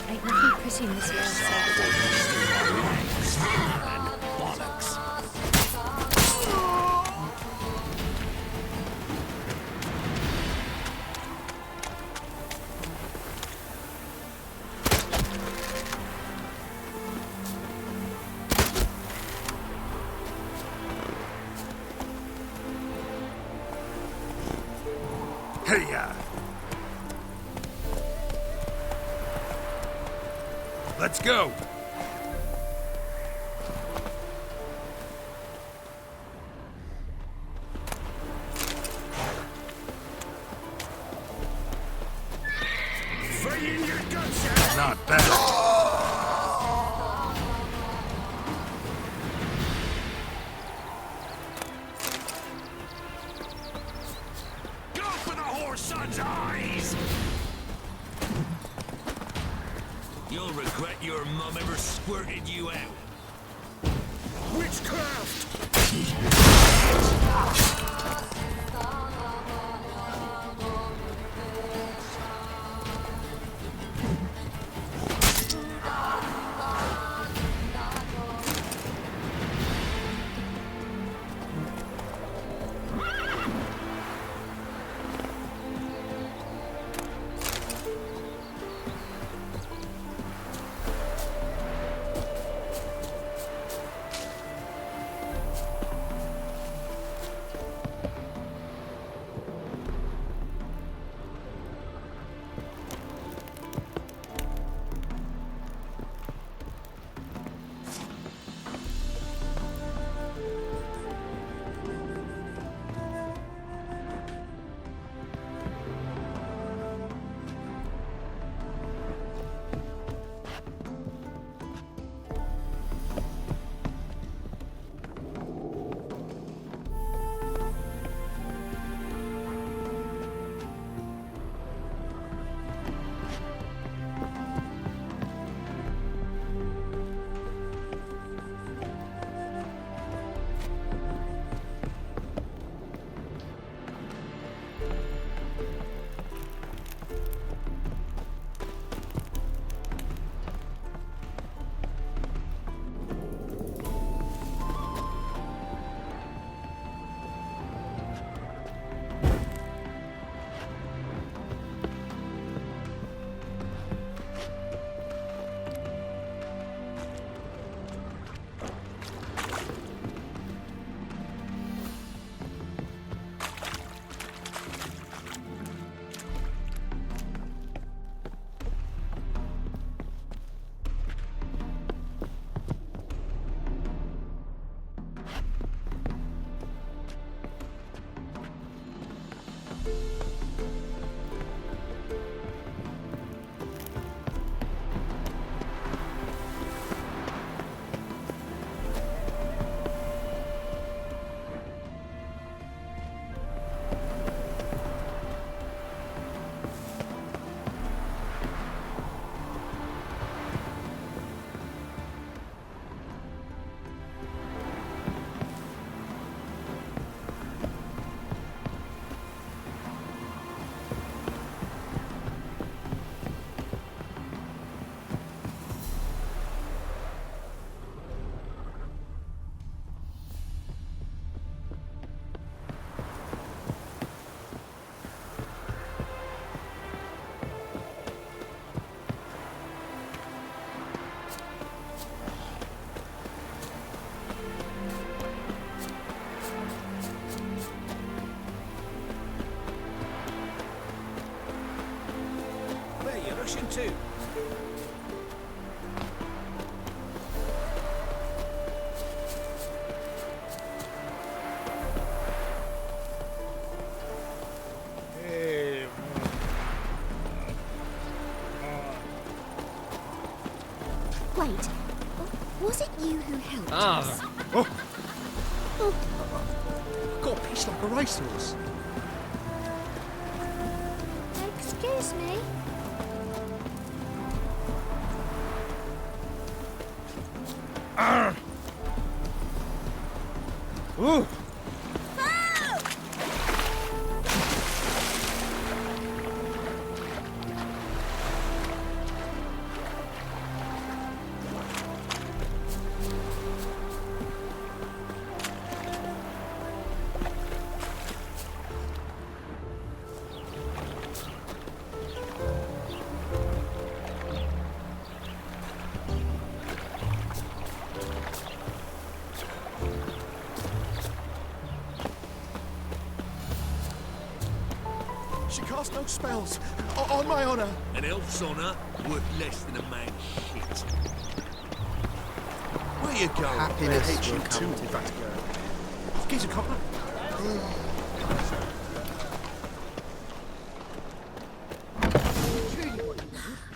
Ain't nothing pretty in this world, so... Bollocks. Hey-ya! Let's go! Freeing your guts out! Not bad. Go for the whore's son's eyes! You'll regret your mum ever squirted you out. Witchcraft! Too. Wait, was it you who helped us? Got a piece like a racehorse. Excuse me? Ooh. cast no spells. On my honor. An elf's honour worth less than a man's shit. Where you going? I Happiness hate you will too, come to you. Vatican. Geezer Copper.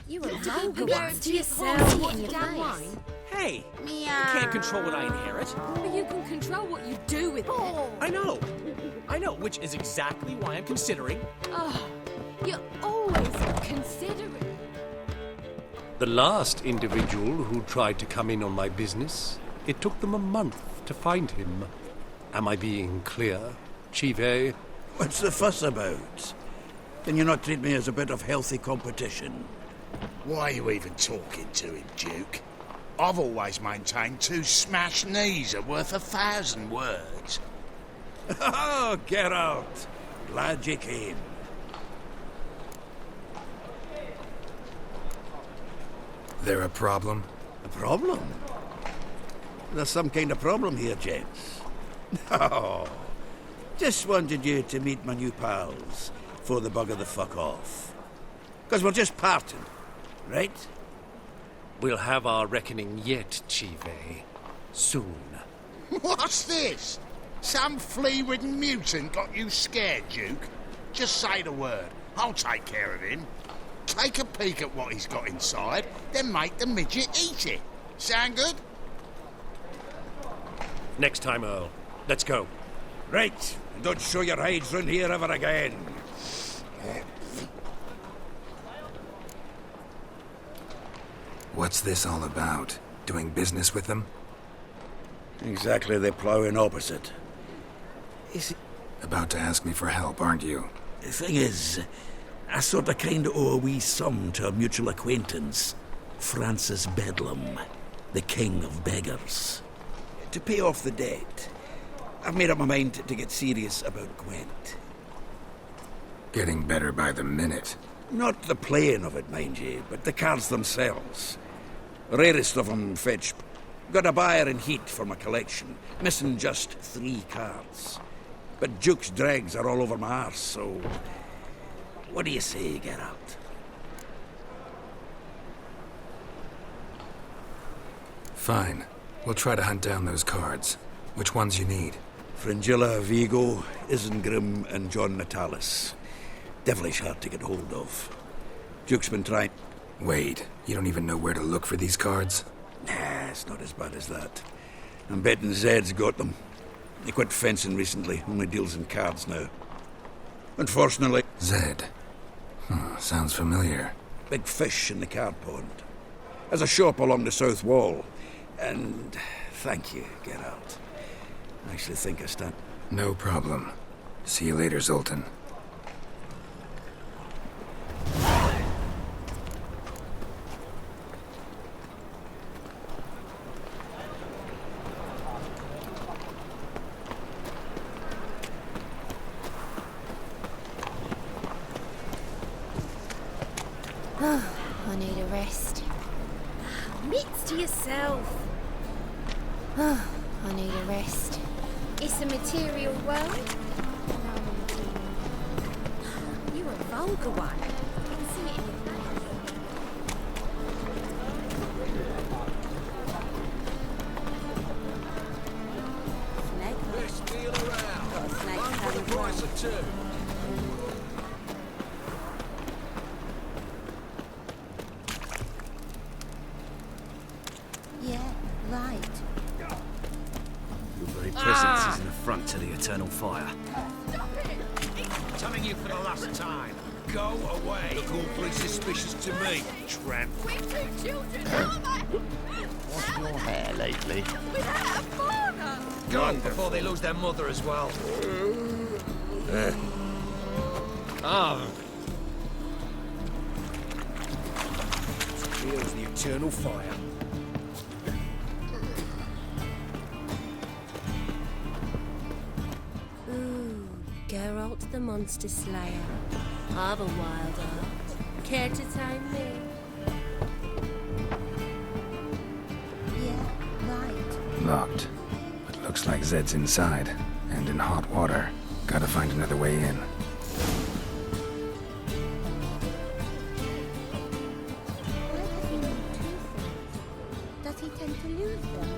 You're a To be vulgar prepared one. to yourself. What you Damn face. wine. Hey, you can't control what I inherit. But you can control what you do with it. I know, which is exactly why I'm considering. Oh, you're always considerate. The last individual who tried to come in on my business, it took them a month to find him. Am I being clear, Chive? What's the fuss about? Can you not treat me as a bit of healthy competition? Why are you even talking to him, Duke? I've always maintained 2 smashed knees are worth 1,000 words. Oh, get out! Glad you came. There a problem? A problem? There's some kind of problem here, gents. No. Just wanted you to meet my new pals before they bugger the fuck off. 'Cause we're just parting, right? We'll have our reckoning yet, Chive. Soon. What's this? Some flea-ridden mutant got you scared, Duke? Just say the word. I'll take care of him. Take a peek at what he's got inside, then make the midget eat it. Sound good? Next time, Earl. Let's go. Right. Don't show your hides round here ever again. What's this all about? Doing business with them? Exactly the ploughing opposite. You see, About to ask me for help, aren't you? the thing is, I sort of kind of owe a wee sum to a mutual acquaintance, Francis Bedlam, the king of beggars. To pay off the debt, I've made up my mind to get serious about Gwent. Getting better by the minute. Not the playing of it, mind you, but the cards themselves. Rarest of them fetch. Got a buyer in heat for my collection, missing just 3 cards. But Duke's dregs are all over my arse, so... What do you say, Geralt? Fine. We'll try to hunt down those cards. Which ones you need? Fringilla, Vigo, Isengrim, and John Natalis. Devilish hard to get hold of. Duke's been trying... Wait, you don't even know where to look for these cards? Nah, it's not as bad as that. I'm betting Zed's got them. He quit fencing recently, only deals in cards now. Unfortunately... Zed. Sounds familiar. Big fish in the card pond. Has a shop along the south wall. And... thank you, Geralt. I actually think I stand... No problem. See you later, Zoltan. I need a rest. Mitts to yourself. I need a rest. It's a material world. You're a vulgar one. I can see it in your face. Best deal around. Run for the price of 2. Yeah, right. Your very presence is an affront to the eternal fire. Telling you for the last time. Go away. Look awfully suspicious to me, tramp. We're 2 children, aren't they? What's your hair lately? Without a father. Go before they lose their mother as well. Here's the eternal fire. Ooh, Geralt the Monster Slayer. I've a wild art. Care to tame me? Yeah, right. Locked. But looks like Zed's inside. And in hot water. Gotta find another way in. use them.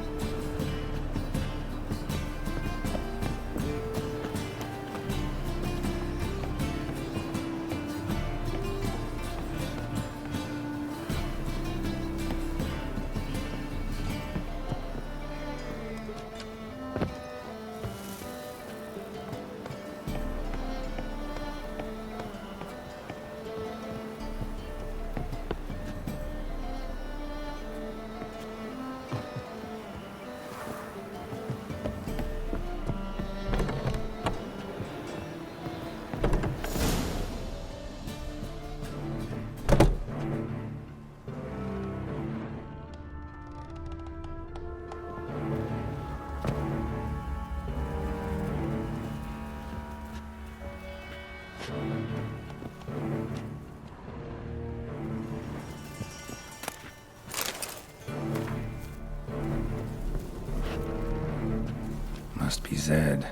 Must be Zed.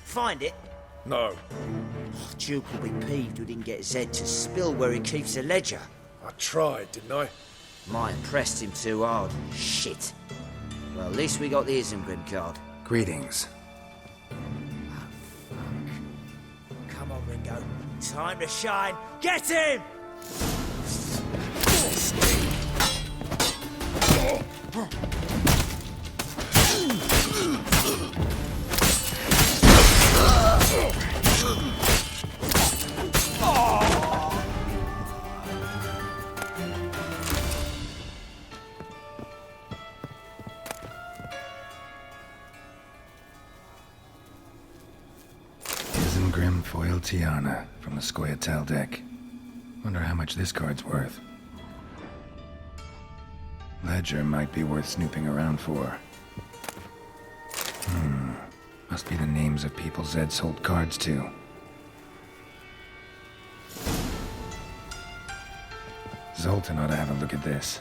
Find it? No. Duke will be peeved we didn't get Zed to spill where he keeps the ledger. I tried, didn't I? Might have pressed him too hard. Shit. Well, at least we got the Isengrim card. Greetings. Come on, Ringo. Time to shine. Get him! Isengrim foil Tiana from the Scoia'tael deck. Wonder how much this card's worth. Ledger might be worth snooping around for. Must be the names of people Zed sold cards to. Zoltan ought to have a look at this.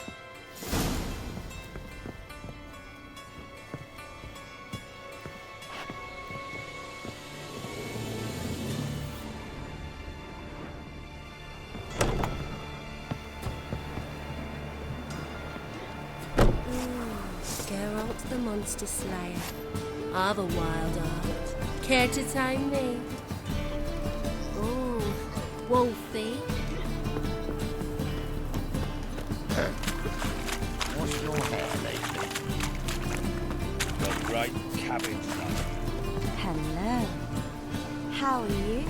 Geralt the Monster Slayer. I've a wild art. Care to tame me? Ooh, Wolfie. What's your hair lately? Got right cabbage now. Hello. How are you?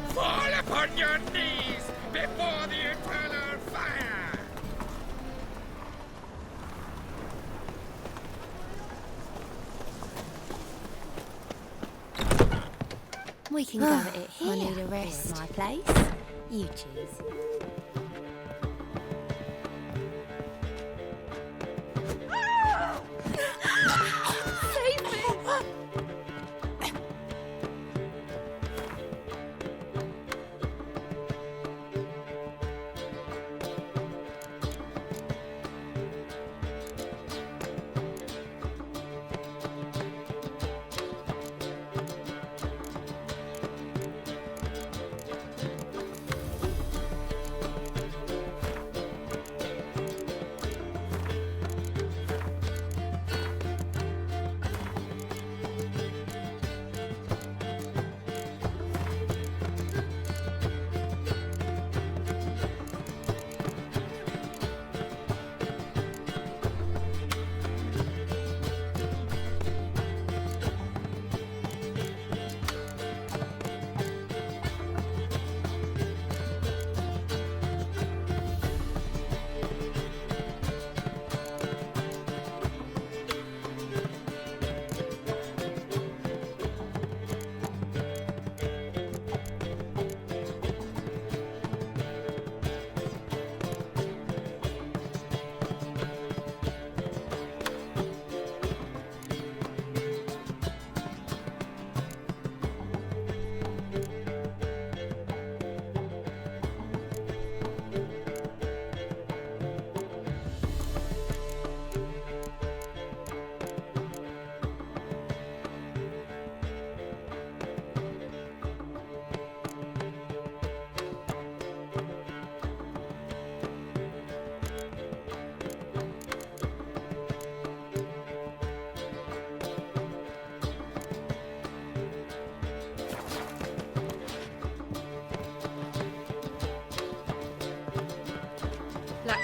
Fall upon your knees before the eternal fire! We can go at it here. I need a rest. My place. You choose. Save me!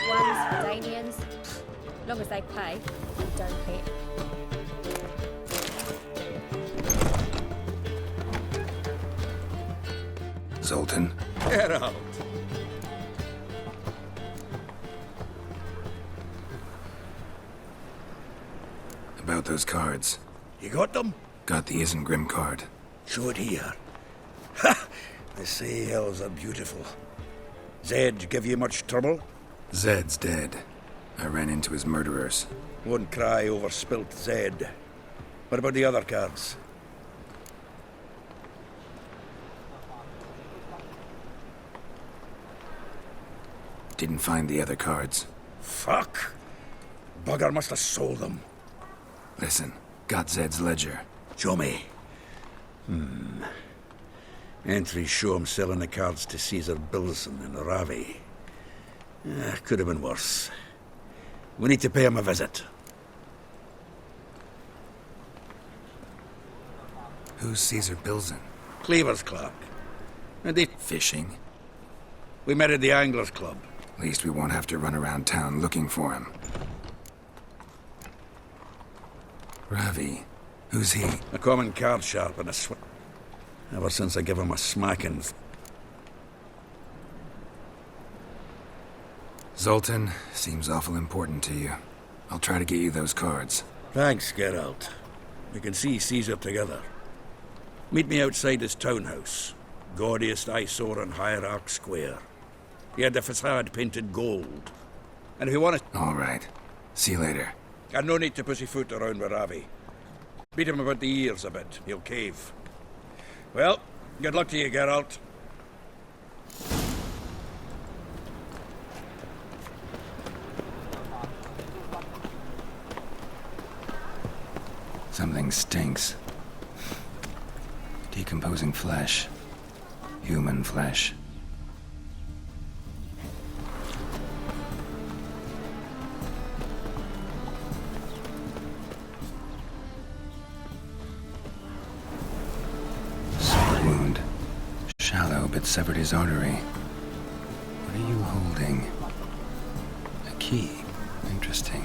ones for Danians. Long as they pay and don't hit. Zoltan? Get out. About those cards. You got them? Got the Isengrim card. Show it here. Ha! They say elves are beautiful. Zed give you much trouble? Zed's dead. I ran into his murderers. Won't cry over spilt Zed. What about the other cards? Didn't find the other cards. Fuck! Bugger must have sold them. Listen, got Zed's ledger. Show me. Entries show him selling the cards to Caesar Bilson in Ravi. Could have been worse. We need to pay him a visit. Who's Caesar Bilson? Cleaver's clerk. And he... Fishing? We met at the Anglers Club. At least we won't have to run around town looking for him. Ravi. Who's he? A common card sharp and a Ever since I gave him a smacking... Zoltan, seems awful important to you. I'll try to get you those cards. Thanks, Geralt. We can see Caesar together. Meet me outside his townhouse. Gaudiest eyesore on Hierarch Square. He had the facade painted gold. And if you want to... All right. See you later. And no need to pussyfoot around with Ravi. Beat him about the ears a bit. He'll cave. Well, good luck to you, Geralt. Something stinks. Decomposing flesh. Human flesh. Sword wound. Shallow, but severed his artery. What are you holding? A key. Interesting.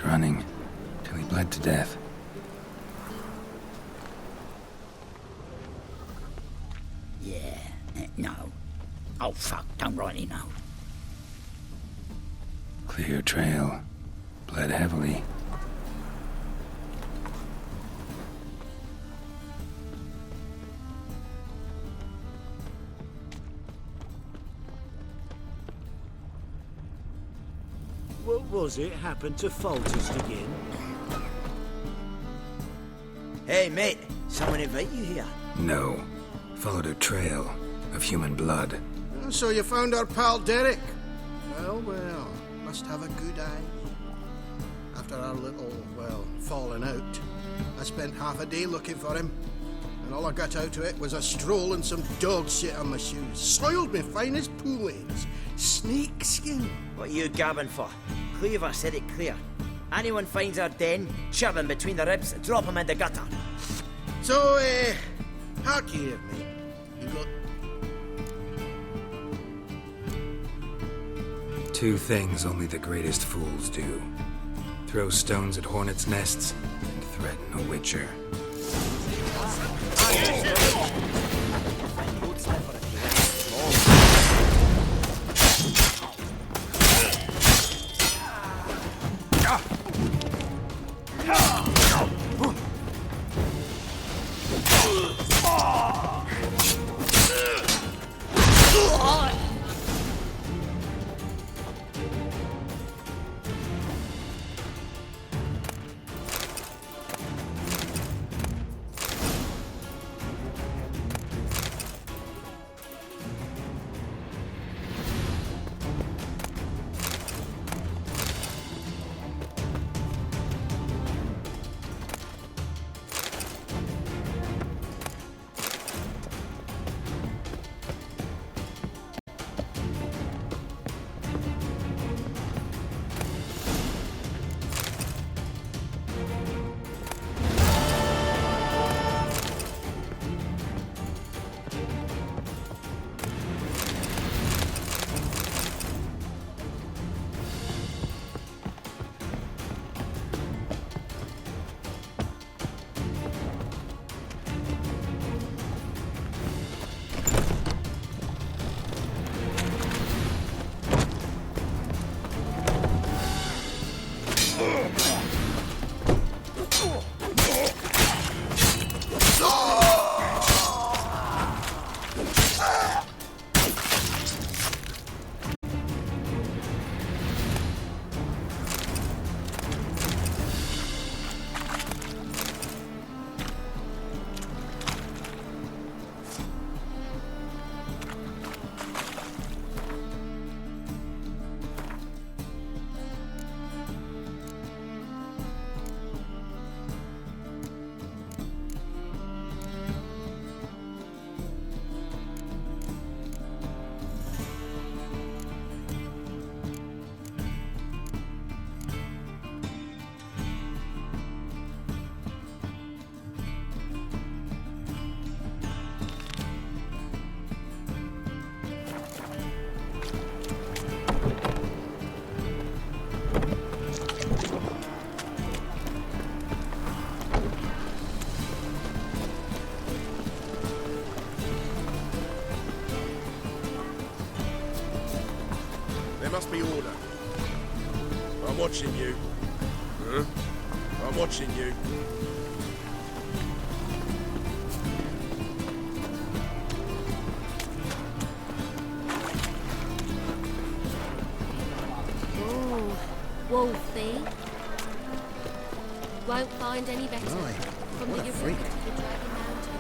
kept running, till he bled to death. Yeah, no. Oh, fuck, don't rightly know. Clear trail. Bled heavily. What was it happened to Foltest again? Hey, mate. Someone invite you here? No. Followed a trail of human blood. So you found our pal Derek? Well, well, must have a good eye. After our little, well, falling out, I spent half a day looking for him. And all I got out of it was a stroll and some dog shit on my shoes. Soiled me finest poolades. Snake skin. What are you gabbing for? Cleaver said it clear. Anyone finds our den, shove him between the ribs, drop him in the gutter. So, hark here, mate. You got... Two things only the greatest fools do. Throw stones at hornets' nests and threaten a witcher. Must be order. I'm watching you. Huh? I'm watching you. Ooh, Wolfie. Won't find any better. Right. From What the a freak. Eureka to the Dragon Mountains.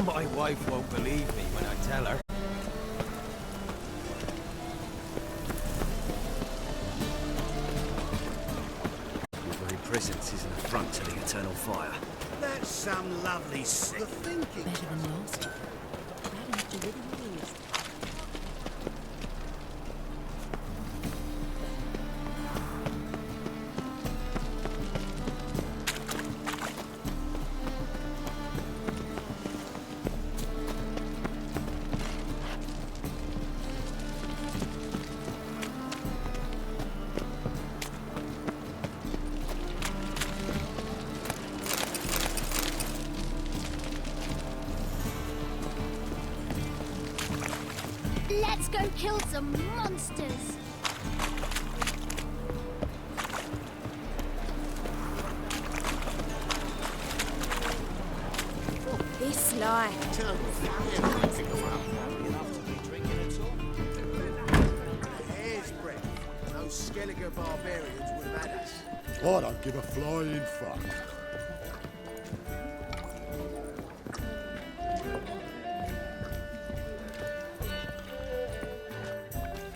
My wife won't believe me when I tell her. Your very presence is an affront to the eternal fire. That's some lovely sick. Thinking. Better than last time. That after really years. Let's go kill some monsters. This life. Hair's breadth. Those Skelliger barbarians would have had us. I don't give a flying fuck.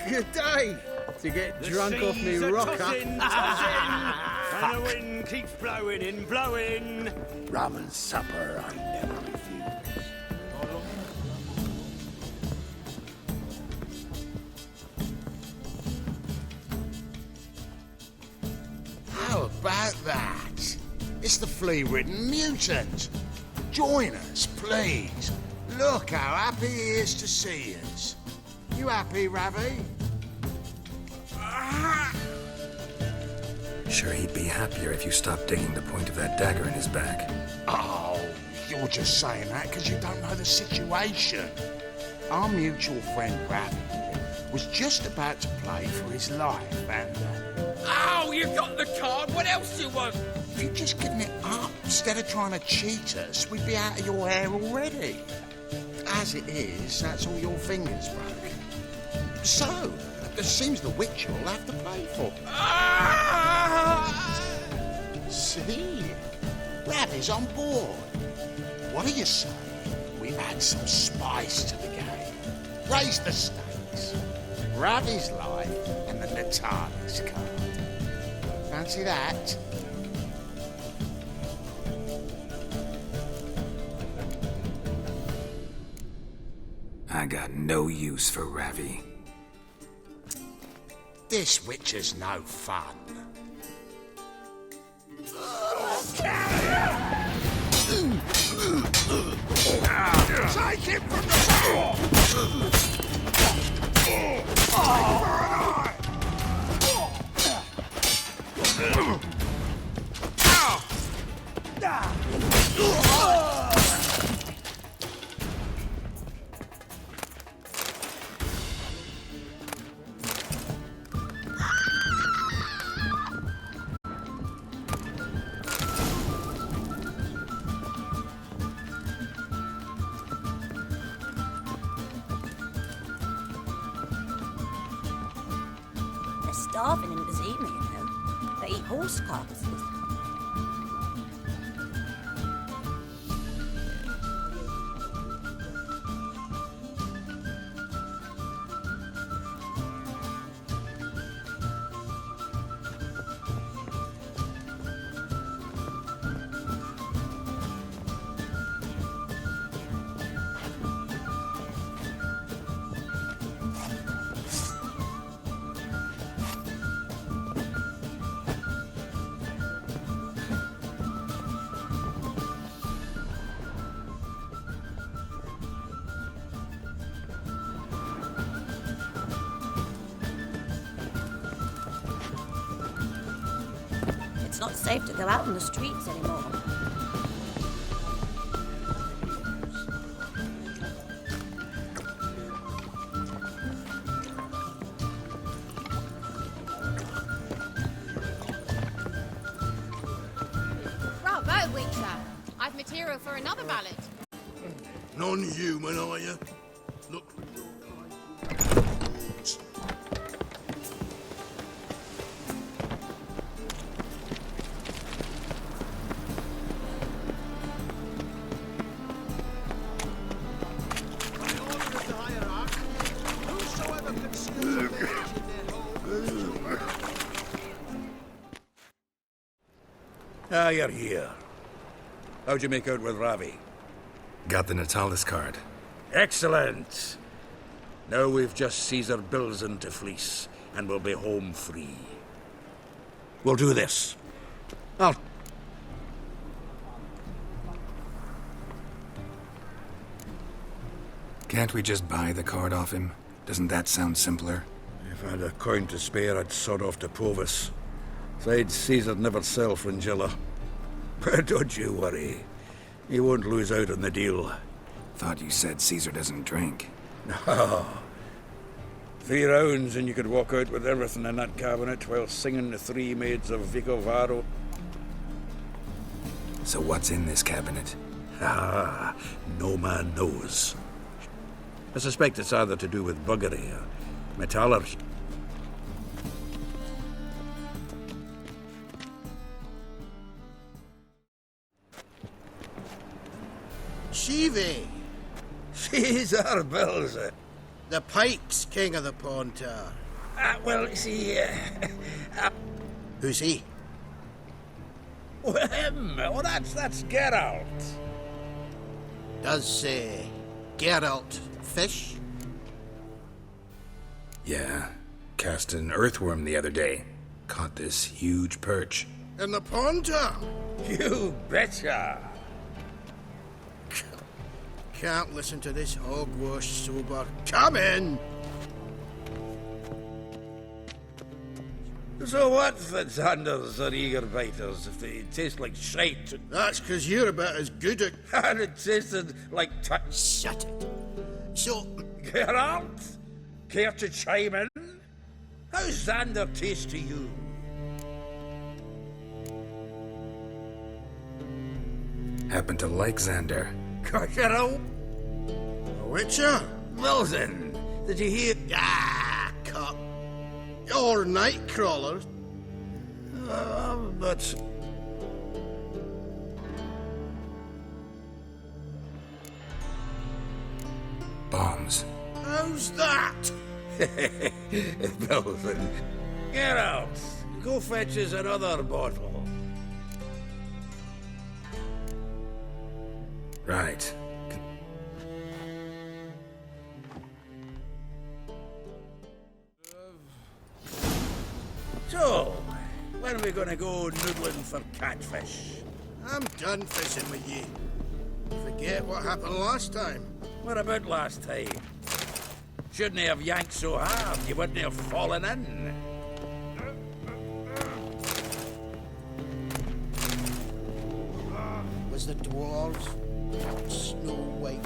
Good day to get drunk off me rocker. And the wind keeps blowing and blowing. Rum and supper I never refuse. How about that? It's the flea-ridden mutant. Join us, please. Look how happy he is to see us. You happy, Ravi? Sure, he'd be happier if you stopped digging the point of that dagger in his back. Oh, you're just saying that because you don't know the situation. Our mutual friend Ravi was just about to play for his life and... Oh, you got the card. What else do you want? If you'd just given it up instead of trying to cheat us, we'd be out of your hair already. As it is, that's all your fingers broke. So, it seems the Witcher will have to pay for it. See? Ravi's on board. What do you say? We've had some spice to the game. Raise the stakes. Ravi's life and the Natalis card. Fancy that? I got no use for Ravi. This Witcher's no fun. Take him from the floor! They're starving in Bohemia, you know. They eat horse carcasses. It's not safe to go out on the streets anymore. Bravo, Witcher. I've material for another ballad. Non-human, are you? Look. Ah, you're here. How'd you make out with Ravi? Got the Natalis card. Excellent! Now we've just Caesar Bilzen to fleece, and we'll be home free. We'll do this. I'll... Can't we just buy the card off him? Doesn't that sound simpler? If I had a coin to spare, I'd sod off to Provis. Besides, Caesar'd never sell Fringilla. But don't you worry. He won't lose out on the deal. Thought you said Caesar doesn't drink. No. 3 rounds and you could walk out with everything in that cabinet while singing the 3 Maids of Vicovaro. So what's in this cabinet? Ah, no man knows. I suspect it's either to do with buggery or metallurgy. Sheevy, She's our bills. the Pike's king of the Pontar. Well, see, Who's he? well, him. Oh, that's Geralt. Does Geralt fish? Yeah. Cast an earthworm the other day. Caught this huge perch. In the Pontar? You betcha. Can't listen to this hogwash sober. Come in! So what's the Xanders or eager biters if they taste like shite? That's 'cause you're about as good at... And it tasted like Shut it. So... Geralt? Care to chime in? How's Xander taste to you? Happen to like Xander. Cockero? Witcher? Wilson, did you hear? Ah, cup. Or Nightcrawler. But... Bombs. How's that? Wilson. Geralt, go fetch us another bottle. Right. So, when are we gonna go noodling for catfish? I'm done fishing with you. Forget what happened last time. What about last time? Shouldn't have yanked so hard, you wouldn't have fallen in. Was the dwarves Snow White?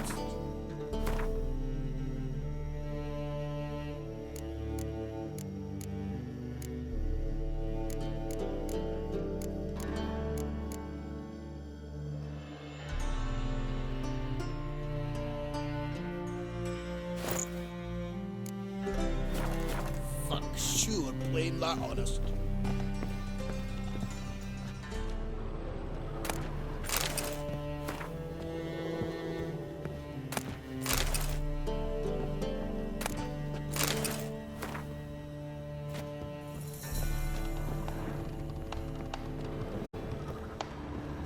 Fuck sure, blame that honest.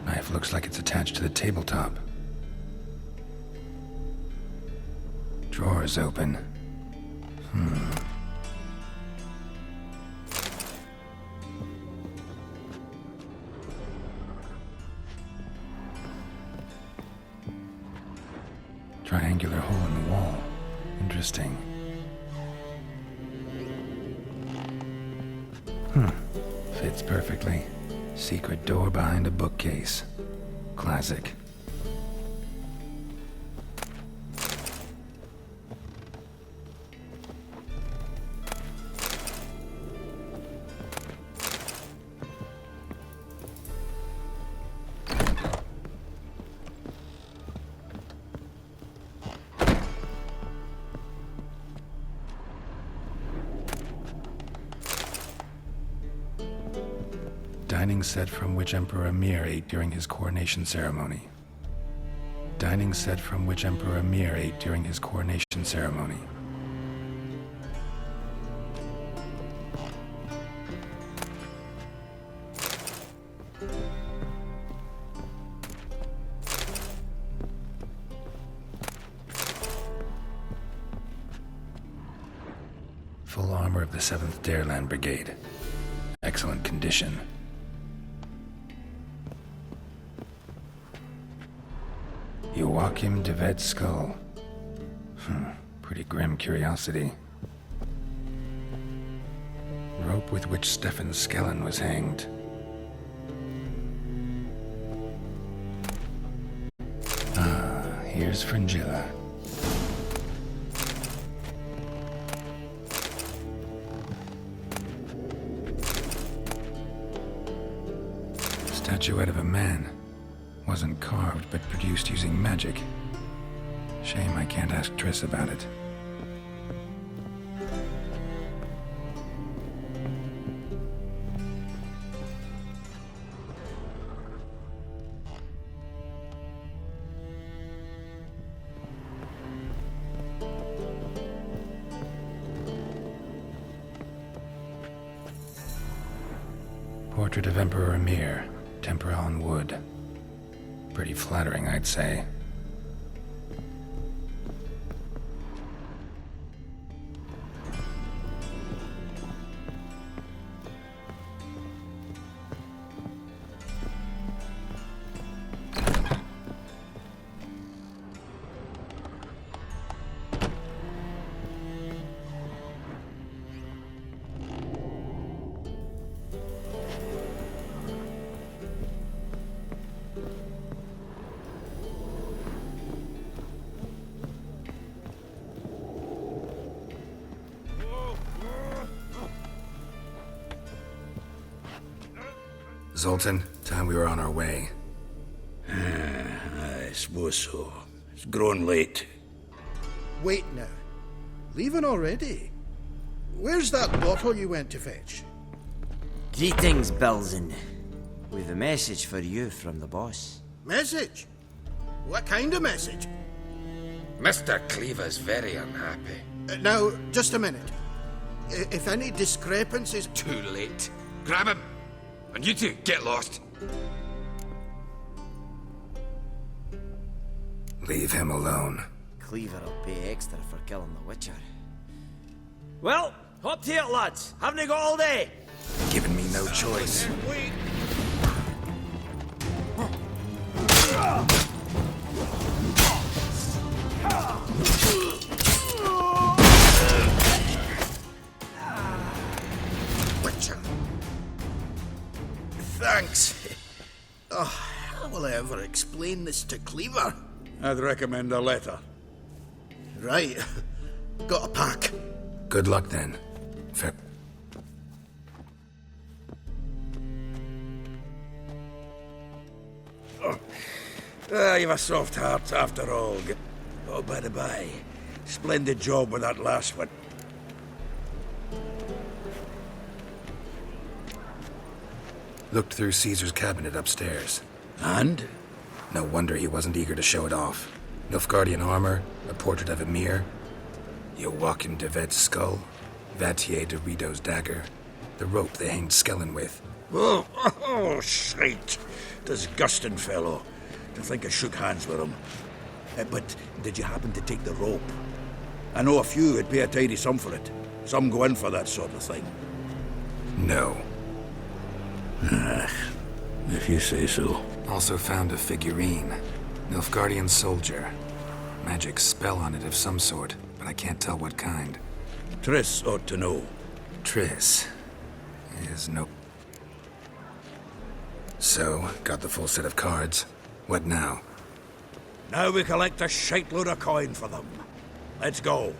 Knife looks like it's attached to the tabletop. Drawer's open. Triangular hole in the wall. Interesting. Fits perfectly. Secret door behind a bookcase. Classic. Dining set from which Emperor Emir ate during his coronation ceremony. Dining set from which Emperor Emir ate during his coronation ceremony. Full armor of the 7th Dareland Brigade. Excellent condition. Joachim de Ved's skull. Pretty grim curiosity. Rope with which Stefan Skellen was hanged. Here's Fringilla. Statuette of a man. Wasn't carved, but produced using magic. Shame I can't ask Triss about it. Portrait of Emperor Emir, tempera on wood. Pretty flattering, I'd say. Zoltan, time we were on our way. I suppose so. It's grown late. Wait now. Leaving already? Where's that bottle you went to fetch? Greetings, Belzen. We've a message for you from the boss. Message? What kind of message? Mr. Cleaver's very unhappy. Now, just a minute. If any discrepancies... Too late. Grab him! And you two, get lost. Leave him alone. Cleaver will pay extra for killing the Witcher. Well, hop to it, lads. Haven't you got all day? Giving me no choice. Witcher. Thanks. Oh, how will I ever explain this to Cleaver? I'd recommend a letter. Right. Got a pack. Good luck then. Fair. You've a soft heart after all. Oh, by the by, splendid job with that last one. Looked through Caesar's cabinet upstairs. And? No wonder he wasn't eager to show it off. Nilfgaardian armor, a portrait of Emir, Joachim de Vet's skull, Vatier de Rideau's dagger, the rope they hanged Skellen with. Oh, shite. Disgusting fellow. To think I shook hands with him. But did you happen to take the rope? I know a few would pay a tidy sum for it. Some go in for that sort of thing. No. If you say so. Also found a figurine. Nilfgaardian soldier. Magic spell on it of some sort, but I can't tell what kind. Triss ought to know. Triss is no... So, got the full set of cards. What now? Now we collect a shite-load of coin for them. Let's go.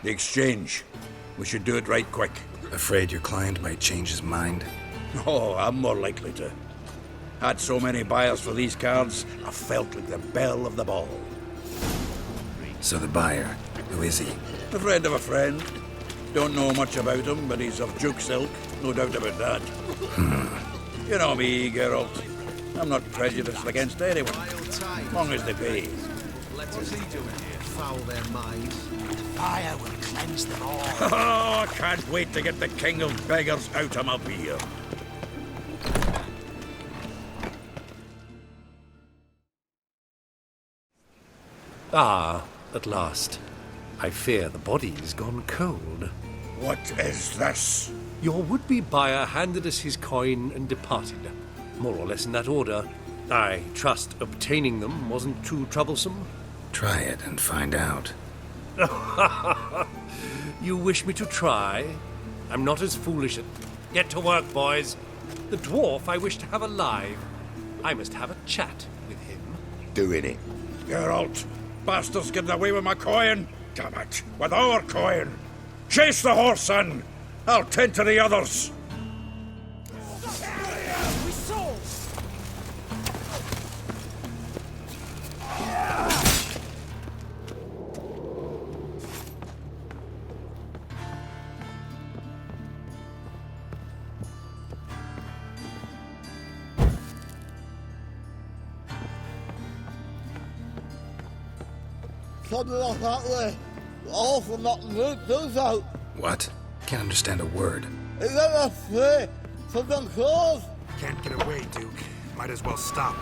The exchange. We should do it right quick. Afraid your client might change his mind? Oh, I'm more likely to. Had so many buyers for these cards, I felt like the belle of the ball. So the buyer, who is he? A friend of a friend. Don't know much about him, but he's of Duke's ilk, no doubt about that. You know me, Geralt. I'm not prejudiced against anyone, as long as they pay. What's he doing here? Foul their minds. Fire will cleanse them all. Oh, I can't wait to get the king of beggars out of my beer. Ah, at last. I fear the body's gone cold. What is this? Your would-be buyer handed us his coin and departed. More or less in that order. I trust obtaining them wasn't too troublesome. Try it and find out. You wish me to try? I'm not as foolish as... Get to work, boys. The dwarf I wish to have alive. I must have a chat with him. Doing it. Geralt, bastards getting away with my coin. Damn it, with our coin. Chase the horse, son. I'll tend to the others. We saw! Something like that way. All from not loot those out. What? Can't understand a word. Is that a free? Something close? Can't get away, Duke. Might as well stop.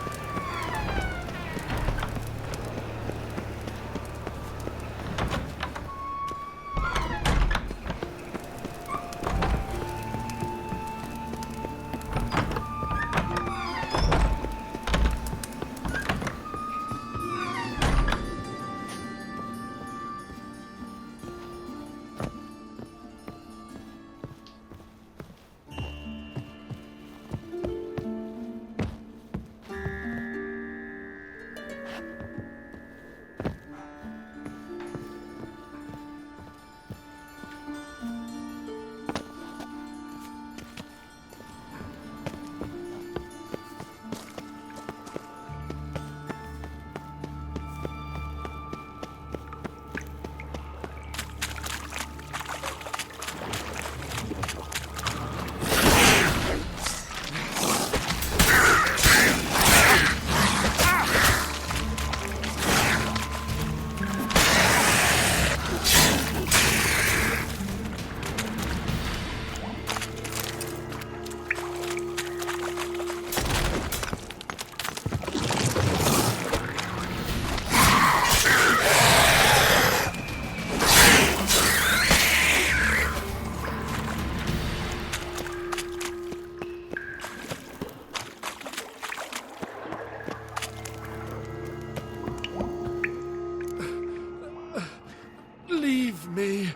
Leave me,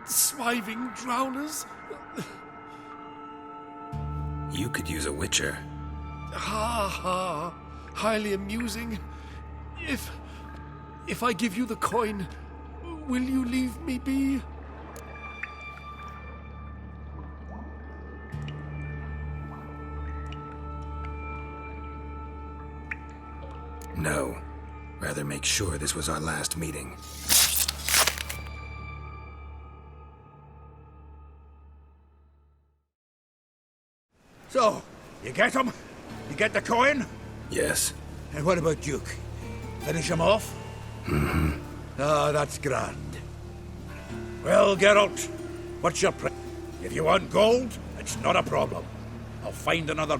swiving drowners. You could use a witcher. Ha ha, highly amusing. If I give you the coin, will you leave me be? No. Rather make sure this was our last meeting. So, you get him? You get the coin? Yes. And what about Duke? Finish him off? Mm-hmm. Ah, that's grand. Well, Geralt, what's your price? If you want gold, it's not a problem. I'll find another...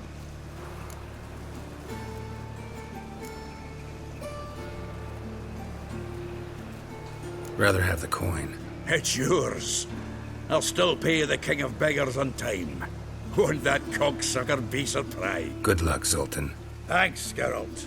Rather have the coin. It's yours. I'll still pay you the King of Beggars on time. Won't that cocksucker be surprised? Good luck, Zoltan. Thanks, Geralt.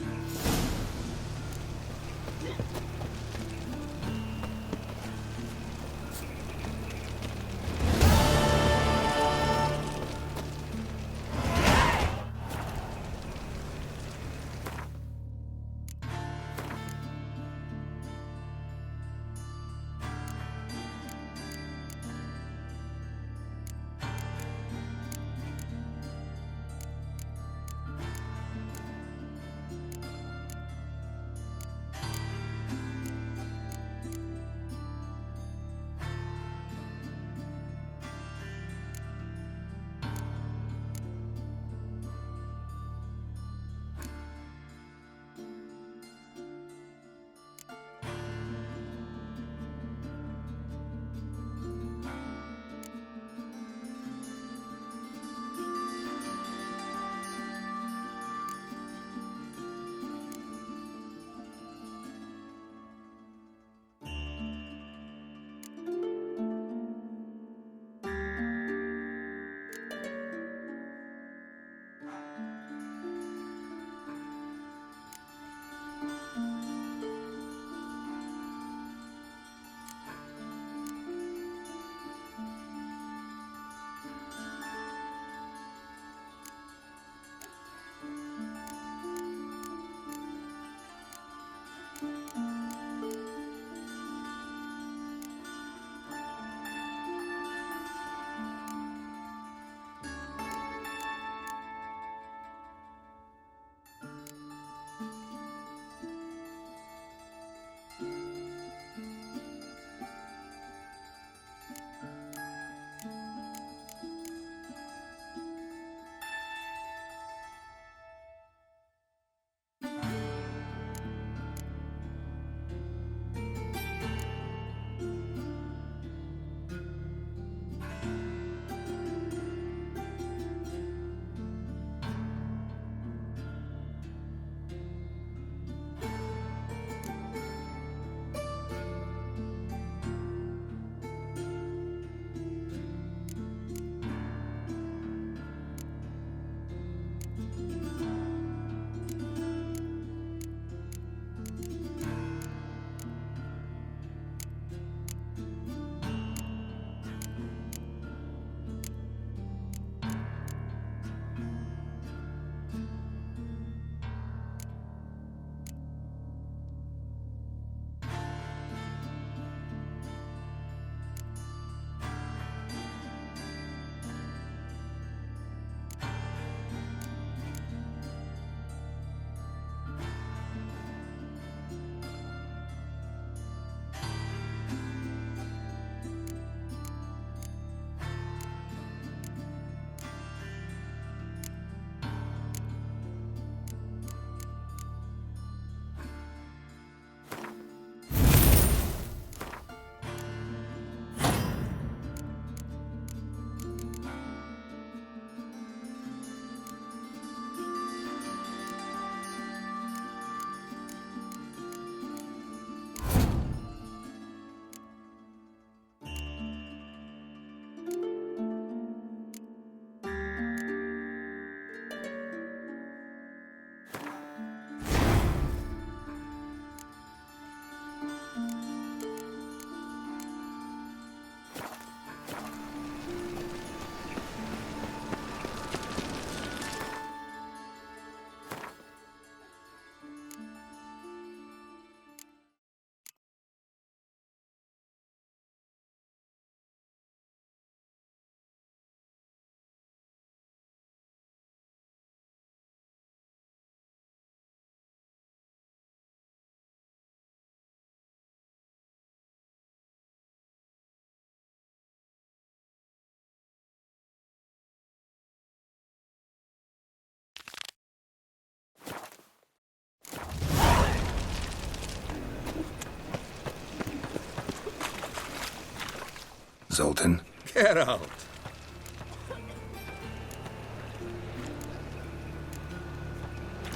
Zoltan? Get out.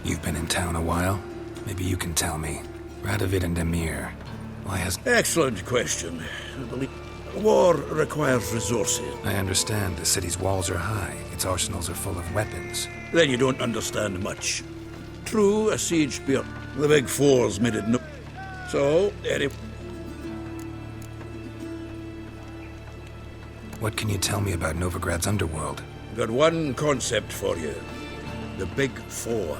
You've been in town a while. Maybe you can tell me. Radovid and Emir. Why has... Excellent question. War requires resources. I understand the city's walls are high. Its arsenals are full of weapons. Then you don't understand much. True, a siege built. The Big Fours made it no... So, anyway... What can you tell me about Novigrad's underworld? Got one concept for you. The Big Four.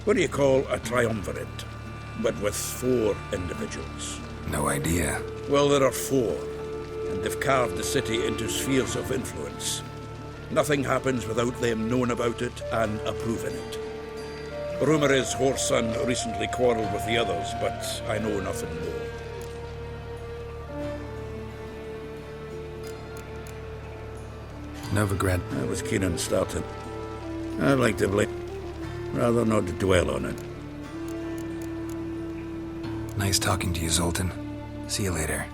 What do you call a triumvirate? But with 4 individuals. No idea. Well, there are 4, and they've carved the city into spheres of influence. Nothing happens without them knowing about it and approving it. Rumor is Whoreson recently quarreled with the others, but I know nothing more. Novigrad. I was keen on starting. I'd like to blame, rather not dwell on it. Nice talking to you, Zoltan. See you later.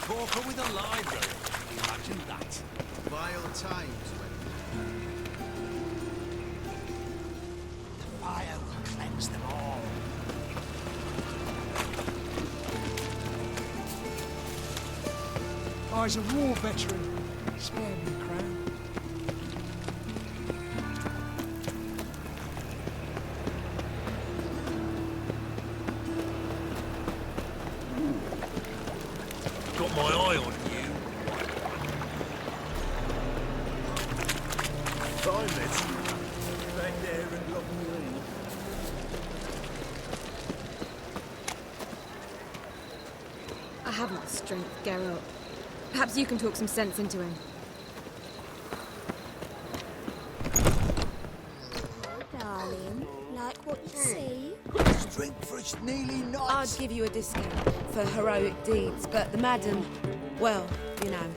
Corker with a library. Imagine that. Vile times when... The fire will cleanse them all. I was a war veteran. Spare me the crown. Got my eye on you. Find this. Back there and lock me in. I haven't the strength, Geralt. Perhaps you can talk some sense into him. Darling, like what you see? Drink for its nearly night. I'd give you a discount for heroic deeds, but the madam, well, you know.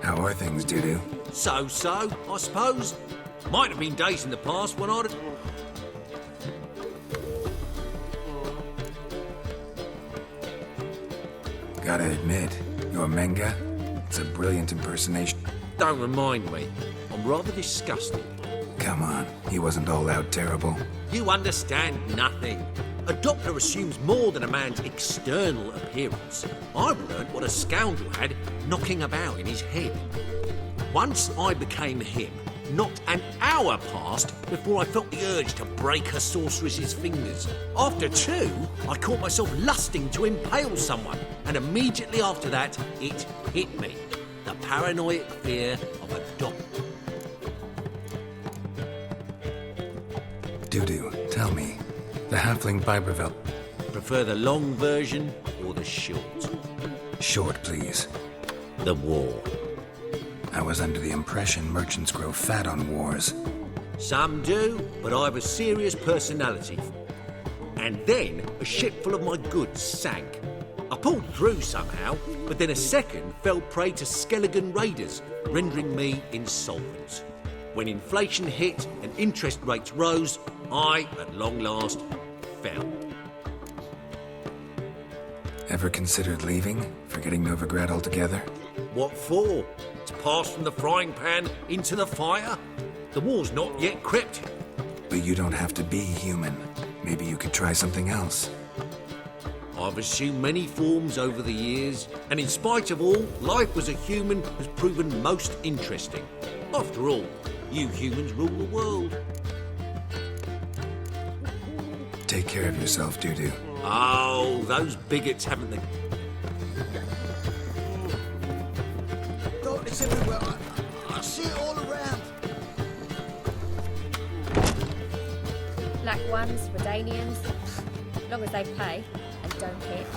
How are things, Dudu? So, I suppose. Might have been days in the past when I'd... Gotta admit, your Menga, it's a brilliant impersonation. Don't remind me. I'm rather disgusted. Come on, he wasn't all out terrible. You understand nothing. A doctor assumes more than a man's external appearance. I've learned what a scoundrel had knocking about in his head. Once I became him, not an hour passed before I felt the urge to break a sorceress's fingers. After 2, I caught myself lusting to impale someone, and immediately after that, it hit me. The paranoid fear of a doctor. Dudu, tell me, the halfling Biberveld. Prefer the long version or the short? Short, please. The war. I was under the impression merchants grow fat on wars. Some do, but I have a serious personality. And then a ship full of my goods sank. I pulled through somehow, but then a second fell prey to Skelligan raiders, rendering me insolvent. When inflation hit and interest rates rose, I, at long last, fell. Ever considered leaving? Forgetting Novigrad altogether? What for? To pass from the frying pan into the fire? The war's not yet crept. But you don't have to be human. Maybe you could try something else. I've assumed many forms over the years, and in spite of all, life as a human has proven most interesting. After all, you humans rule the world. Take care of yourself, Dudu. Oh, those bigots haven't the... Darkness everywhere. I see it all around. Black ones, Redanians, long as they pay and don't hit.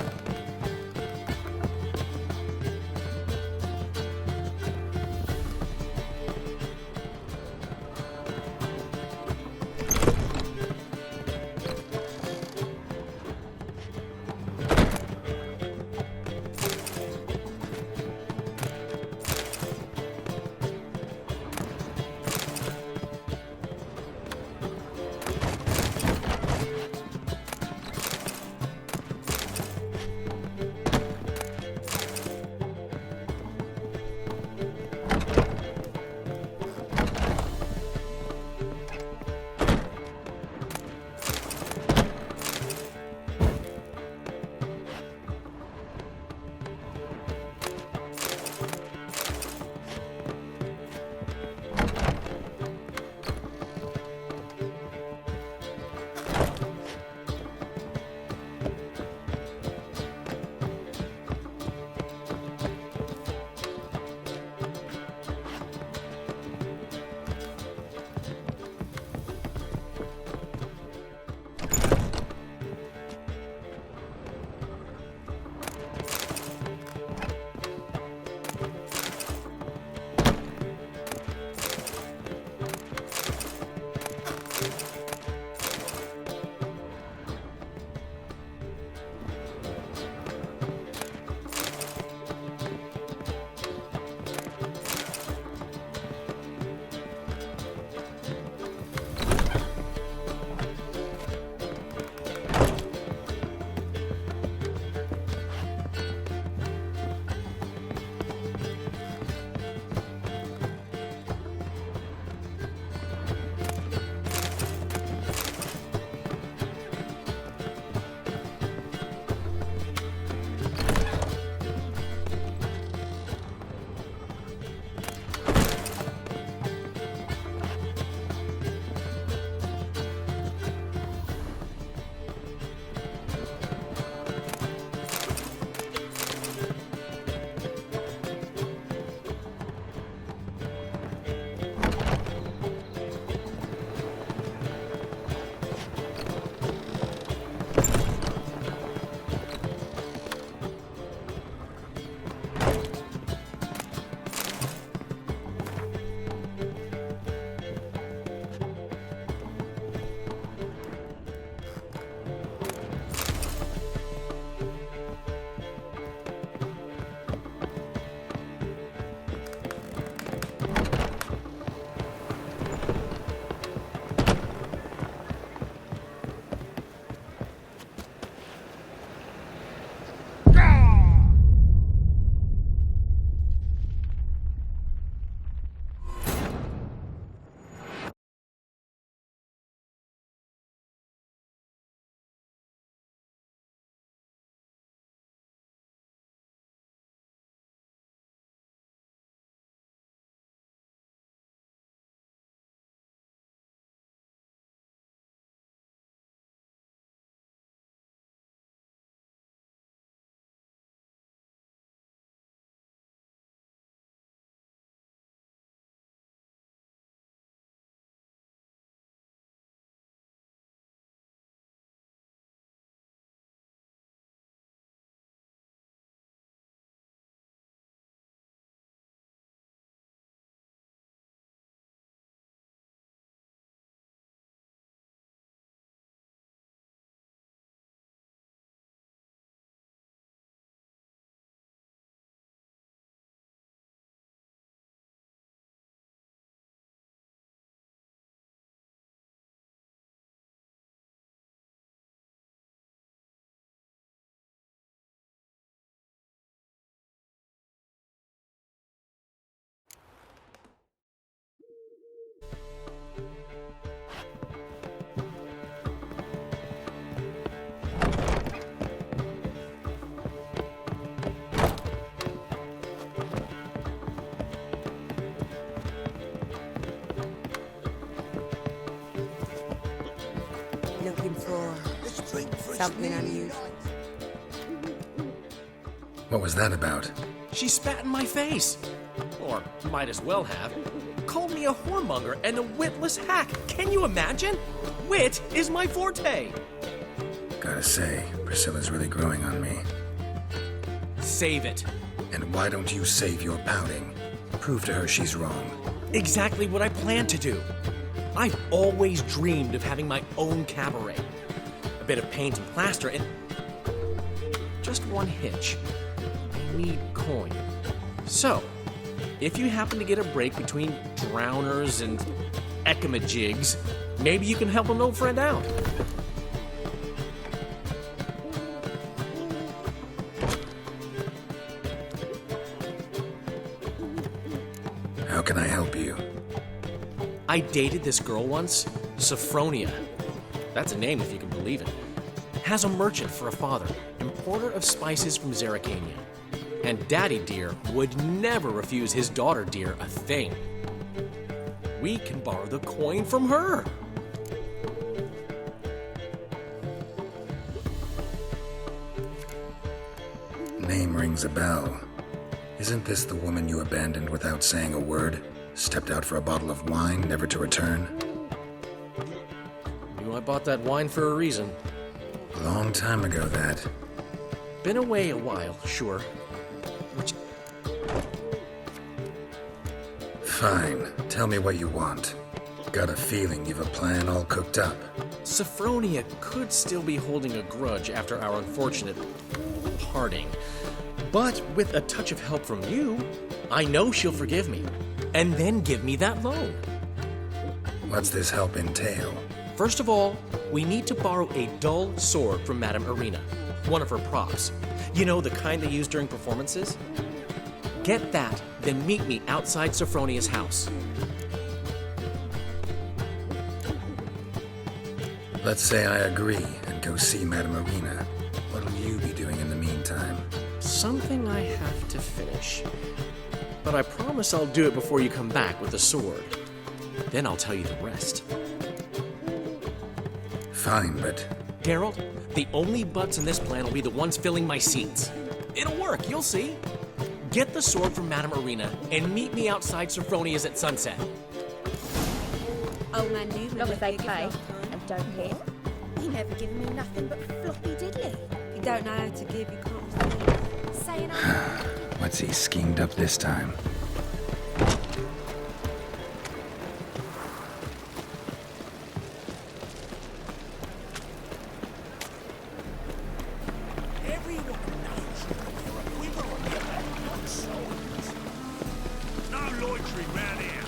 Something unusual. What was that about? She spat in my face. Or might as well have. Called me a whoremonger and a witless hack. Can you imagine? Wit is my forte. Gotta say, Priscilla's really growing on me. Save it. And why don't you save your pouting? Prove to her she's wrong. Exactly what I plan to do. I've always dreamed of having my own cabaret. A bit of paint and plaster and... just one hitch. I need coin. So, if you happen to get a break between drowners and ekamajigs, maybe you can help an old friend out. How can I help you? I dated this girl once, Sophronia. That's a name if you can believe it. Has a merchant for a father, importer of spices from Zerrikania. And Daddy Dear would never refuse his daughter Dear a thing. We can borrow the coin from her. Name rings a bell. Isn't this the woman you abandoned without saying a word? Stepped out for a bottle of wine, never to return? Knew I bought that wine for a reason. Long time ago, that. Been away a while, sure. Fine. Tell me what you want. Got a feeling you've a plan all cooked up. Sophronia could still be holding a grudge after our unfortunate parting. But with a touch of help from you, I know she'll forgive me. And then give me that loan. What's this help entail? First of all, we need to borrow a dull sword from Madame Arena. One of her props. You know, the kind they use during performances? Get that, then meet me outside Sophronia's house. Let's say I agree and go see Madame Arena. What'll you be doing in the meantime? Something I have to finish. But I promise I'll do it before you come back with the sword. Then I'll tell you the rest. Fine, but... Geralt, the only butts in this plan will be the ones filling my seats. It'll work, you'll see. Get the sword from Madame Arena and meet me outside Sophronia's at sunset. Old man Newman. Long as they pay and don't hit. He never given me nothing but floppy diddly. You don't know how to give, you can't. Saying What's he schemed up this time? No loitering round here.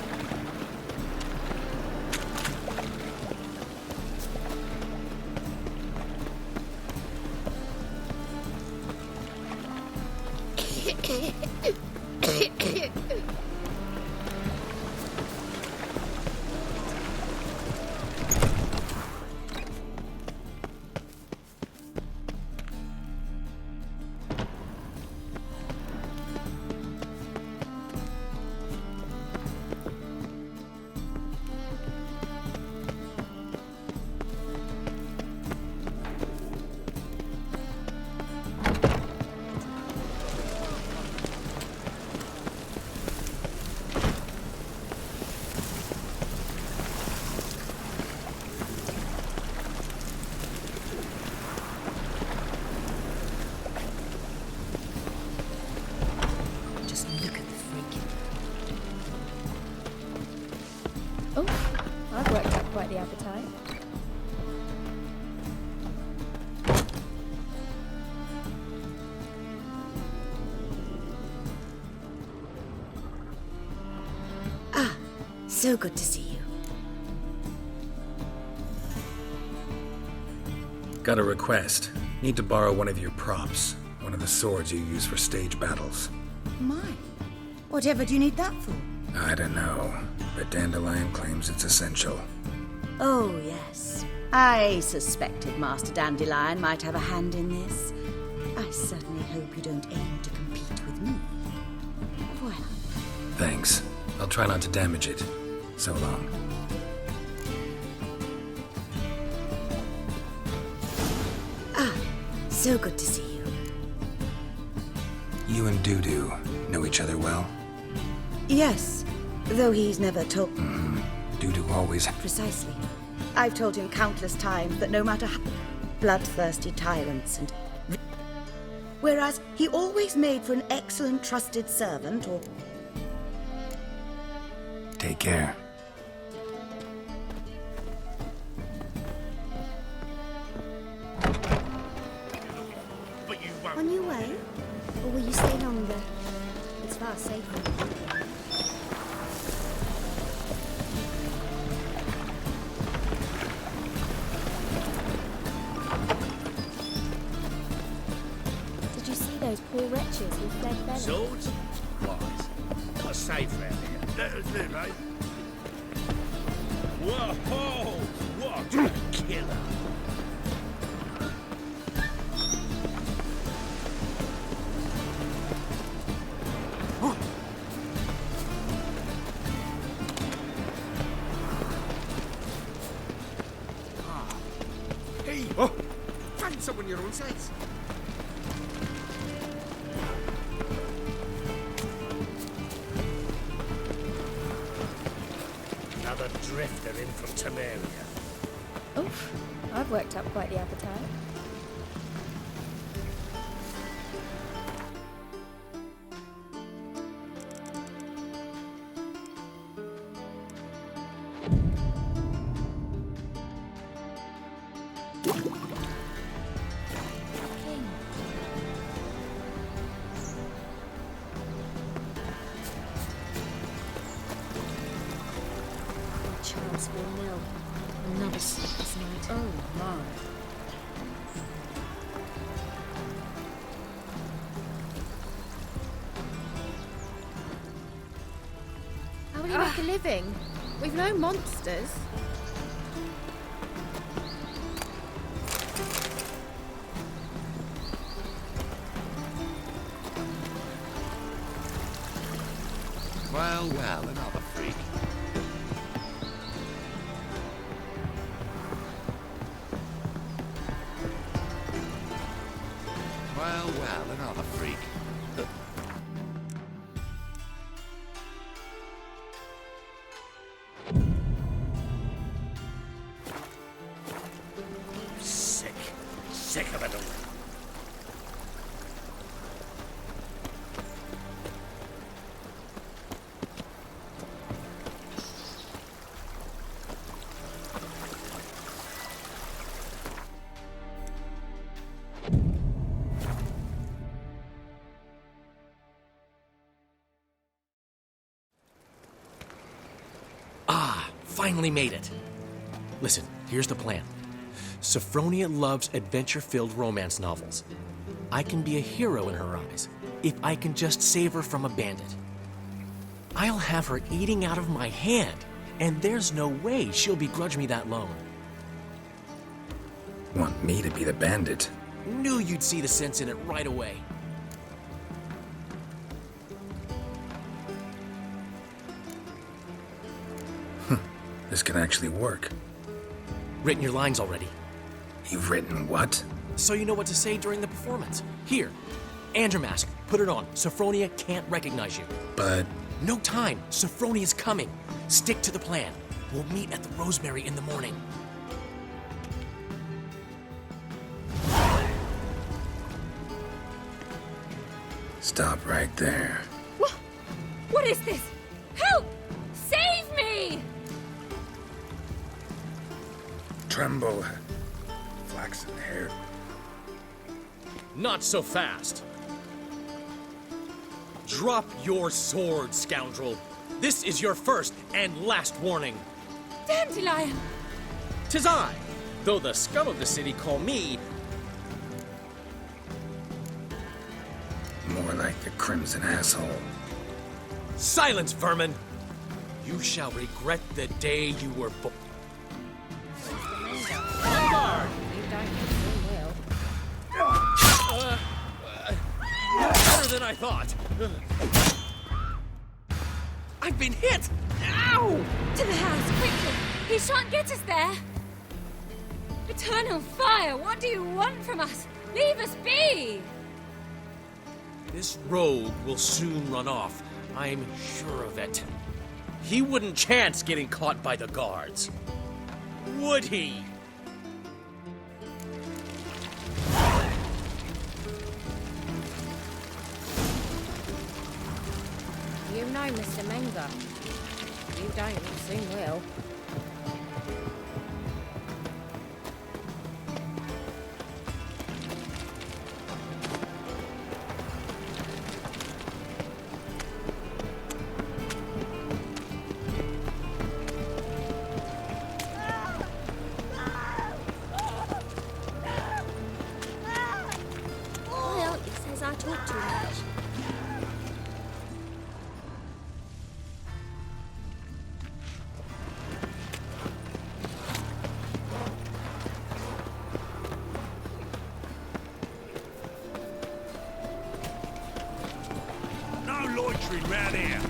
Oh, I've worked up quite the appetite. Ah, so good to see you. Got a request. Need to borrow one of your props. One of the swords you use for stage battles. My. Whatever do you need that for? I don't know, but Dandelion claims it's essential. Oh, yes. I suspected Master Dandelion might have a hand in this. I certainly hope you don't aim to compete with me. Voila. Thanks. I'll try not to damage it. So long. So good to see you. You and Dudu know each other well? Yes, though he's never told... Dudu always... Precisely. I've told him countless times that no matter how bloodthirsty tyrants and... Whereas he always made for an excellent trusted servant or... Take care. But you won't. On your way? Or will you stay longer? It's far safer. Did you see those poor wretches who fled Venice? Swords? Wise. Not safe round here. Let us live, eh? Whoa! What a killer! Hey! Find someone your own size. Another drifter in from Temeria. Oof, I've worked up quite the appetite. Charlesville Mill. Another sleepless night. Oh my. How will you make a living? We've no monsters. Well, another freak. Well, another freak. Sick of it all. Finally made it. Listen, here's the plan. Sophronia loves adventure-filled romance novels. I can be a hero in her eyes if I can just save her from a bandit. I'll have her eating out of my hand, and there's no way she'll begrudge me that loan. Want me to be the bandit? Knew you'd see the sense in it right away. This can actually work. Written your lines already. You've written what? So you know what to say during the performance. Here, Andromask, put it on. Sophronia can't recognize you. But... No time. Sophronia's coming. Stick to the plan. We'll meet at the Rosemary in the morning. Stop right there. What is this? Help! Save me! Tremble, flaxen hair. Not so fast. Drop your sword, scoundrel. This is your first and last warning. Dandelion! 'Tis I, though the scum of the city call me... More like the Crimson Asshole. Silence, vermin! You shall regret the day you were born. Better than I thought. I've been hit! Ow! To the house, quickly! He shan't get us there! Eternal fire, what do you want from us? Leave us be! This rogue will soon run off. I'm sure of it. He wouldn't chance getting caught by the guards. Would he? You know Mr. Menga. You don't, you soon will. Well, it says I talk too much. No loitering round here.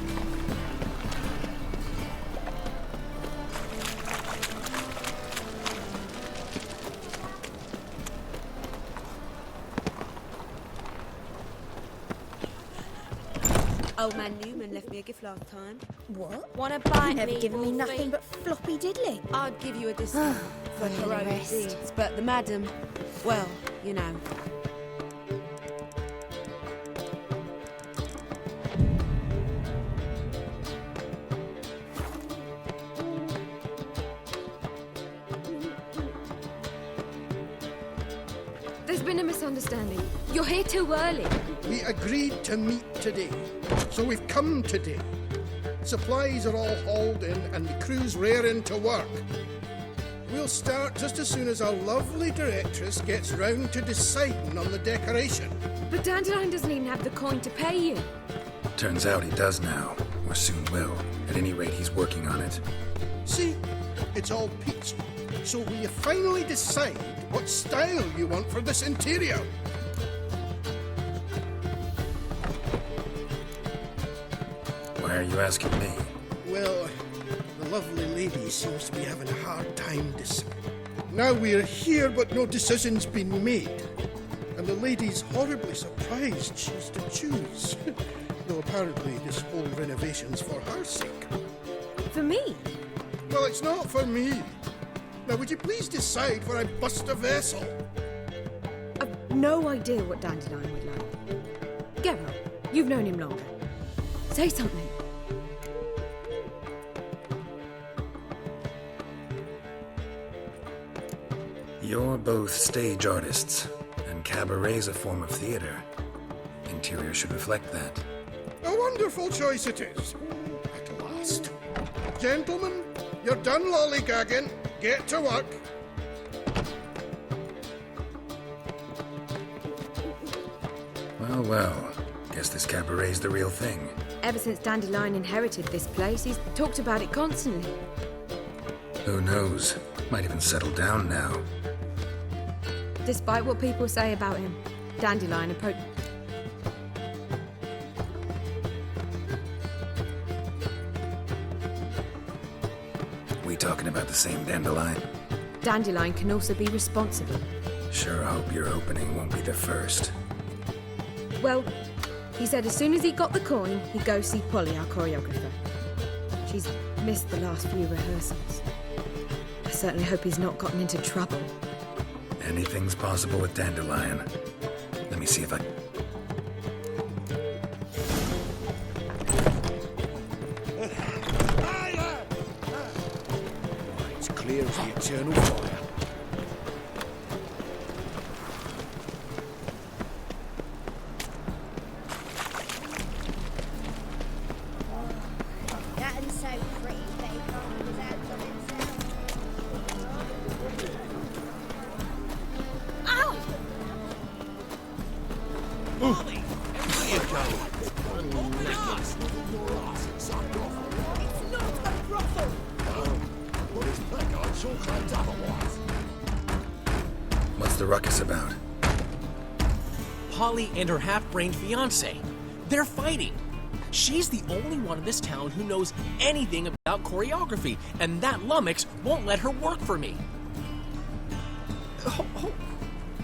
Old man Newman left me a gift last time. What? Wanna buy Never me, given me Wolfie? nothing but floppy diddly. I'd give you a discount for Really heroic rest. deeds, but the madam, well, you know. There's been a misunderstanding. You're here too early. We agreed to meet today, so we've come today. Supplies are all hauled in and the crew's raring to work. We'll start just as soon as our lovely directress gets round to deciding on the decoration. But Dandelion doesn't even have the coin to pay you. Turns out he does now, or soon will. At any rate, he's working on it. See, it's all peach. So will you finally decide what style you want for this interior? Why are you asking me? Well, the lovely lady seems to be having a hard time deciding. Now we're here, but no decision's been made. And the lady's horribly surprised she's to choose. Though apparently this whole renovation's for her sake. For me? Well, it's not for me. Now, would you please decide where I bust a vessel? I've no idea what Dandelion would like. Geralt, you've known him longer. Say something. You're both stage artists, and cabaret's a form of theater. Interior should reflect that. A wonderful choice it is. At last. Gentlemen, you're done lollygagging. Get to work. Well, well. Guess this cabaret's the real thing. Ever since Dandelion inherited this place, he's talked about it constantly. Who knows? Might even settle down now. Despite what people say about him, Dandelion approached... We talking about the same Dandelion? Dandelion can also be responsible. Sure hope your opening won't be the first. Well, he said as soon as he got the coin, he'd go see Polly, our choreographer. She's missed the last few rehearsals. I certainly hope he's not gotten into trouble. Anything's possible with Dandelion. Let me see if I... It's clear as the eternal fire. That is so pretty, they can't put out on himself. Ow! Molly, where you going? Open up! It's not a brothel! Well, this blackguard's all claimed otherwise. What's the ruckus about? Polly and her half-brained fiancé. They're fighting. She's the only one in this town who knows anything about choreography, and that lummox won't let her work for me.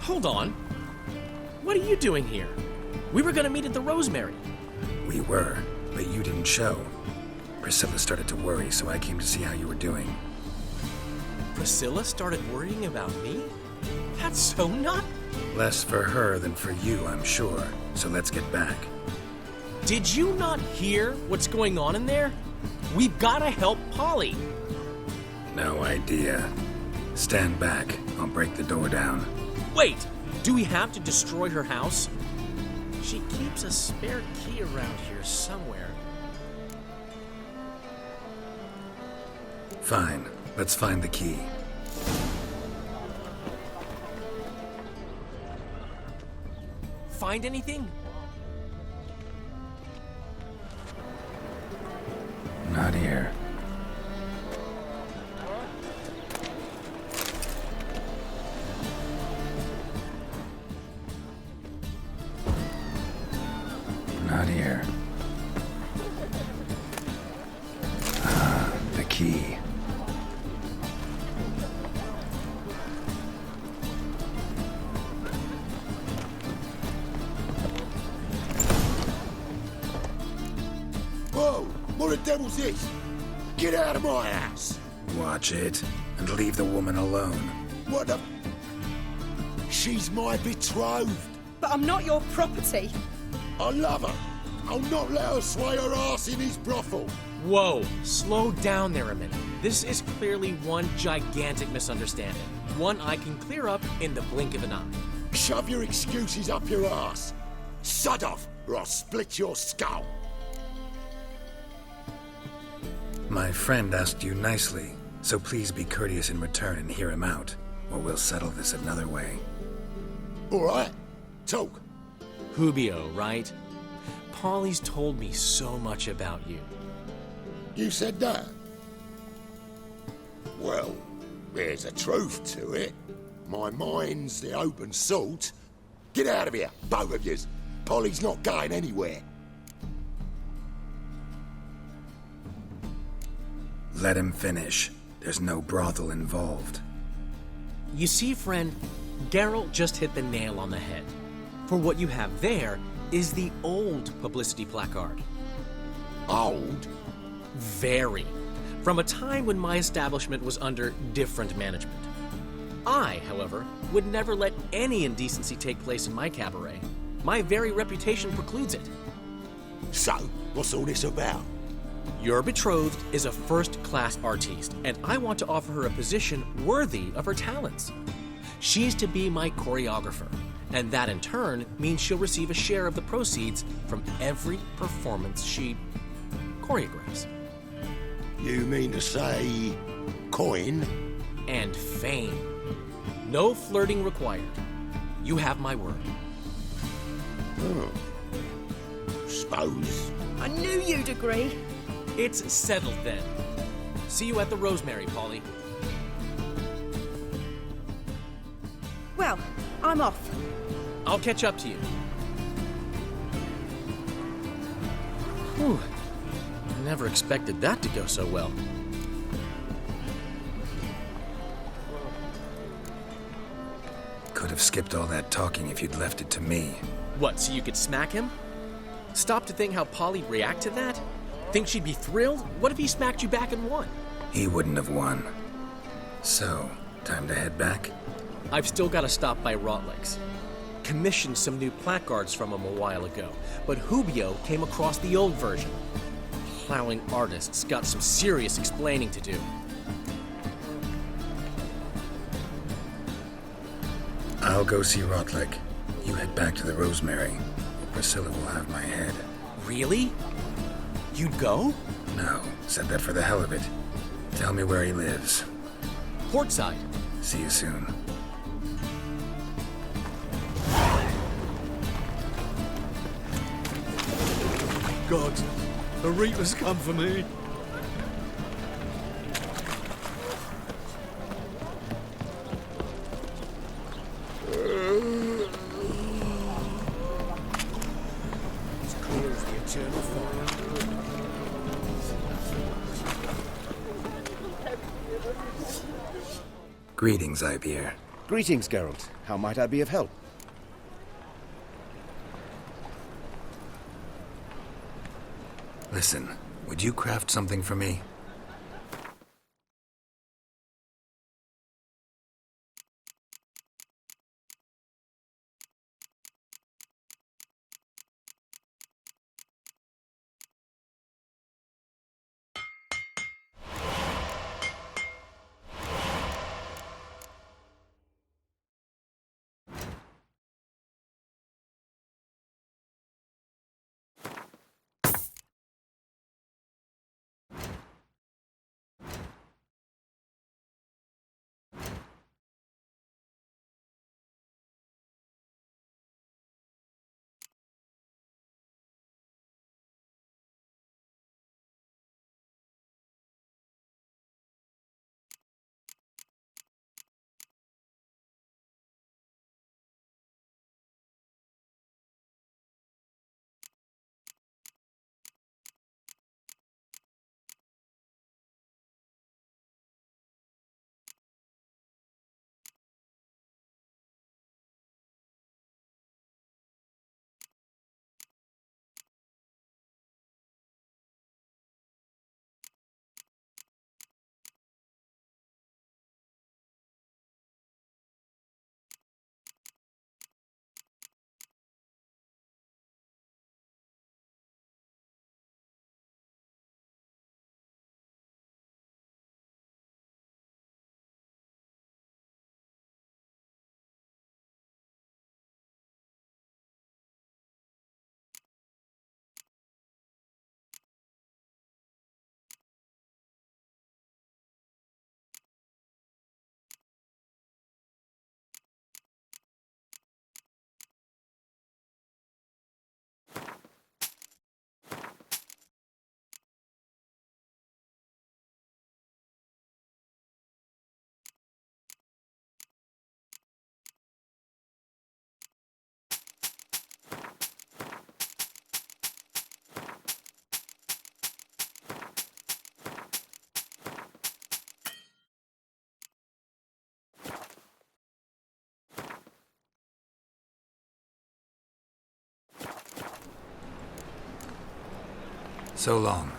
Hold on. What are you doing here? We were gonna meet at the Rosemary. We were, but you didn't show. Priscilla started to worry, so I came to see how you were doing. Priscilla started worrying about me? That's so not... Less for her than for you, I'm sure. So let's get back. Did you not hear what's going on in there? We've gotta help Polly. No idea. Stand back. I'll break the door down. Wait! Do we have to destroy her house? She keeps a spare key around here somewhere. Fine. Let's find the key. Find anything? Not here. Not here. Ah, the key. Whoa! What the devil's this? Get out of my house! Watch it, and leave the woman alone. What the... She's my betrothed. But I'm not your property. I love her. I'll not let her sway her ass in his brothel. Whoa, slow down there a minute. This is clearly one gigantic misunderstanding. One I can clear up in the blink of an eye. Shove your excuses up your ass. Sod off, or I'll split your skull. My friend asked you nicely, so please be courteous in return and hear him out, or we'll settle this another way. All right, talk. Hubio, right? Polly's told me so much about you. You said that? Well, there's a truth to it. My mind's the open salt. Get out of here, both of yous. Polly's not going anywhere. Let him finish. There's no brothel involved. You see, friend, Geralt just hit the nail on the head. For what you have there is the old publicity placard. Old? Very. From a time when my establishment was under different management. I, however, would never let any indecency take place in my cabaret. My very reputation precludes it. So, what's all this about? Your betrothed is a first-class artiste, and I want to offer her a position worthy of her talents. She's to be my choreographer, and that in turn means she'll receive a share of the proceeds from every performance she choreographs. You mean to say... coin? And fame. No flirting required. You have my word. Oh. Suppose. I knew you'd agree. It's settled then. See you at the Rosemary, Polly. Well, I'm off. I'll catch up to you. Whew. I never expected that to go so well. Could have skipped all that talking if you'd left it to me. What, so you could smack him? Stop to think how Polly'd react to that? Think she'd be thrilled? What if he smacked you back and won? He wouldn't have won. So, time to head back? I've still got to stop by Rotlegs. Commissioned some new placards from him a while ago, but Hubio came across the old version. Plowing artists got some serious explaining to do. I'll go see Rotleg. You head back to the Rosemary. Priscilla will have my head. Really? You'd go? No, said that for the hell of it. Tell me where he lives. Portside. See you soon. God, the Reaper's come for me. It's clear as the eternal fire. Greetings, Ibeer. Greetings, Geralt. How might I be of help? Listen, would you craft something for me? So long.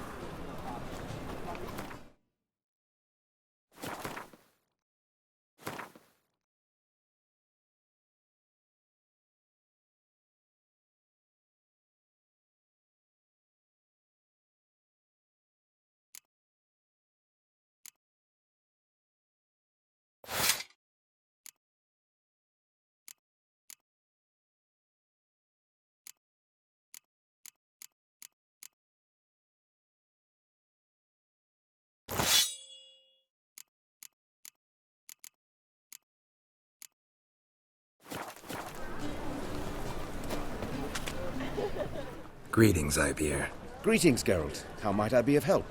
Greetings, Ibeer. Greetings, Geralt. How might I be of help?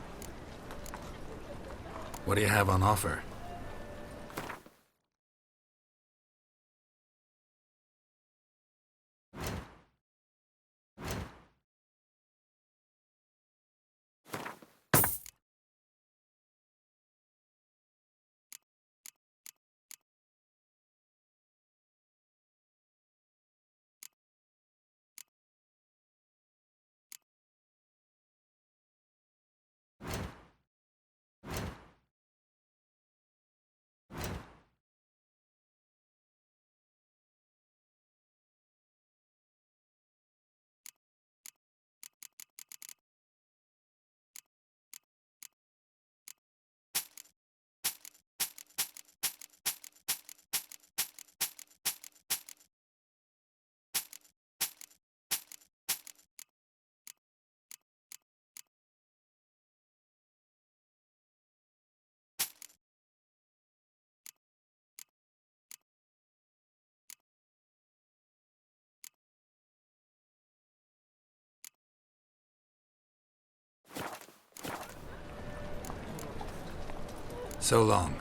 What do you have on offer? So long.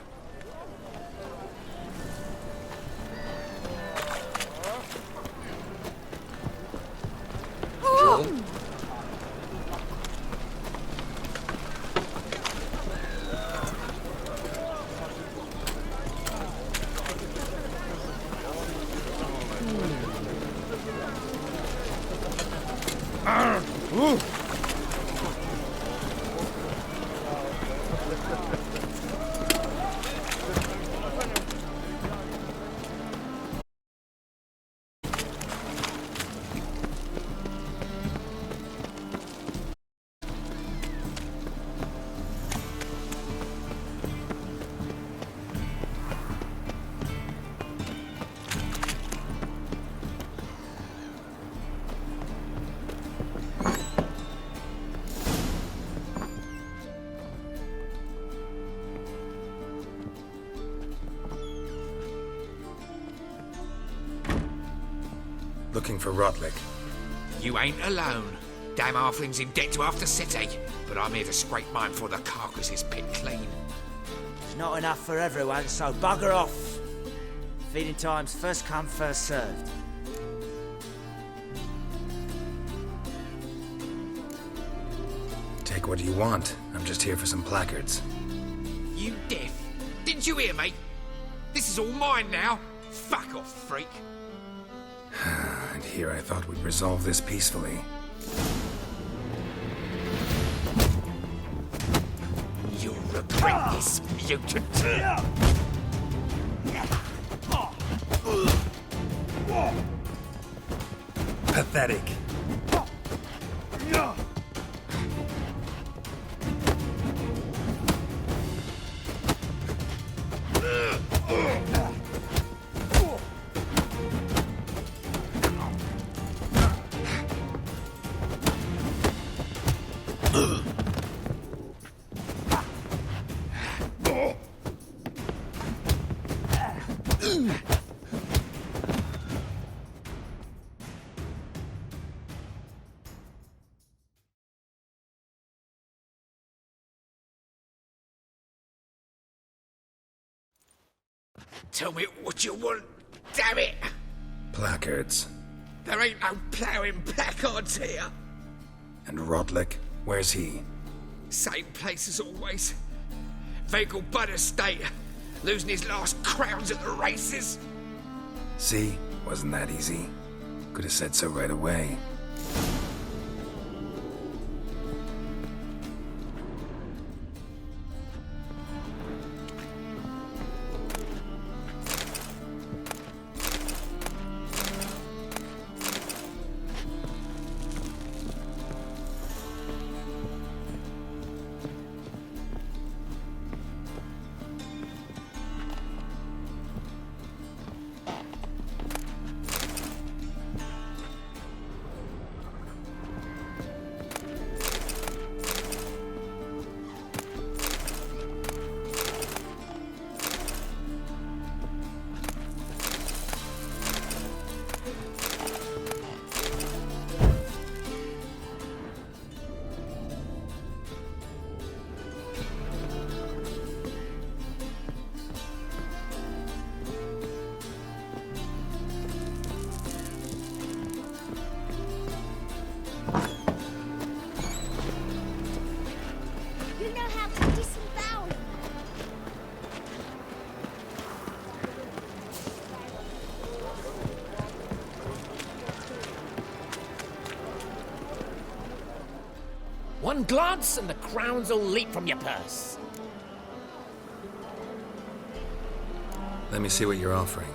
Looking for Rotlick. You ain't alone. Damn halfling's in debt to half the city, but I'm here to scrape mine before the carcass is picked clean. There's not enough for everyone, so bugger off. Feeding time's first come, first served. Take what you want. I'm just here for some placards. You deaf? Didn't you hear me? This is all mine now. Fuck off, freak. And here I thought we'd resolve this peacefully. You'll regret this, mutant. Pathetic. Tell me what you want, damn it! Placards. There ain't no ploughing placards here. And Rotlick? Where's he? Same place as always. Vegal Bud Estate, losing his last crowns at the races. See? Wasn't that easy? Could have said so right away. One glance and the crowns will leap from your purse. Let me see what you're offering.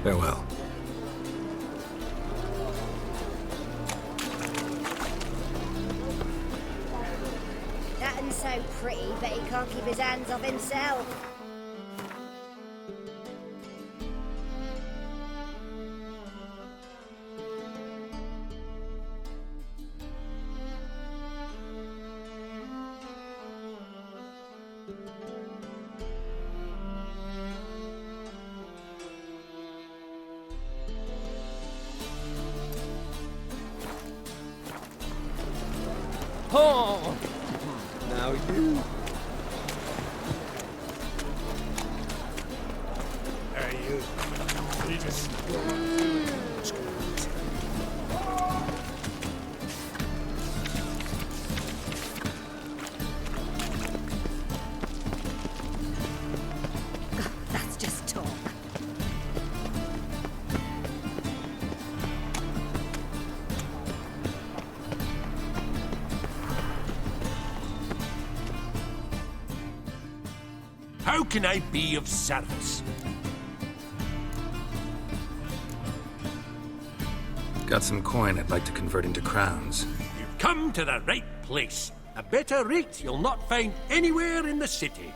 Farewell. That so pretty, but he can't keep his hands off himself. Oh! Now you. Hey, you. You just... That's just talk. How can I be of service? Got some coin I'd like to convert into crowns. You've come to the right place. A better rate you'll not find anywhere in the city.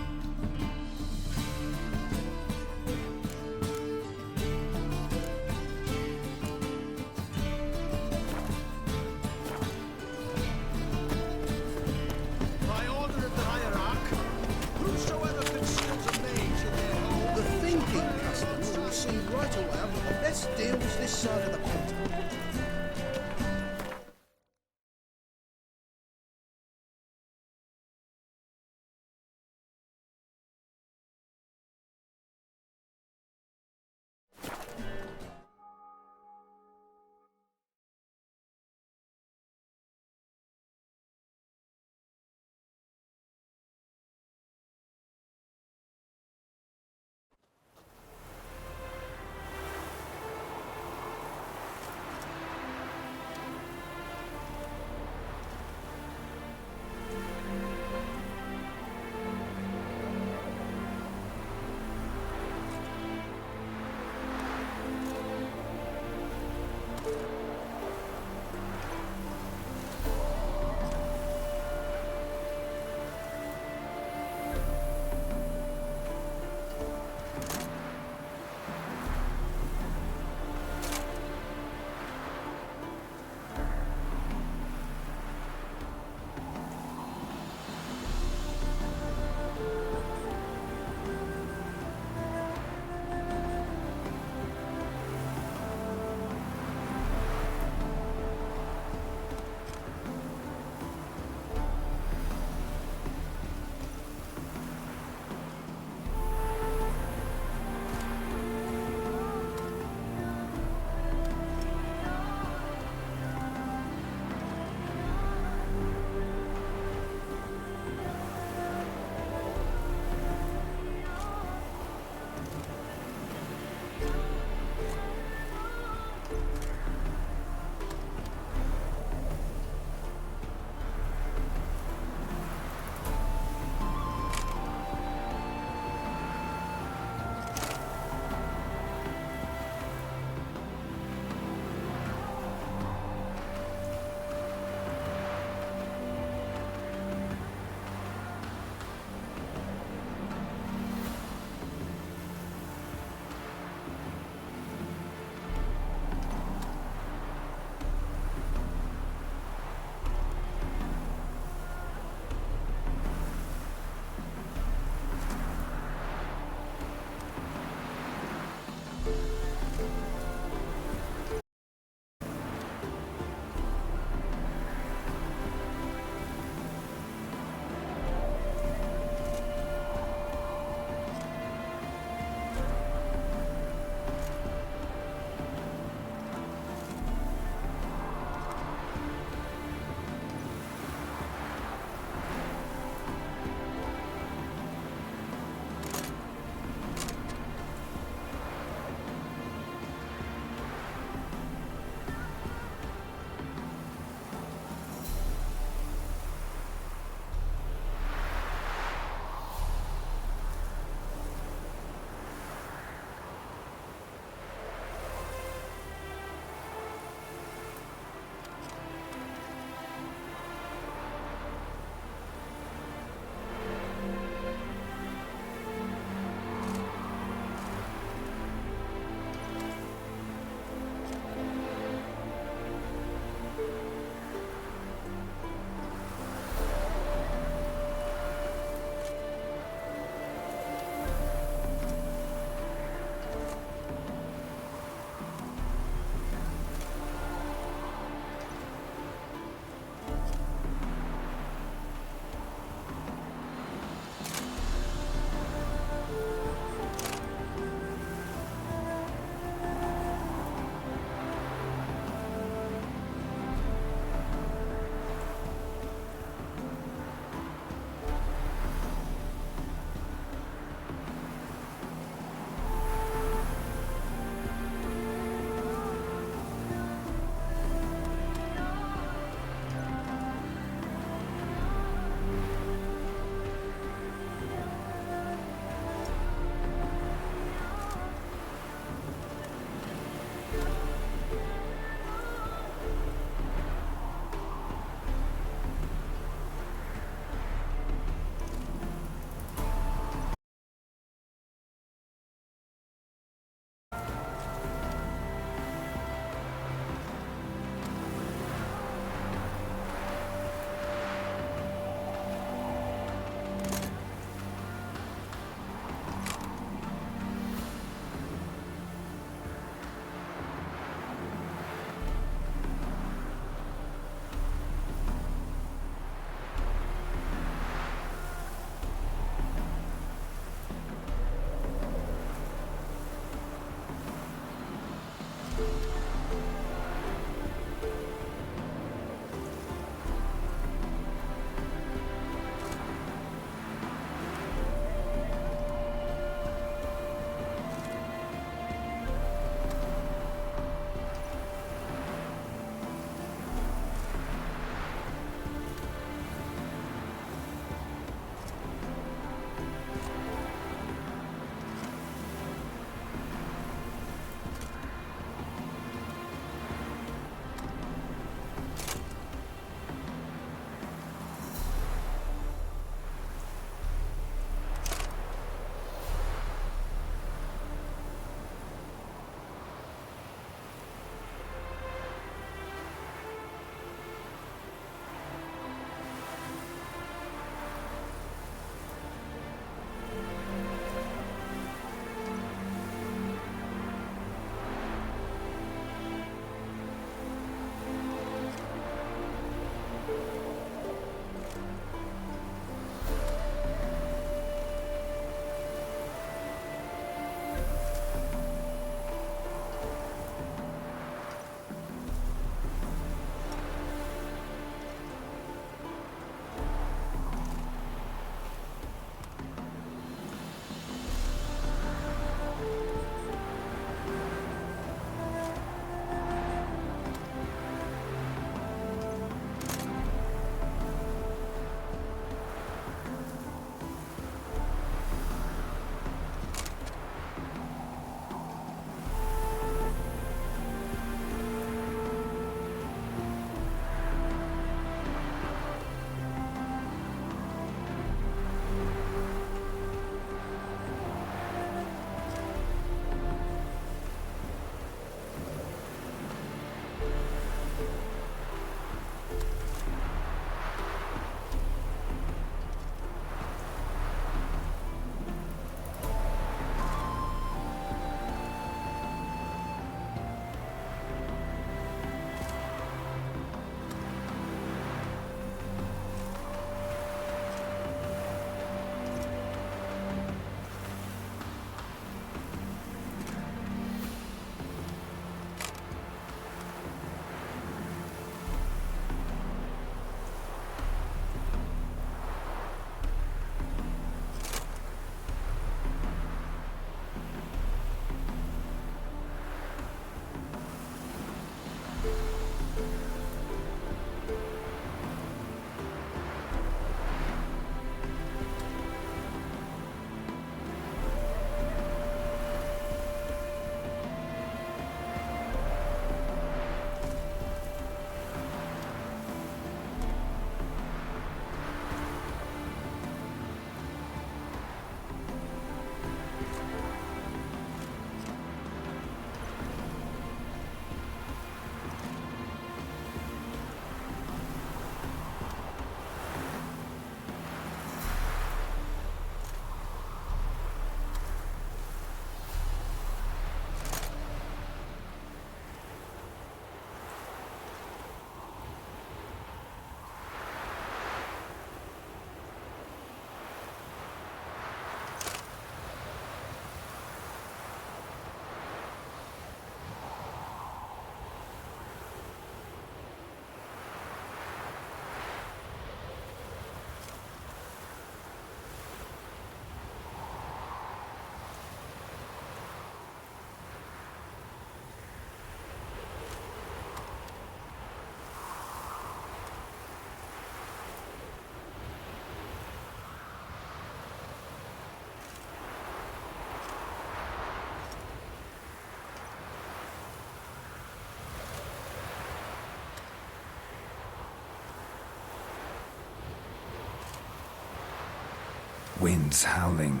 wind's howling.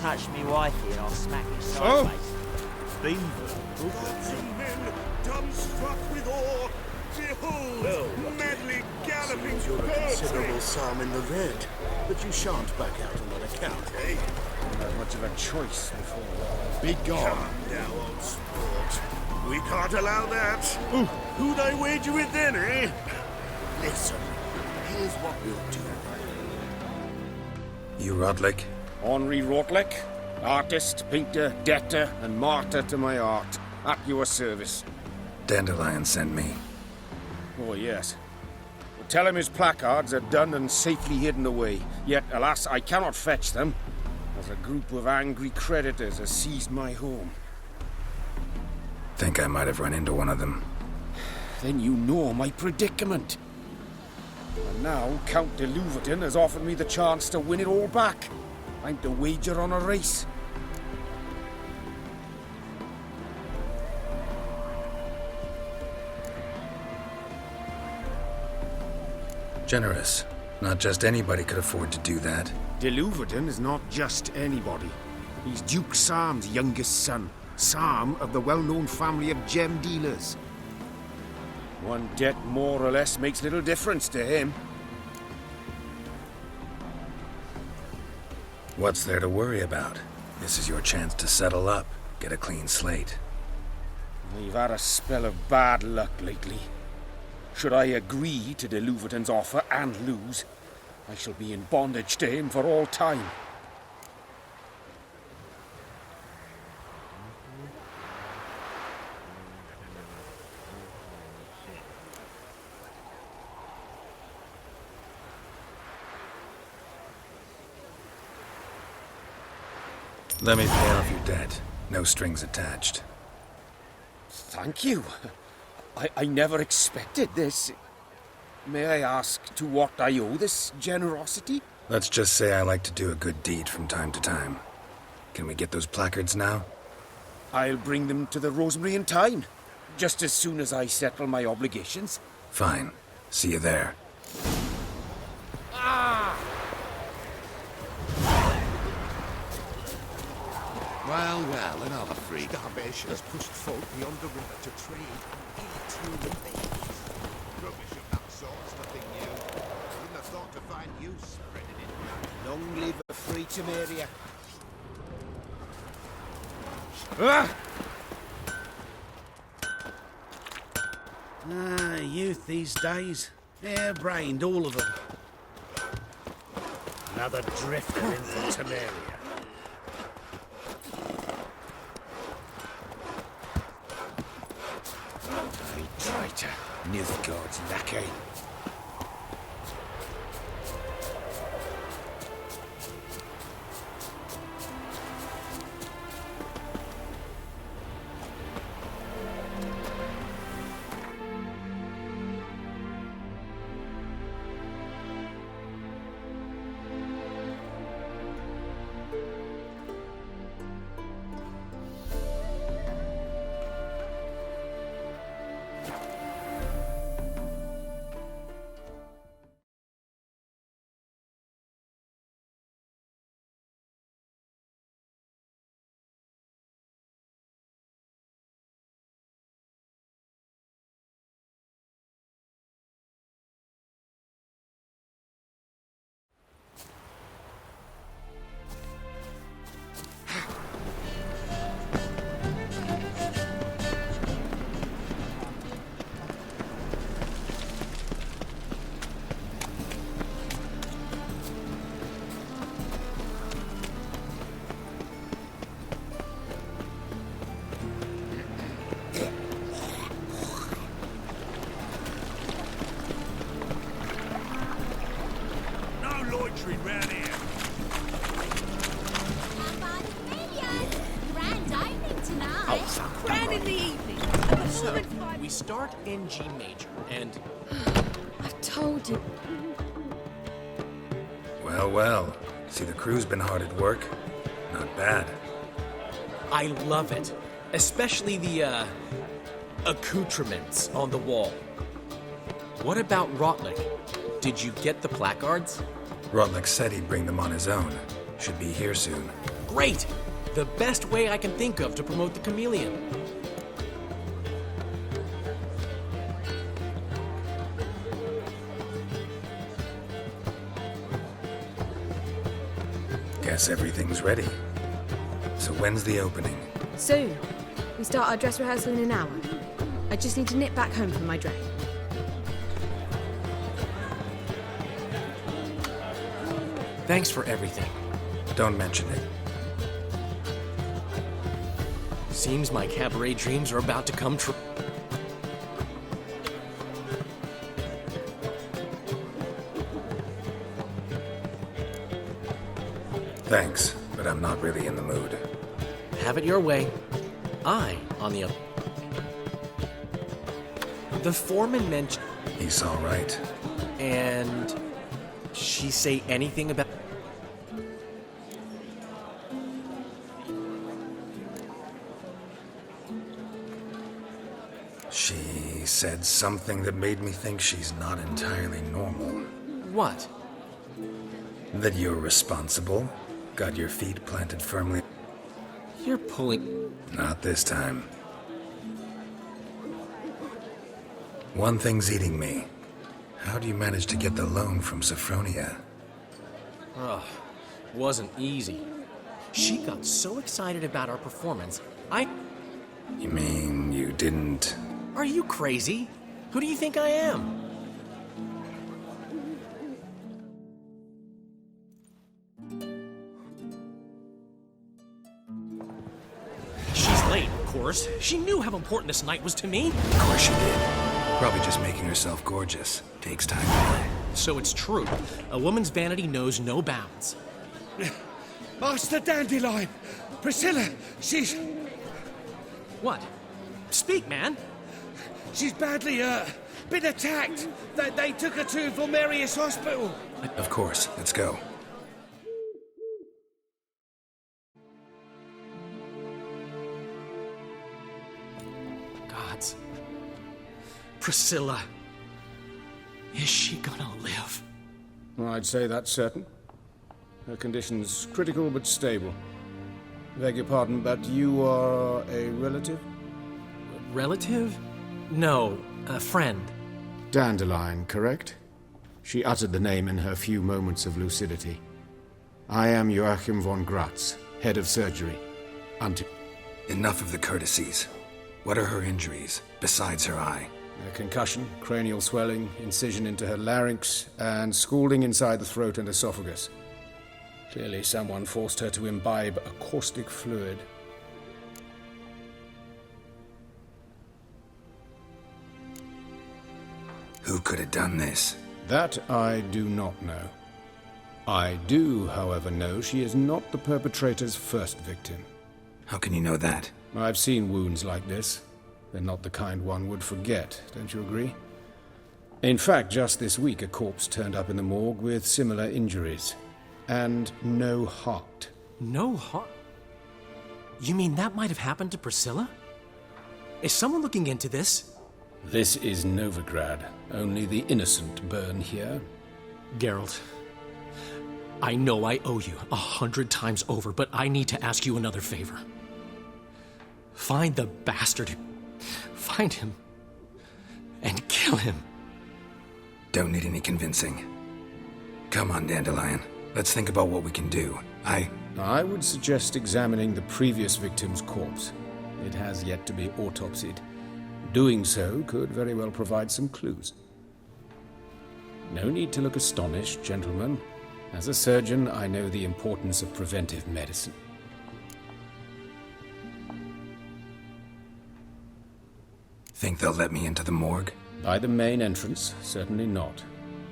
touch me wifey and I'll smack you sideways. Beaver, men, dumbstruck with awe, behold, madly galloping You're a birds. considerable psalm in the red, but you shan't back out on that account, eh? Not much of a choice before. Be gone. Come now, old sport. We can't allow that. Who'd I wager with then, eh? Listen, here's what we'll do. You Rodlick? Henri Rotlick, artist, painter, debtor, and martyr to my art. At your service. Dandelion sent me. Oh, yes. Well, tell him his placards are done and safely hidden away. Yet, alas, I cannot fetch them, as a group of angry creditors has seized my home. Think I might have run into one of them. Then you know my predicament. And now Count de Louverton has offered me the chance to win it all back. I'm to wager on a race. Generous. Not just anybody could afford to do that. De Louverton is not just anybody. He's Duke Sam's youngest son. Sam of the well-known family of gem dealers. One debt more or less makes little difference to him. What's there to worry about? This is your chance to settle up, get a clean slate. I've had a spell of bad luck lately. Should I agree to de Louverton's offer and lose, I shall be in bondage to him for all time. Let me pay off your debt. No strings attached. Thank you. I never expected this. May I ask to what I owe this generosity? Let's just say I like to do a good deed from time to time. Can we get those placards now? I'll bring them to the Rosemary in time, just as soon as I settle my obligations. Fine. See you there. Well, well, another freak Darvish has pushed folk beyond the river to trade. Rubbish of that sort's nothing new. Wouldn't have thought to find you spreading it. Long live a free Temeria. Youth these days. Hair-brained, all of them. Another drifter in from Temeria. Traitor, Nilfgaard's lackey. Round here. Grand opening tonight. Grand in the evening. So, we start in G major, and... I've told you. Well, well. See, the crew's been hard at work. Not bad. I love it. Especially the, accoutrements on the wall. What about Rotlick? Did you get the placards? Rotlick said he'd bring them on his own. Should be here soon. Great! The best way I can think of to promote the chameleon. Guess everything's ready. So when's the opening? Soon. We start our dress rehearsal in an hour. I just need to nip back home for my dress. Thanks for everything. Don't mention it. Seems my cabaret dreams are about to come true. Thanks, but I'm not really in the mood. Have it your way. On the other. The foreman mentioned... He's all right. And... she say anything about... She said something that made me think she's not entirely normal. What? That you're responsible, got your feet planted firmly. You're pulling... Not this time. One thing's eating me. How do you manage to get the loan from Sophronia? Ugh, wasn't easy. She got so excited about our performance, You mean you didn't... Are you crazy? Who do you think I am? She's late, of course. She knew how important this night was to me. Of course she did. Probably just making herself gorgeous. Takes time. So it's true. A woman's vanity knows no bounds. Master Dandelion! Priscilla, she's... What? Speak, man. She's badly hurt. Been attacked. They took her to Vulmerius Hospital. Of course. Let's go. Gods. Priscilla. Is she gonna live? I'd say that's certain. Her condition's critical but stable. Beg your pardon, but you are a relative? Relative? No, a friend. Dandelion, correct? She uttered the name in her few moments of lucidity. I am Joachim von Gratz, head of surgery. Enough of the courtesies. What are her injuries, besides her eye? A concussion, cranial swelling, incision into her larynx, and scalding inside the throat and esophagus. Clearly someone forced her to imbibe a caustic fluid. Who could have done this? That I do not know. I do, however, know she is not the perpetrator's first victim. How can you know that? I've seen wounds like this. They're not the kind one would forget, don't you agree? In fact, just this week a corpse turned up in the morgue with similar injuries. And no heart. No heart? You mean that might have happened to Priscilla? Is someone looking into this? This is Novigrad. Only the innocent burn here. Geralt, I know I owe you 100 times over, but I need to ask you another favor. Find the bastard. Find him. And kill him. Don't need any convincing. Come on, Dandelion. Let's think about what we can do. I would suggest examining the previous victim's corpse. It has yet to be autopsied. Doing so could very well provide some clues. No need to look astonished, gentlemen. As a surgeon, I know the importance of preventive medicine. Think they'll let me into the morgue? By the main entrance, certainly not.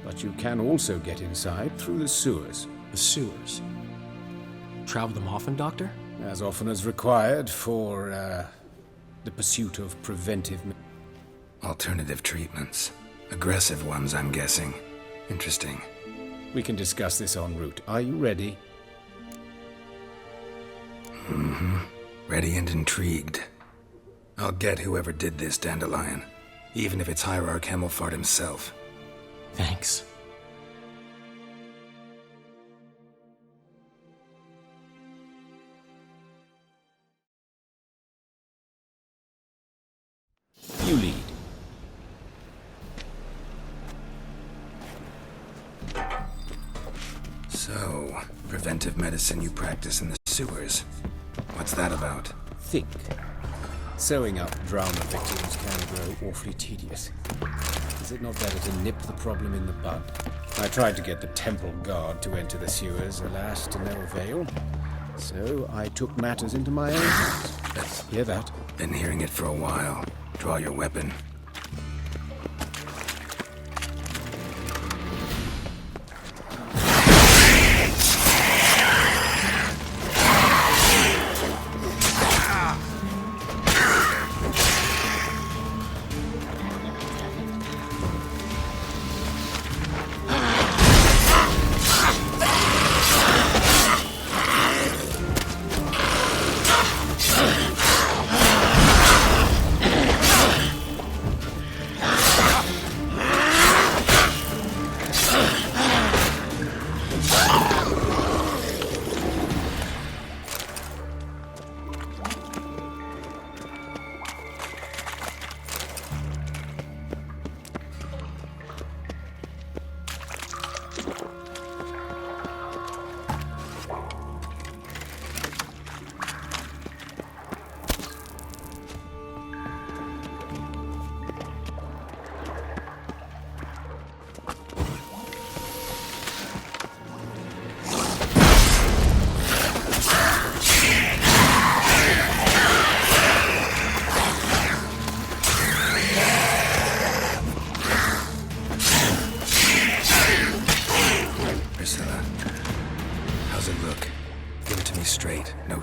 But you can also get inside through the sewers. The sewers? Travel them often, Doctor? As often as required for, the pursuit of preventive... Alternative treatments. Aggressive ones, I'm guessing. Interesting. We can discuss this en route. Are you ready? Mm-hmm. Ready and intrigued. I'll get whoever did this, Dandelion. Even if it's Hierarch Hemmelfart himself. Thanks. So, preventive medicine you practice in the sewers. What's that about? Think. Sewing up drama victims can grow awfully tedious. Is it not better to nip the problem in the bud? I tried to get the temple guard to enter the sewers, alas, to no avail. So I took matters into my own hands. Hear that? Been hearing it for a while. Draw your weapon.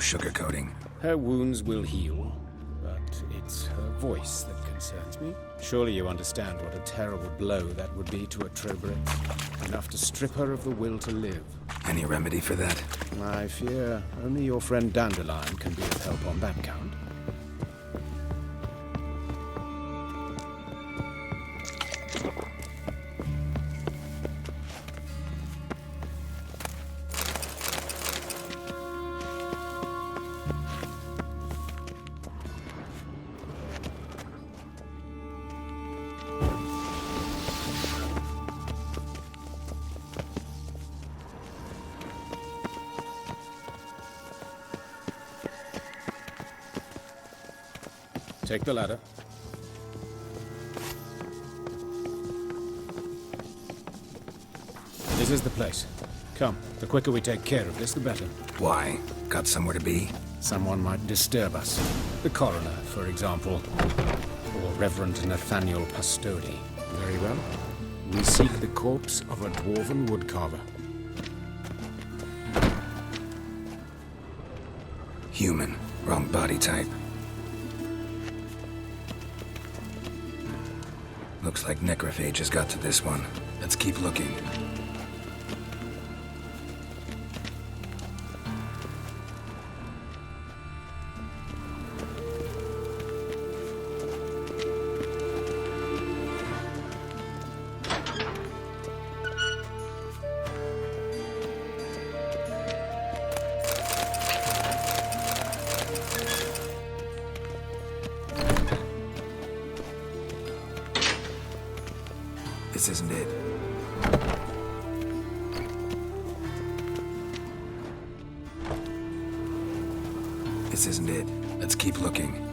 Sugarcoating. Her wounds will heal, but it's her voice that concerns me. Surely you understand what a terrible blow that would be to a Troberet. Enough to strip her of the will to live. Any remedy for that? I fear only your friend Dandelion can be of help on that count. Take the ladder. This is the place. Come, the quicker we take care of this, the better. Why? Got somewhere to be? Someone might disturb us. The coroner, for example. Or Reverend Nathaniel Pastodi. Very well. We seek the corpse of a dwarven woodcarver. Human. Wrong body type. Looks like necrophage has got to this one. Let's keep looking. This isn't it. This isn't it. Let's keep looking.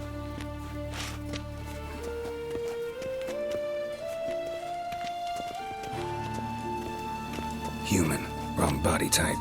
Human. Wrong body type.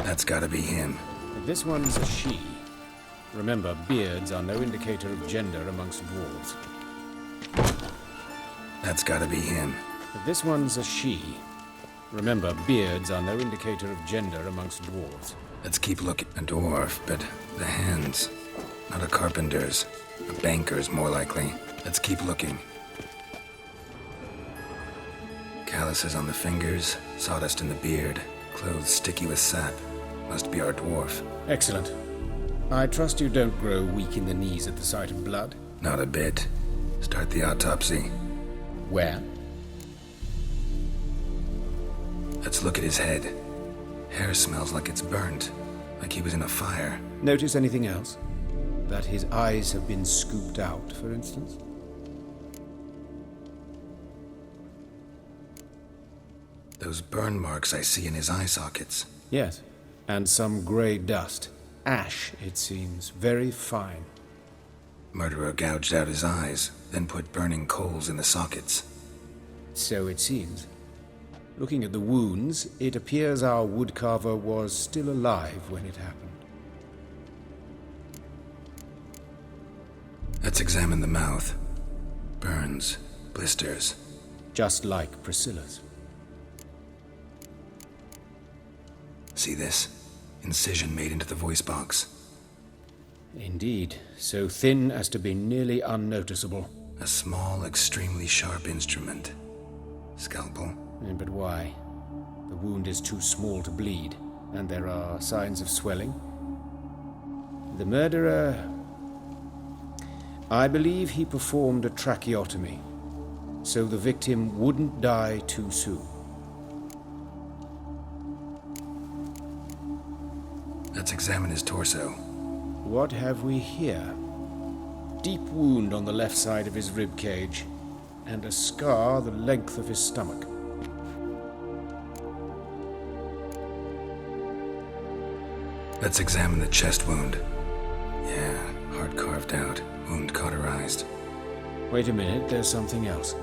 That's gotta be him. This one's a she. Remember, beards are no indicator of gender amongst dwarves. That's gotta be him. This one's a she. Remember, beards are no indicator of gender amongst dwarves. Let's keep looking. A dwarf, but the hands. Not a carpenter's. A banker's, more likely. Let's keep looking. Calluses on the fingers, sawdust in the beard, clothes sticky with sap. Must be our dwarf. Excellent. I trust you don't grow weak in the knees at the sight of blood? Not a bit. Start the autopsy. Where? Let's look at his head. Hair smells like it's burnt, like he was in a fire. Notice anything else? That his eyes have been scooped out, for instance? Those burn marks I see in his eye sockets. Yes, and some grey dust. Ash, it seems. Very fine. Murderer gouged out his eyes, then put burning coals in the sockets. So it seems. Looking at the wounds, it appears our woodcarver was still alive when it happened. Let's examine the mouth. Burns, blisters. Just like Priscilla's. See this? Incision made into the voice box. Indeed, so thin as to be nearly unnoticeable. A small, extremely sharp instrument. Scalpel. But why? The wound is too small to bleed, and there are signs of swelling. The murderer... I believe he performed a tracheotomy, so the victim wouldn't die too soon. Let's examine his torso. What have we here? Deep wound on the left side of his rib cage, and a scar the length of his stomach. Let's examine the chest wound. Yeah, heart carved out, wound cauterized. Wait a minute, there's something else.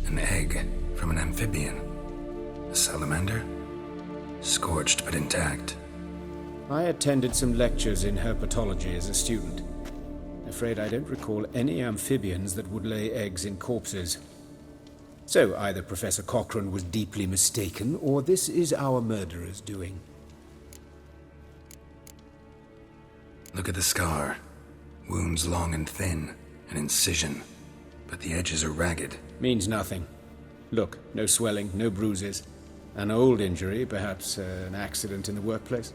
An egg from an amphibian. A salamander? Scorched but intact. I attended some lectures in herpetology as a student. Afraid I don't recall any amphibians that would lay eggs in corpses. So either Professor Cochrane was deeply mistaken, or this is our murderer's doing. Look at the scar. Wounds long and thin. An incision. But the edges are ragged. Means nothing. Look, no swelling, no bruises. An old injury, perhaps an accident in the workplace.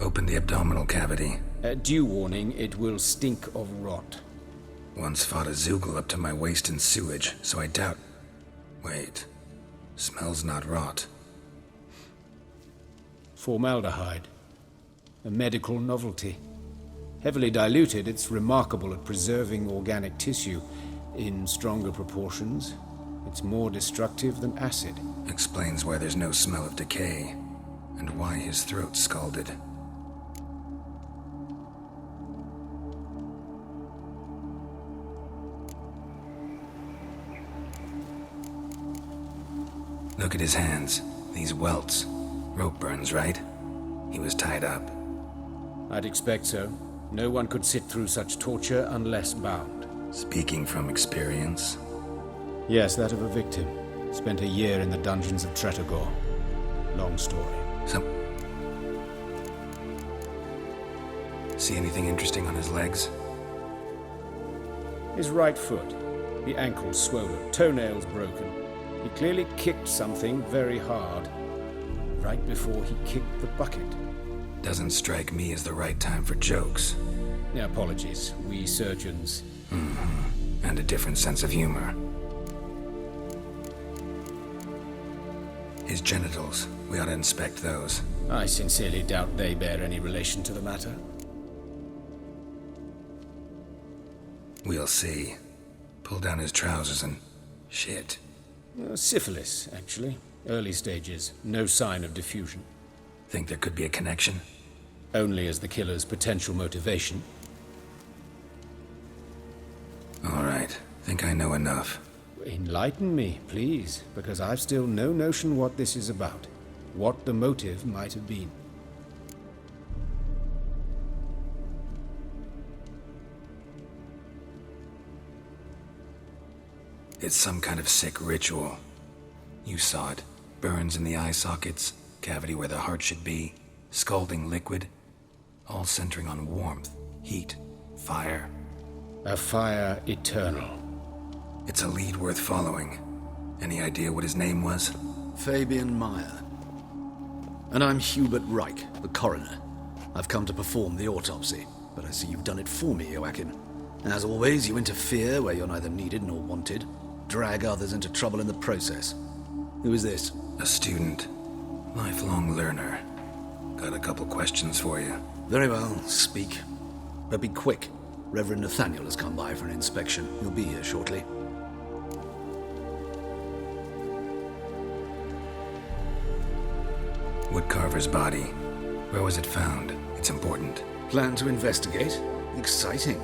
Open the abdominal cavity. Due warning, it will stink of rot. Once fought a Zoogle up to my waist in sewage, so I doubt... Wait. Smells not rot. Formaldehyde. A medical novelty. Heavily diluted, it's remarkable at preserving organic tissue. In stronger proportions, it's more destructive than acid. Explains why there's no smell of decay, and why his throat's scalded. Look at his hands. These welts. Rope burns, right? He was tied up. I'd expect so. No one could sit through such torture unless bound. Speaking from experience? Yes, that of a victim. Spent a year in the dungeons of Tretogor. Long story. See anything interesting on his legs? His right foot. The ankle swollen, toenails broken. He clearly kicked something very hard. Right before he kicked the bucket. Doesn't strike me as the right time for jokes. Apologies. We surgeons... And a different sense of humor. His genitals. We ought to inspect those. I sincerely doubt they bear any relation to the matter. We'll see. Pull down his trousers and... shit. Syphilis, actually. Early stages. No sign of diffusion. Think there could be a connection? Only as the killer's potential motivation. All right. Think I know enough. Enlighten me, please, because I've still no notion what this is about. What the motive might have been. It's some kind of sick ritual. You saw it. Burns in the eye sockets, cavity where the heart should be, scalding liquid, all centering on warmth, heat, fire. A fire eternal. It's a lead worth following. Any idea what his name was? Fabian Meyer. And I'm Hubert Reich, the coroner. I've come to perform the autopsy, but I see you've done it for me, Joachim. As always, you interfere where you're neither needed nor wanted, drag others into trouble in the process. Who is this? A student. Lifelong learner. Got a couple questions for you. Very well, speak. But be quick. Reverend Nathaniel has come by for an inspection. He'll be here shortly. Woodcarver's body. Where was it found? It's important. Plan to investigate? Exciting.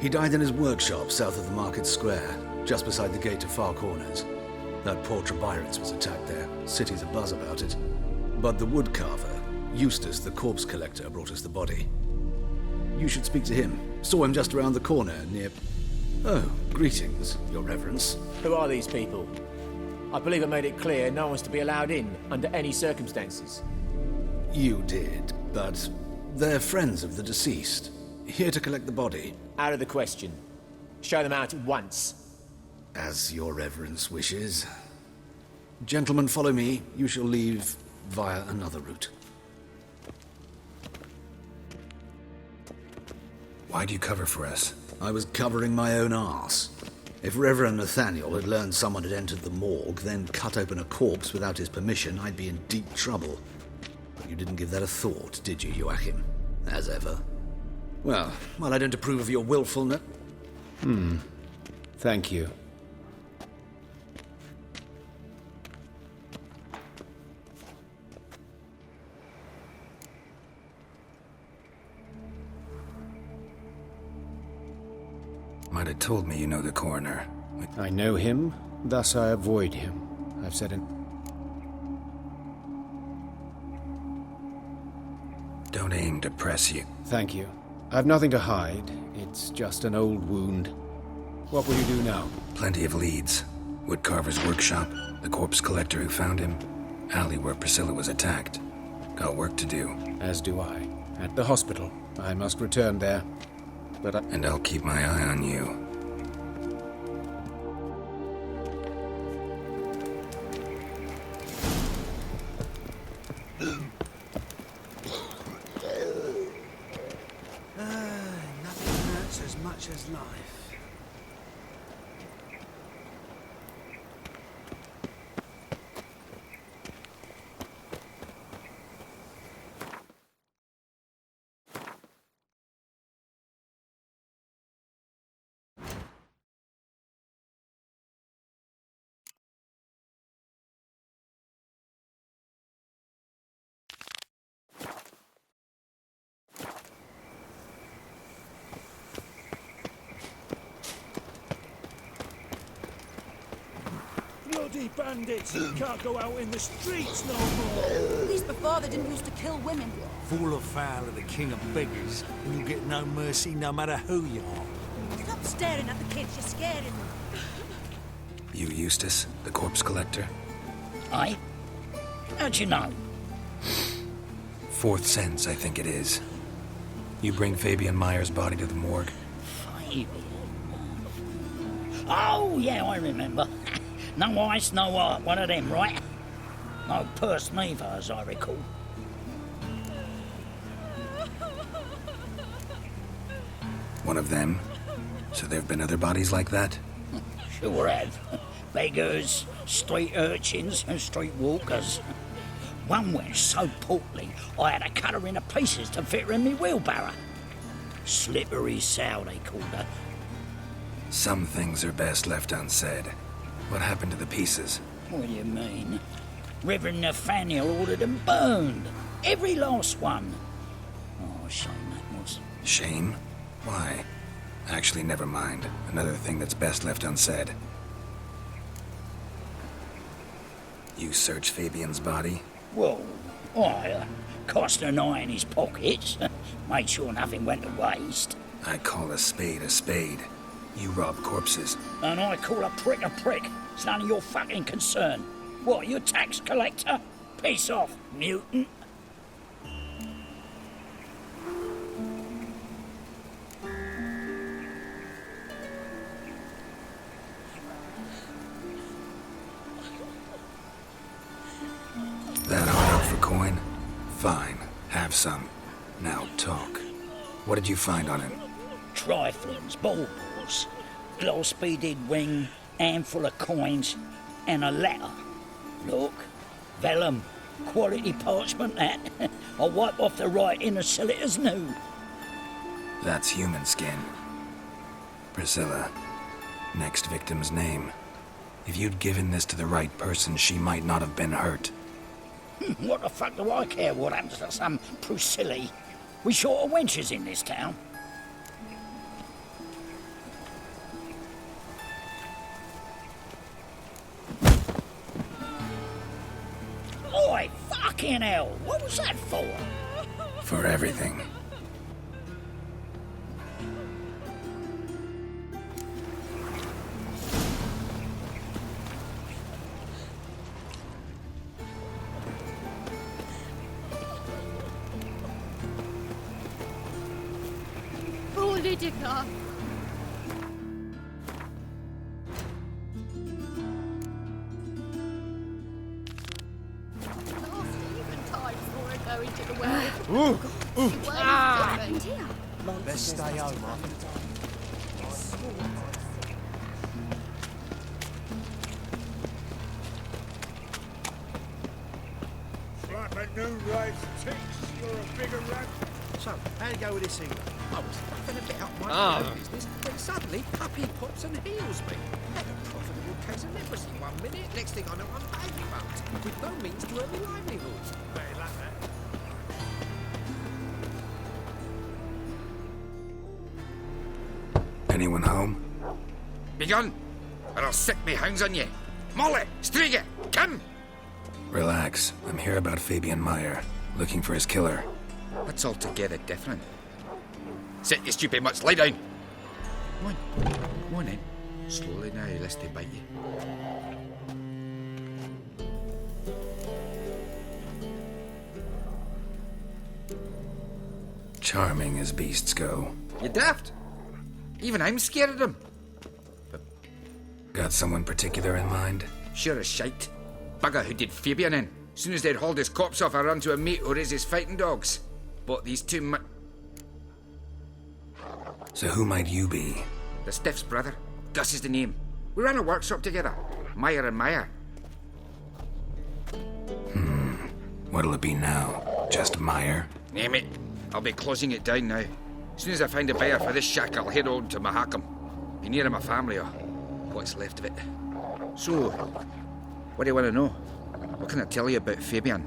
He died in his workshop south of the Market Square, just beside the gate to Far Corners. That poor Trebyritz was attacked there. City's abuzz about it. But the woodcarver, Eustace the corpse collector, brought us the body. You should speak to him. Saw him just around the corner near... Oh, greetings, Your Reverence. Who are these people? I believe I made it clear no one's to be allowed in under any circumstances. You did, but they're friends of the deceased. Here to collect the body. Out of the question. Show them out at once. As Your Reverence wishes. Gentlemen, follow me. You shall leave via another route. Why'd you cover for us? I was covering my own arse. If Reverend Nathaniel had learned someone had entered the morgue, then cut open a corpse without his permission, I'd be in deep trouble. But you didn't give that a thought, did you, Joachim? As ever. Well, while I don't approve of your willfulness... Thank you. Might have told me you know the coroner. I know him, thus I avoid him. I've said it. Don't aim to press you. Thank you. I've nothing to hide. It's just an old wound. What will you do now? Plenty of leads. Woodcarver's workshop, the corpse collector who found him, alley where Priscilla was attacked. Got work to do. As do I. At the hospital. I must return there. But And I'll keep my eye on you. Nothing hurts as much as life. Bloody bandits! Can't go out in the streets no more! At least before they didn't used to kill women. Fall afoul of the king of beggars, and you get no mercy no matter who you are. Stop staring at the kids, you're scaring them. You Eustace, the corpse collector? Aye? How'd you know? Fourth sense, I think it is. You bring Fabian Meyer's body to the morgue? Fabian? Oh, yeah, I remember. No ice, no art, one of them, right? No purse neither, as I recall. One of them? So there have been other bodies like that? Sure have. Beggars, street urchins, and street walkers. One went so portly, I had to cut her into pieces to fit her in me wheelbarrow. Slippery sow, they called her. Some things are best left unsaid. What happened to the pieces? What do you mean? Reverend Nathaniel ordered them burned. Every last one. Oh, shame that was. Shame? Why? Actually, never mind. Another thing that's best left unsaid. You searched Fabian's body? Well, I cast an eye in his pockets. Made sure nothing went to waste. I call a spade a spade. You rob corpses. And I call a prick a prick. It's none of your fucking concern. What, you a tax collector? Piss off, mutant. That hard out for coin? Fine, have some. Now talk. What did you find on him? Triflings, baubles, glass-beaded ring, handful of coins, and a letter. Look, vellum, quality parchment that. I'll wipe off the writing and sell it as new. That's human skin. Priscilla. Next victim's name. If you'd given this to the right person, she might not have been hurt. What the fuck do I care what happens to some Priscilla? We short of wenches in this town. Oi, fucking hell! What was that for? For everything. Lydica! Going to the well. Let's stay home, Like a new rice ticks, you're a bigger rat. So, how'd it go with this England? I was fucking a bit up my Ah. business when suddenly Puppy pops and heals me. Had a profitable case of leprosy one minute, next thing I know I'm bankrupt, with no means to earn a livelihood. Better like that. Anyone home? Begone, or I'll set me hounds on you. Molly, Striga, come! Relax. I'm here about Fabian Meyer, looking for his killer. That's altogether different. Sit, you stupid mutts, lie down. Come on then. Slowly now, lest they bite you. Charming as beasts go. You daft. Even I'm scared of them. Got someone particular in mind? Sure as shite. Bugger who did Fabian in. Soon as they'd hauled his corpse off, I run to a mate who raises fighting dogs. But these two So who might you be? The Stiff's brother. Gus is the name. We ran a workshop together. Meyer and Meyer. What'll it be now? Just Meyer? Name it. I'll be closing it down now. As soon as I find a buyer for this shack, I'll head on to Mahakam. Be near my family or what's left of it. So, what do you want to know? What can I tell you about Fabian?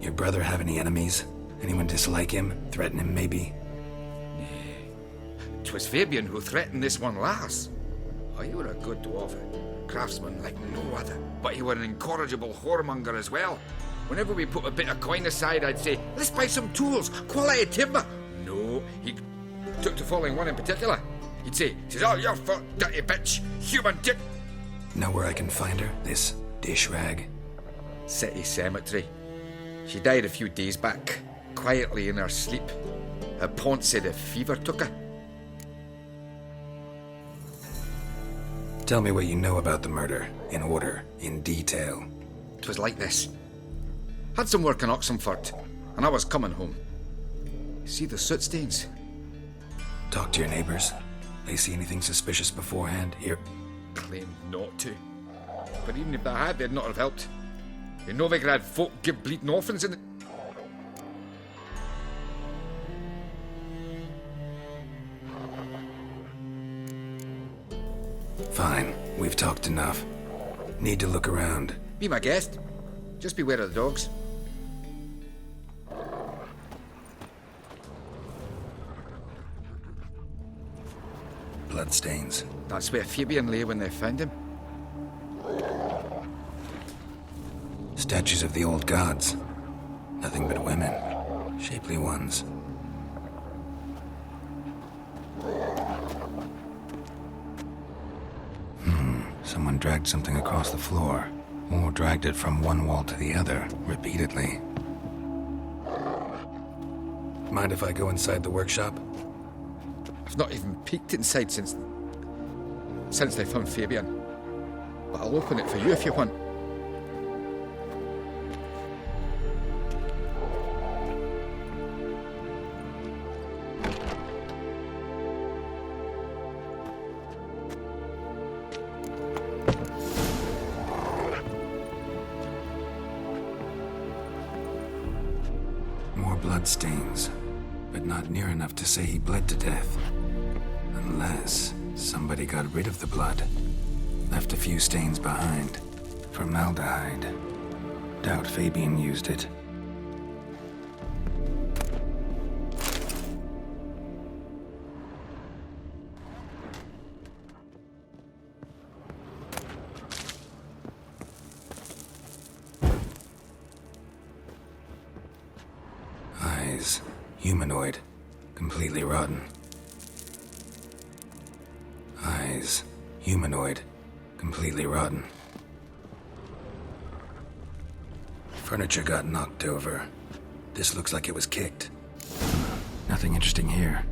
Your brother have any enemies? Anyone dislike him? Threaten him, maybe? 'Twas Fabian who threatened this one last. Oh, you were a good dwarf, craftsman like no other. But he were an incorrigible whoremonger as well. Whenever we put a bit of coin aside, I'd say, let's buy some tools, quality timber. No, he took to following one in particular. He'd say, "'Tis all your fault, dirty bitch, human dick." Know where I can find her? This dish rag? City cemetery. She died a few days back, quietly in her sleep. Her pont said a fever took her. Tell me what you know about the murder, in order, in detail. 'Twas like this. Had some work in Oxenford, and I was coming home. See the soot stains? Talk to your neighbors. They see anything suspicious beforehand? Here. Claimed not to. But even if they had, they'd not have helped. In Novigrad, folk give bleeding orphans in the... Fine. We've talked enough. Need to look around. Be my guest. Just beware of the dogs. Bloodstains. That's where Fabian lay when they found him. Statues of the old gods. Nothing but women. Shapely ones. dragged something across the floor, or dragged it from one wall to the other, repeatedly. Mind if I go inside the workshop? I've not even peeked inside since they found Fabian. But I'll open it for you if you want. More bloodstains, but not near enough to say he bled to death. Unless somebody got rid of the blood. Left a few stains behind. Formaldehyde. Doubt Fabian used it. Eyes. Humanoid. Completely rotten. Eyes. Humanoid. Completely rotten. Furniture got knocked over. This looks like it was kicked. Nothing interesting here.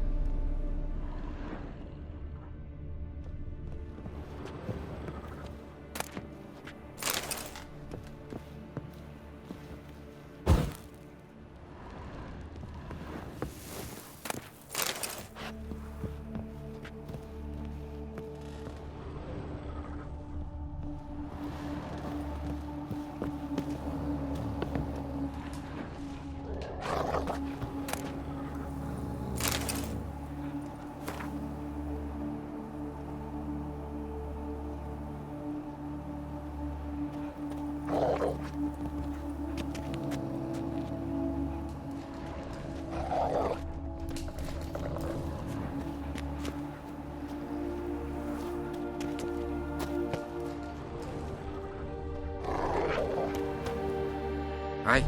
Aye.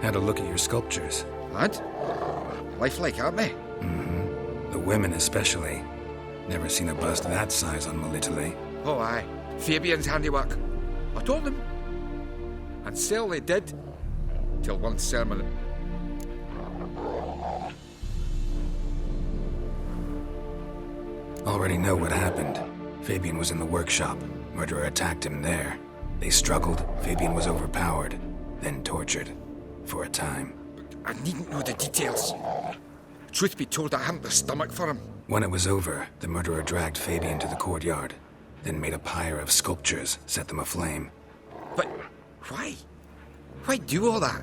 Had a look at your sculptures. Lad? Lifelike, aren't they? Mm-hmm. The women especially. Never seen a bust that size on Melitele. Oh, aye. Fabian's handiwork. I told him. And sell they did. Till one sermon. Already know what happened. Fabian was in the workshop. Murderer attacked him there. They struggled. Fabian was overpowered. Then tortured. For a time. I needn't know the details. Truth be told, I hadn't the stomach for him. When it was over, the murderer dragged Fabian to the courtyard. Then made a pyre of sculptures, set them aflame. But why? Why do all that?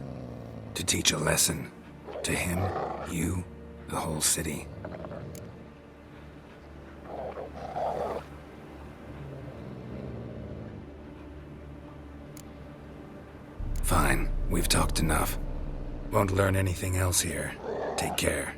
To teach a lesson. To him, you, the whole city. Fine, we've talked enough. Won't learn anything else here. Take care.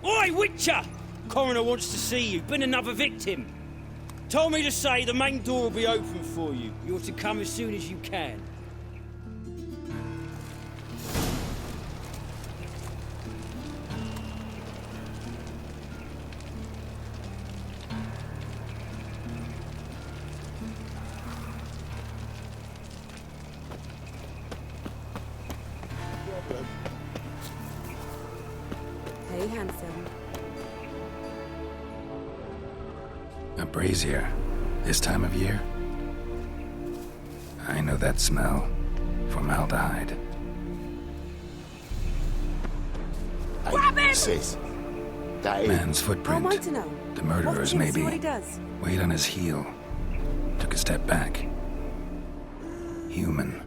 Oi, Witcher! Coroner wants to see you. Been another victim. Told me to say the main door will be open for you. You're to come as soon as you can. Hey, handsome. A brazier. This time of year? I know that smell. Formaldehyde. Grab him! Sis. Man's How footprint. am I to know? The murderer's, Watch him, see maybe. what he does. Weight on his heel. Took a step back. Human.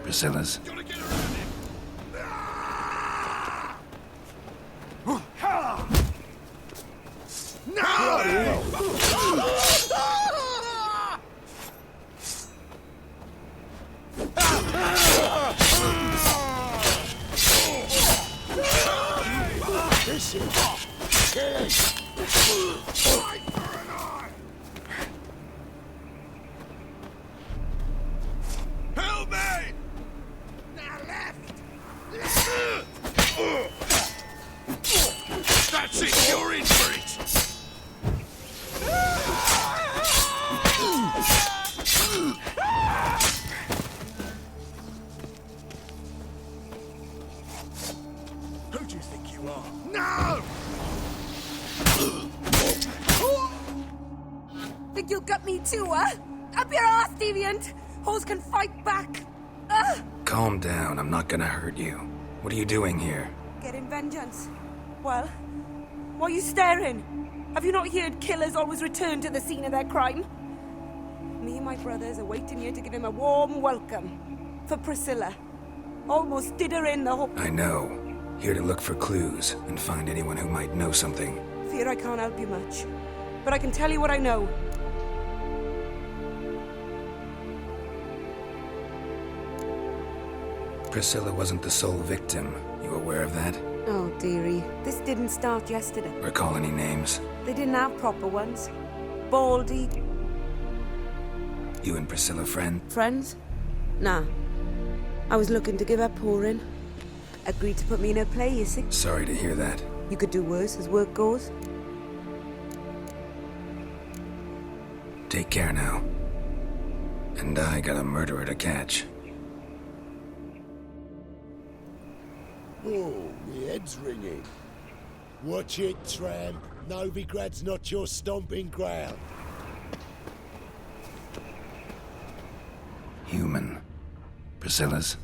Priscilla's. This is killing. Eye for an eye. Help me! Now left. That's it. You're in for it. Who do you think you are? No! Think you'll gut me too, huh? Up your ass, deviant! Hoes can fight back! Calm down, I'm not gonna hurt you. What are you doing here? Getting vengeance. Well, why are you staring? Have you not heard killers always return to the scene of their crime? Me and my brothers are waiting here to give him a warm welcome. For Priscilla. Almost did her in the whole... I know. Here to look for clues and find anyone who might know something. Fear I can't help you much. But I can tell you what I know. Priscilla wasn't the sole victim. You aware of that? Oh, dearie. This didn't start yesterday. Recall any names? They didn't have proper ones. Baldy. You and Priscilla friend? Friends? Nah. I was looking to give her pouring. Agreed to put me in her play, you see. Sorry to hear that. You could do worse as work goes. Take care now. And I got a murderer to catch. Oh, my head's ringing. Watch it, tramp. Novigrad's not your stomping ground. Human. Priscilla's.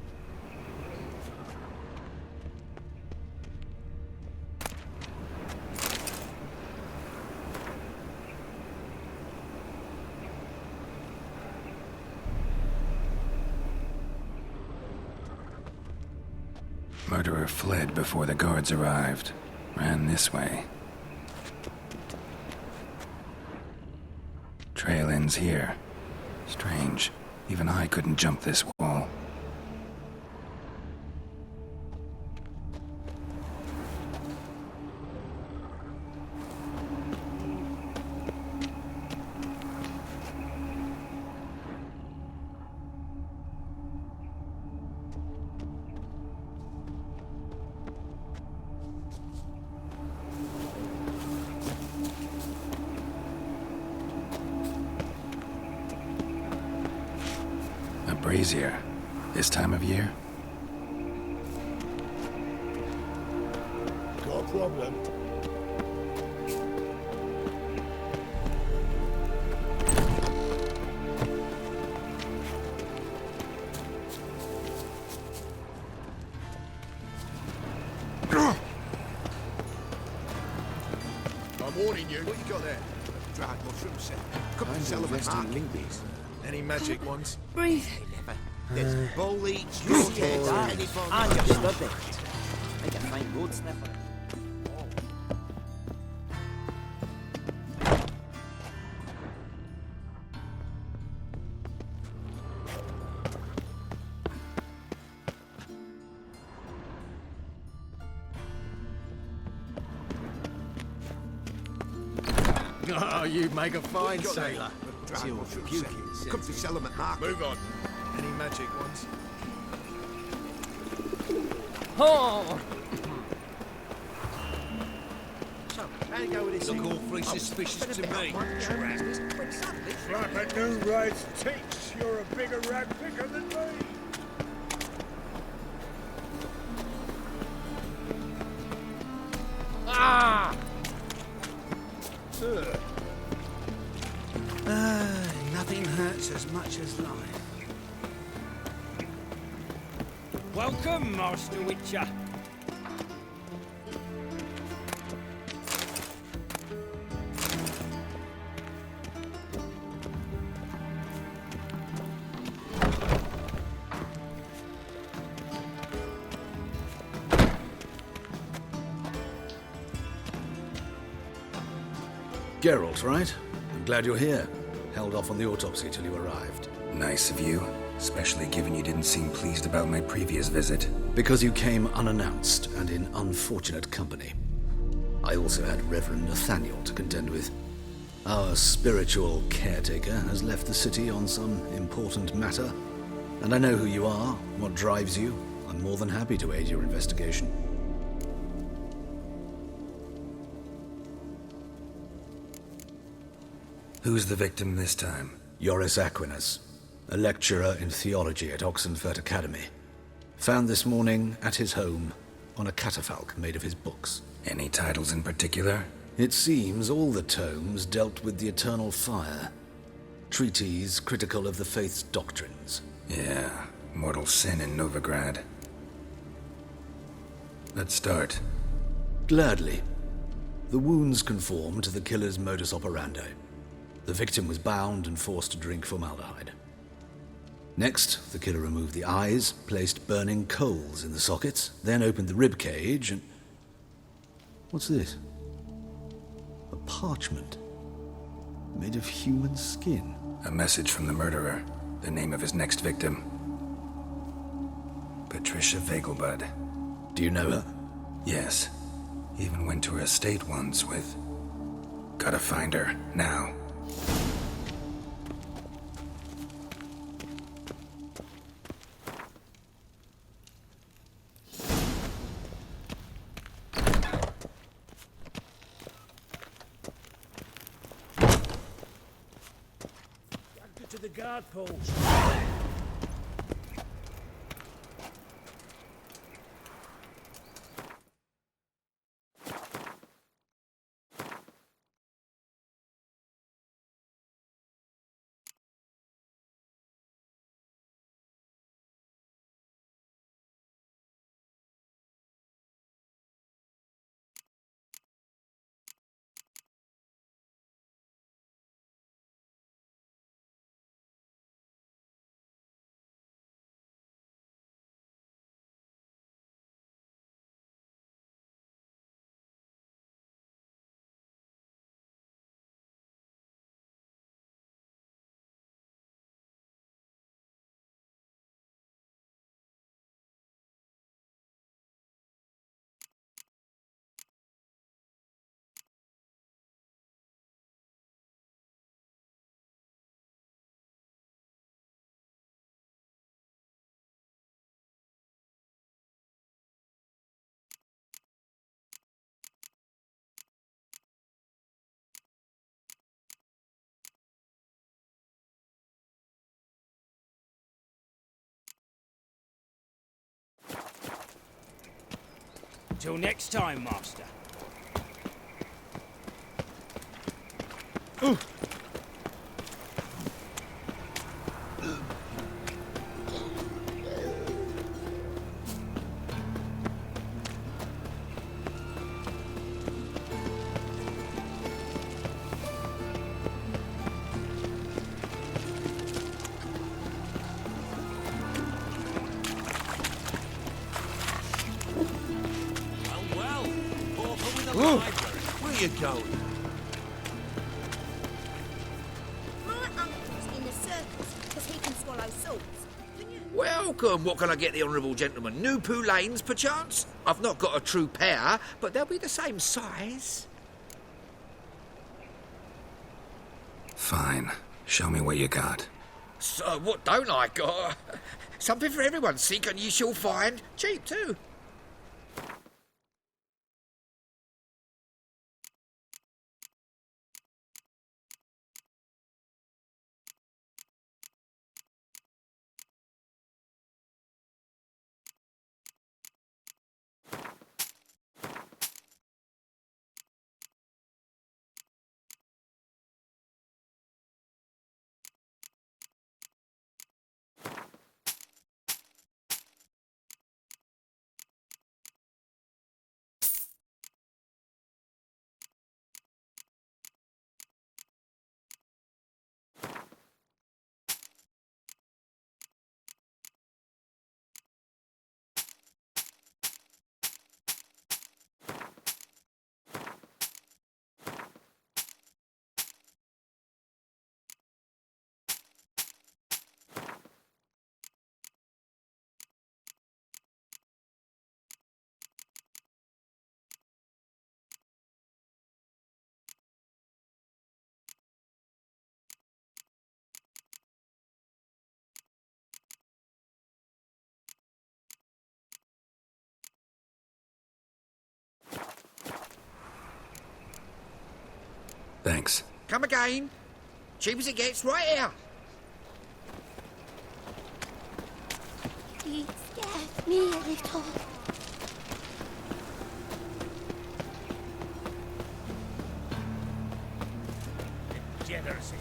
Murderer fled before the guards arrived. Ran this way. Trail ends here. Strange. Even I couldn't jump this wall. Brazier. This time of year? Got a problem? I'm warning you. What you got there? Drag mushroom set. Could be Sullivan Market. Any magic ones? Breathe. There's bully, juiceheads, and your study. Make a fine road sniffer. Oh, you make a fine sailor. Could be Sullivan Market. Move on. Any magic ones? Oh! So, how you go with this Look thing? all three suspicious to me. Flapper new rides ticks. You're a bigger rat picker than me. Ah! Nothing hurts as much as life. Welcome, Master Witcher. Geralt, right? I'm glad you're here. Held off on the autopsy till you arrived. Nice of you, especially given you didn't seem pleased about my previous visit. Because you came unannounced and in unfortunate company. I also had Reverend Nathaniel to contend with. Our spiritual caretaker has left the city on some important matter, and I know who you are, what drives you. I'm more than happy to aid your investigation. Who's the victim this time? Joris Aquinas, a lecturer in theology at Oxenfurt Academy. Found this morning at his home on a catafalque made of his books. Any titles in particular? It seems all the tomes dealt with the eternal fire. Treatises critical of the faith's doctrines. Yeah, mortal sin in Novigrad. Let's start. Gladly. The wounds conform to the killer's modus operandi. The victim was bound and forced to drink formaldehyde. Next, the killer removed the eyes, placed burning coals in the sockets, then opened the rib cage and... What's this? A parchment. Made of human skin. A message from the murderer. The name of his next victim. Patricia Vegelbud. Do you know her? Yes. Even went to her estate once with... Gotta find her, now. To the guard post. Till next time, Master. Ooh. Where you going? My uncle's in the circus because he can swallow swords. Welcome. What can I get the honourable gentleman? New poulaines, perchance? I've not got a true pair, but they'll be the same size. Fine. Show me what you got. So, what don't I got? Something for everyone. Seek and ye shall find. Cheap, too. Thanks. Come again. Cheap as it gets right here. He scared me a little. Degeneracy.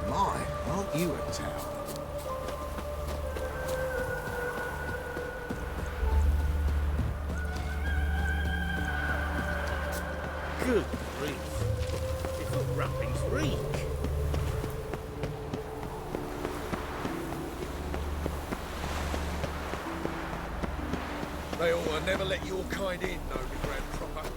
My, aren't you a town? Good grief. They put wrappings reek. They ought to never let your kind in, though, me grand proper.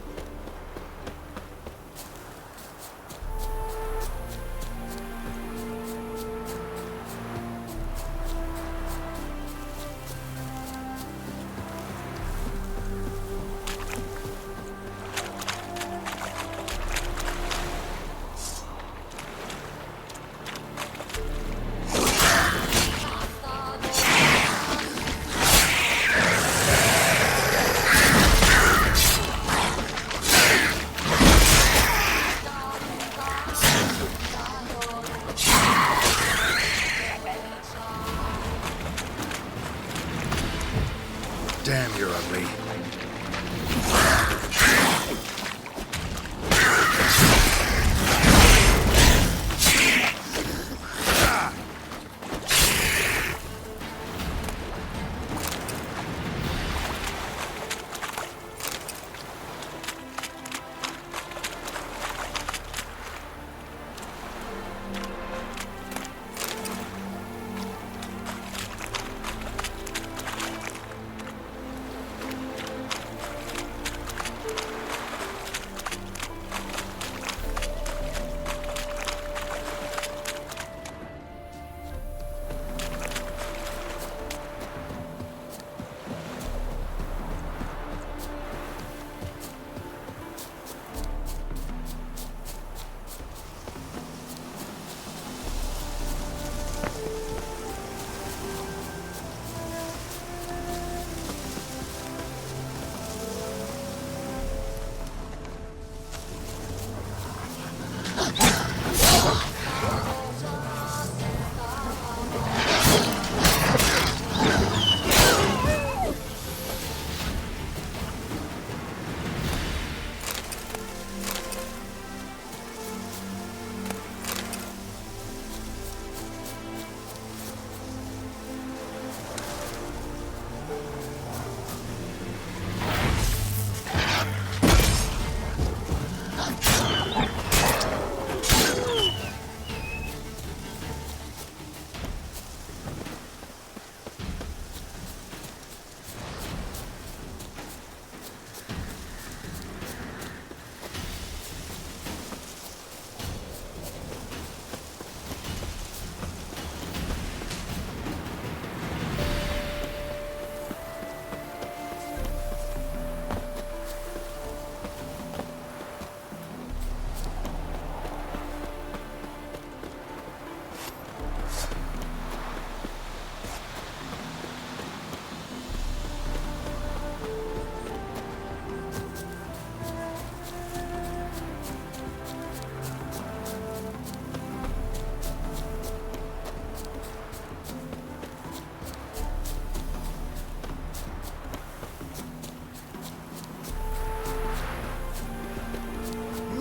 Damn, you're ugly.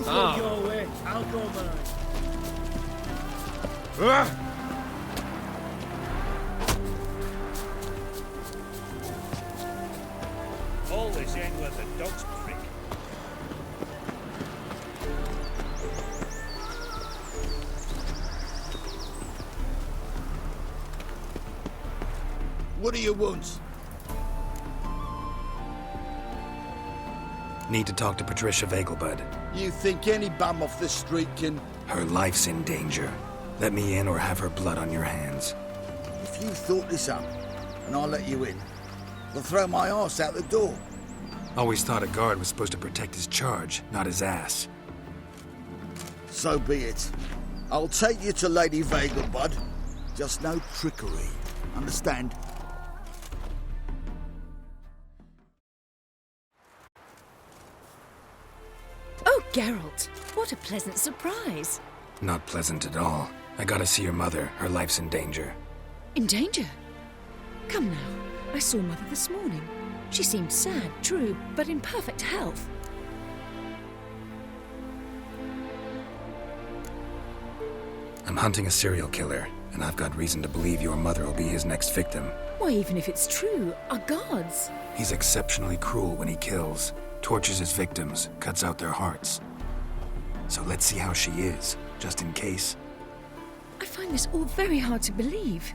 Go your way. I'll go mine. All this ain't worth a dog's prick. What do you want? Need to talk to Patricia Vegelbud. You think any bum off the street can... Her life's in danger. Let me in or have her blood on your hands. If you thought this up, and I let you in, they'll throw my arse out the door. Always thought a guard was supposed to protect his charge, not his ass. So be it. I'll take you to Lady Vega, bud. Just no trickery. Understand? Oh, Geralt, what a pleasant surprise. Not pleasant at all. I gotta see your mother. Her life's in danger. In danger? Come now, I saw Mother this morning. She seemed sad, true, but in perfect health. I'm hunting a serial killer, and I've got reason to believe your mother will be his next victim. Why, even if it's true, our gods. He's exceptionally cruel when he kills, tortures his victims, cuts out their hearts. So let's see how she is, just in case. I find this all very hard to believe,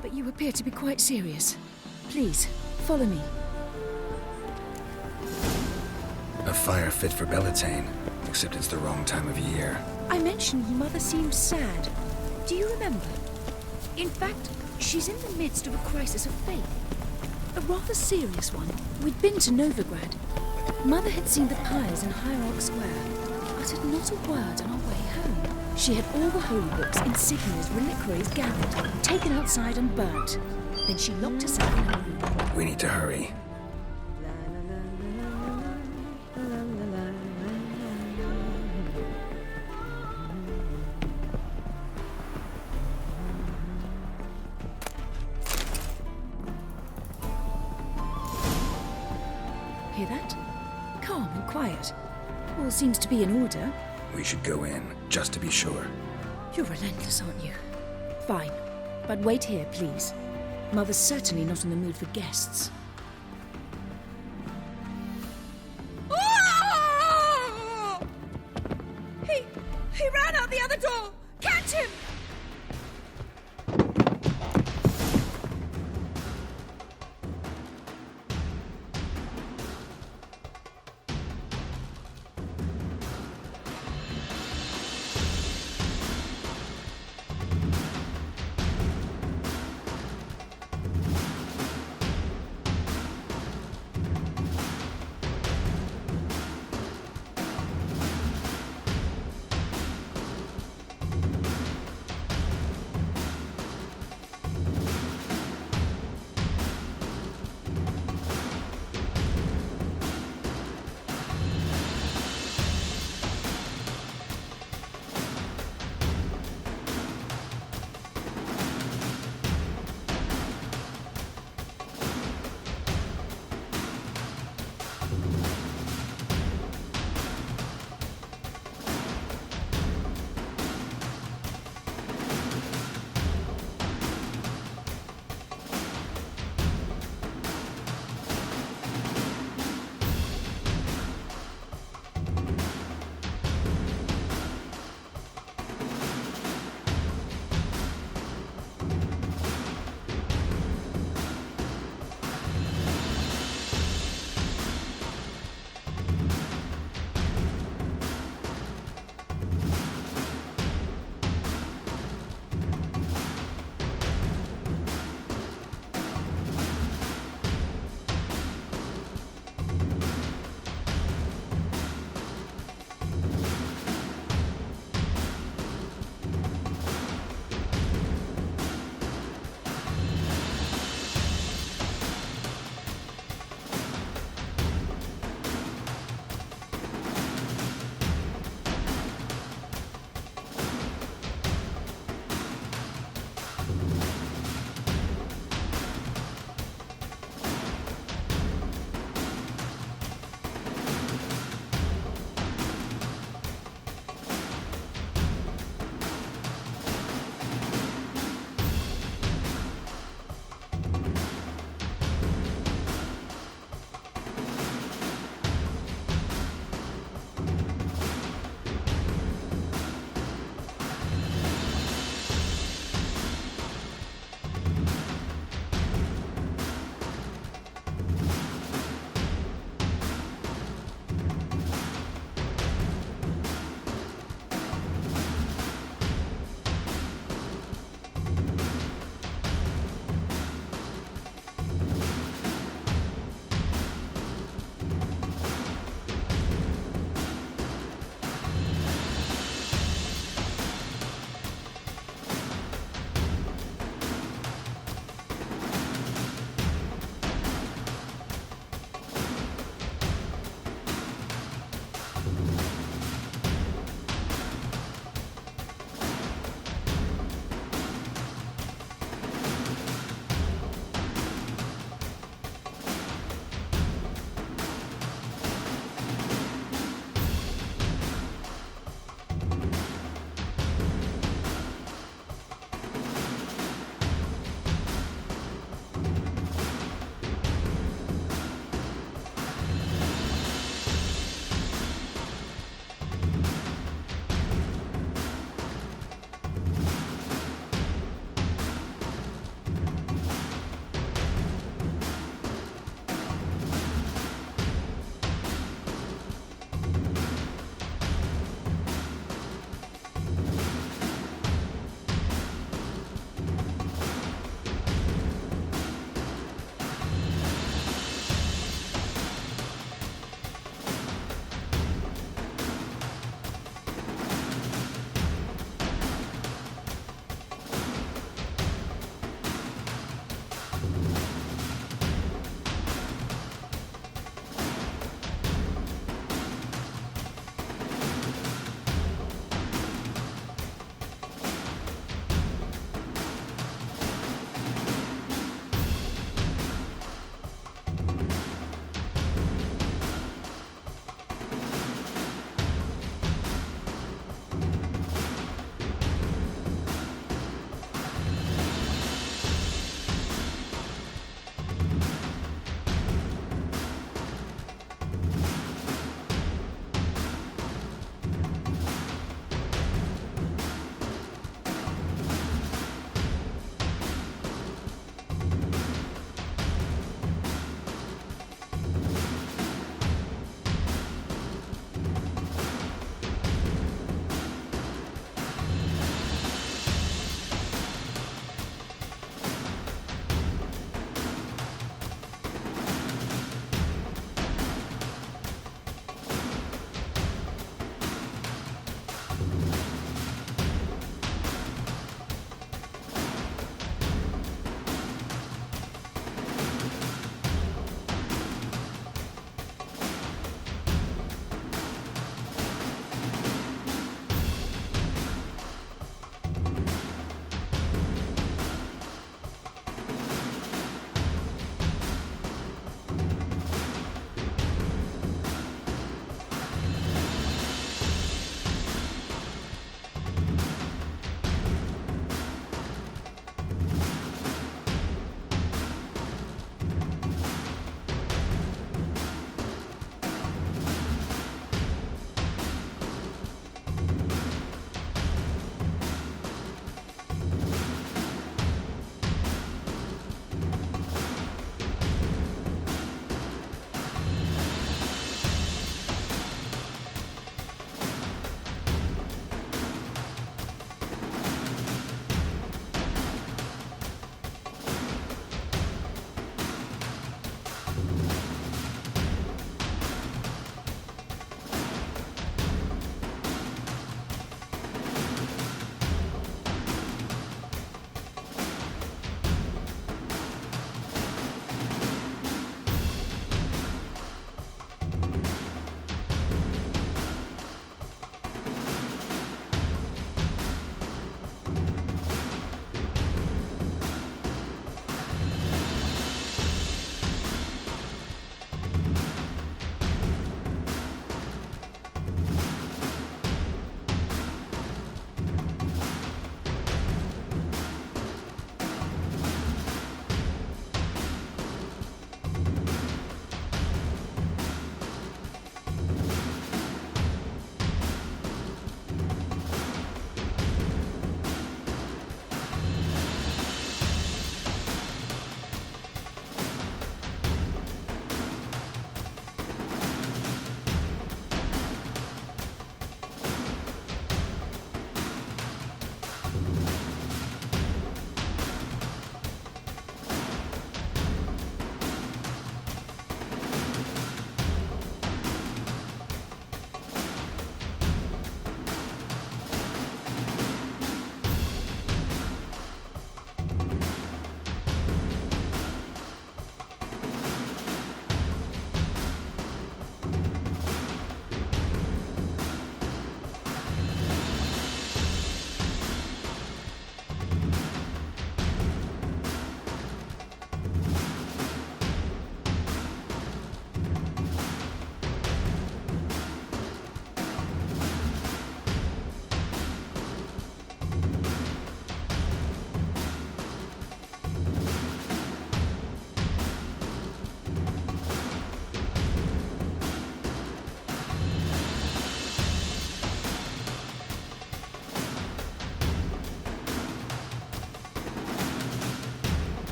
but you appear to be quite serious. Please, follow me. A fire fit for Bellatane, except it's the wrong time of year. I mentioned Mother seemed sad. Do you remember? In fact, she's in the midst of a crisis of faith. A rather serious one. We'd been to Novigrad. Mother had seen the pyres in Hierarch Square, uttered not a word on our way home. She had all the holy books, insignias, reliquaries gathered, taken outside and burnt. Then she locked herself in her room. We need to hurry. Hear that? Calm and quiet. All seems to be in order. We should go in, just to be sure. You're relentless, aren't you? Fine. But wait here, please. Mother's certainly not in the mood for guests. He ran out the other door! Catch him!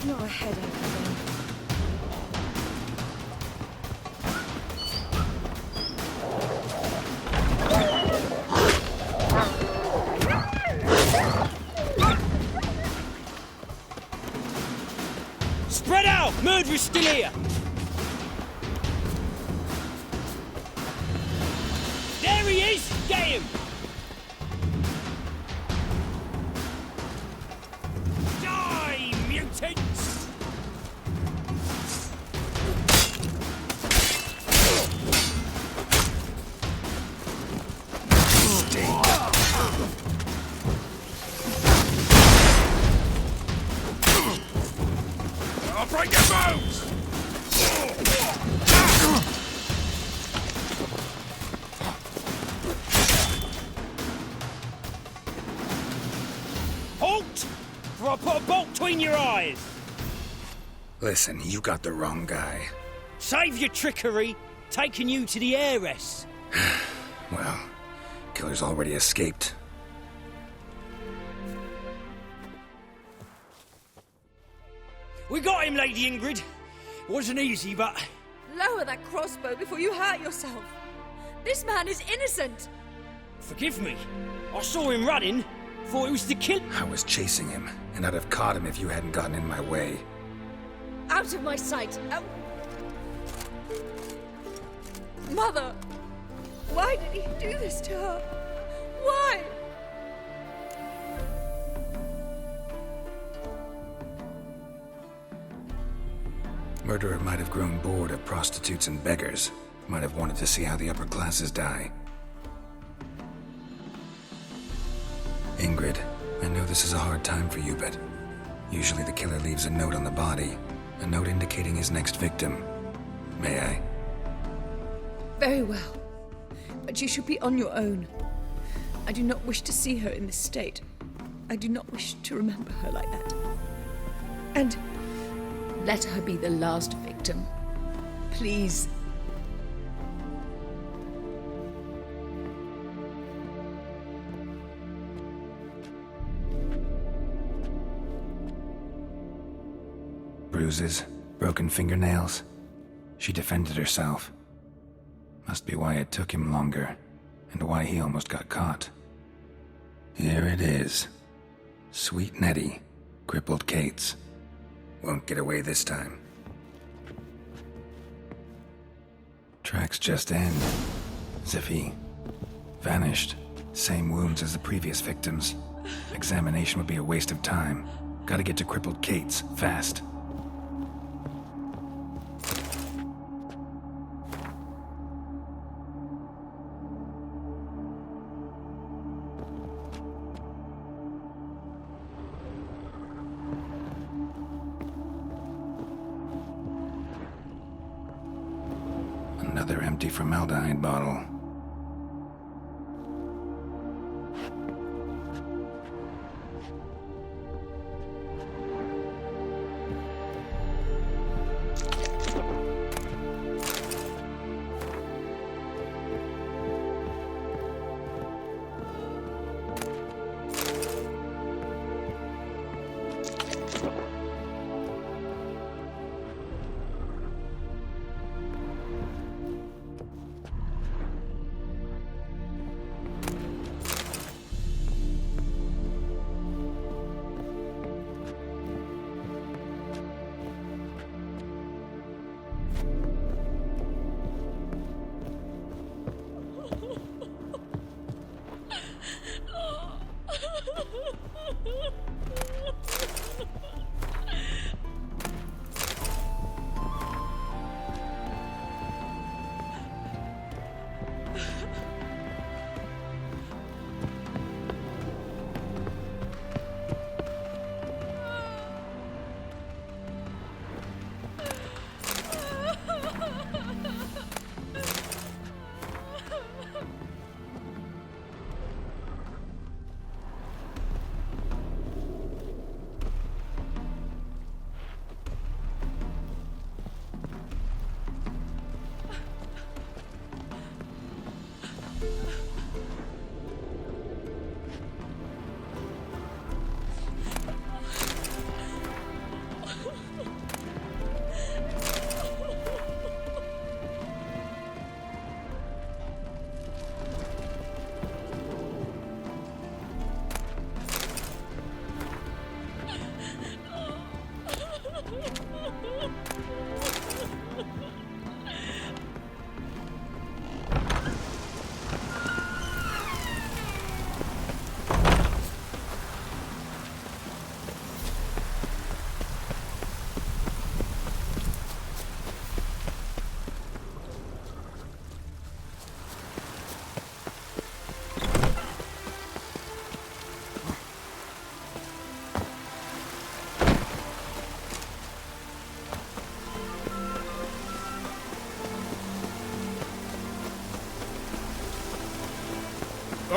not a headache again. Spread out! Murderer's still here! There he is! Get him! Die, mutants! I'll break your bones! Halt! Or I'll put a bolt between your eyes! Listen, you got the wrong guy. Save your trickery, taking you to the heiress. Well, killer's already escaped. We got him, Lady Ingrid. Wasn't easy, but... Lower that crossbow before you hurt yourself. This man is innocent. Forgive me. I saw him running. Thought it was the kill. I was chasing him, and I'd have caught him if you hadn't gotten in my way. Out of my sight. Mother! Why did he do this to her? Why? Murderer might have grown bored of prostitutes and beggars. Might have wanted to see how the upper classes die. Ingrid, I know this is a hard time for you, but usually the killer leaves a note on the body. A note indicating his next victim. May I? Very well. But you should be on your own. I do not wish to see her in this state. I do not wish to remember her like that. And let her be the last victim. Please. Bruises, broken fingernails. She defended herself. Must be why it took him longer, and why he almost got caught. Here it is. Sweet Nettie, crippled Kate's. Won't get away this time. Tracks just end. As if he vanished. Same wounds as the previous victims. Examination would be a waste of time. Gotta get to crippled Kate's, fast. Another empty formaldehyde bottle.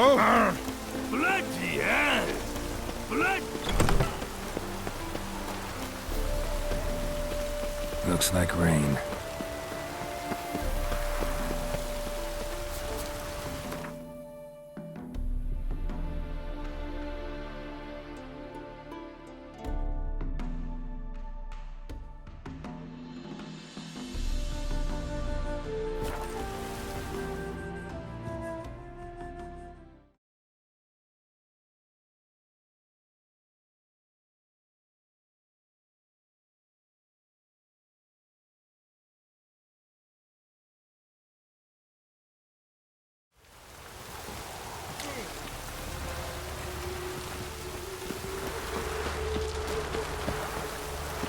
Oh! Bloody hell! Blood! Looks like rain.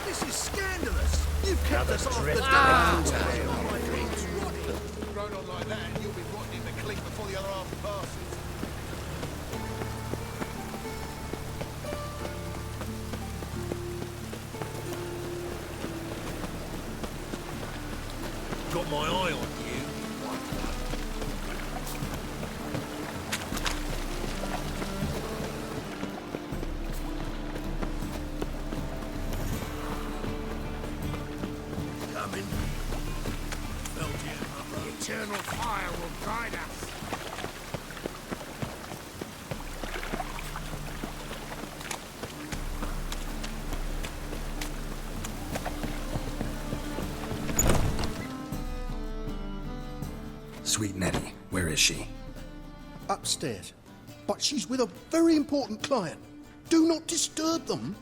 This is scandalous! You've kept us off the Run on like that and you'll be rotting in the clink before the other half passes. Got my eye on you. Coming. Felt it. The eternal fire will guide us. Sweet Nettie, where is she? Upstairs. But she's with a very important client. Do not disturb them.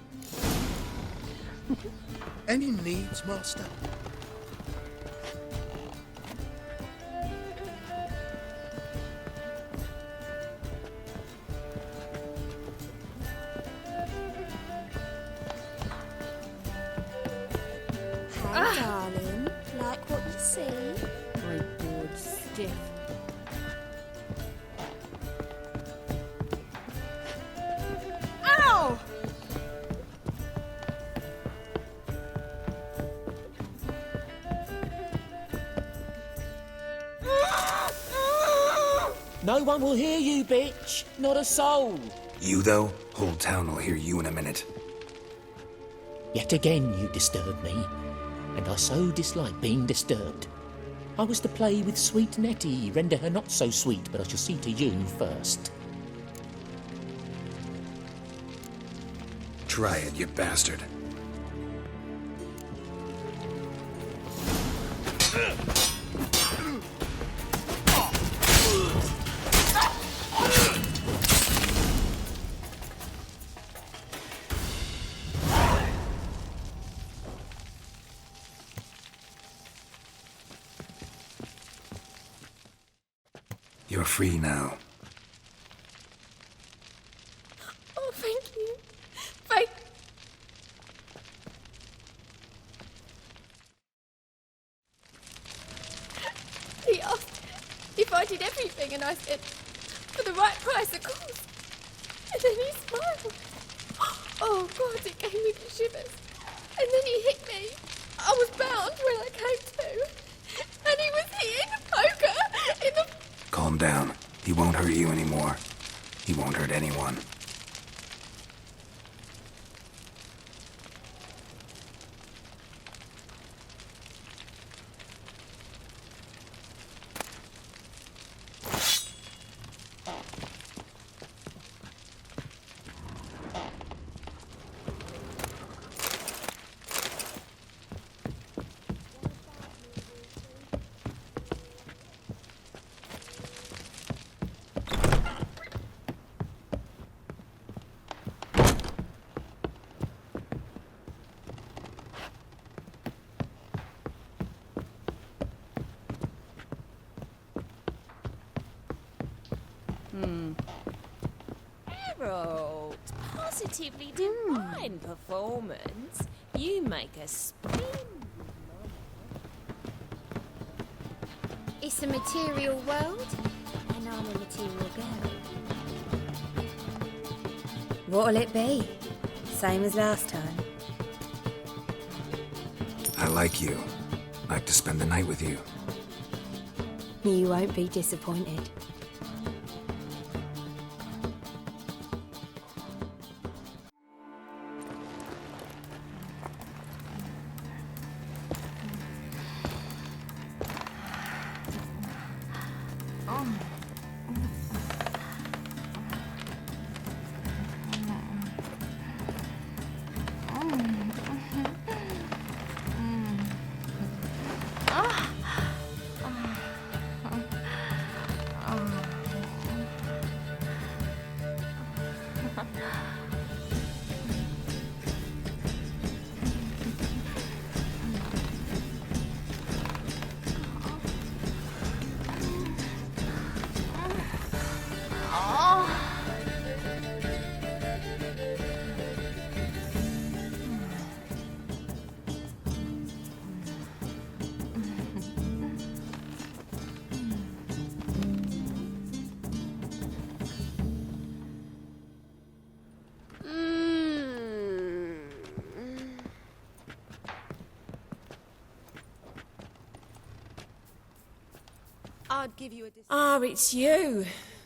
Any needs, Master? Hey, darling. Like what you see? My board's stiff. Ow! No one will hear you, bitch. Not a soul. You, though? Whole town will hear you in a minute. Yet again you disturb me, and I so dislike being disturbed. I was to play with sweet Nettie, render her not so sweet, but I shall see to you first. Try it, you bastard. You're free now. Oh, thank you. Thank... He asked if I did everything, and I said, for the right price, of course. And then he smiled. Oh, God, it gave me the shivers. And then he hit me. I was bound when I came to. And he was hitting the poker in the... Calm down. He won't hurt you anymore. He won't hurt anyone. Harold, positively divine performance. You make a spin. It's a material world, and I'm a material girl. What'll it be? Same as last time? I like you. Like to spend the night with you. You won't be disappointed. I'd give you a Ah, it's you.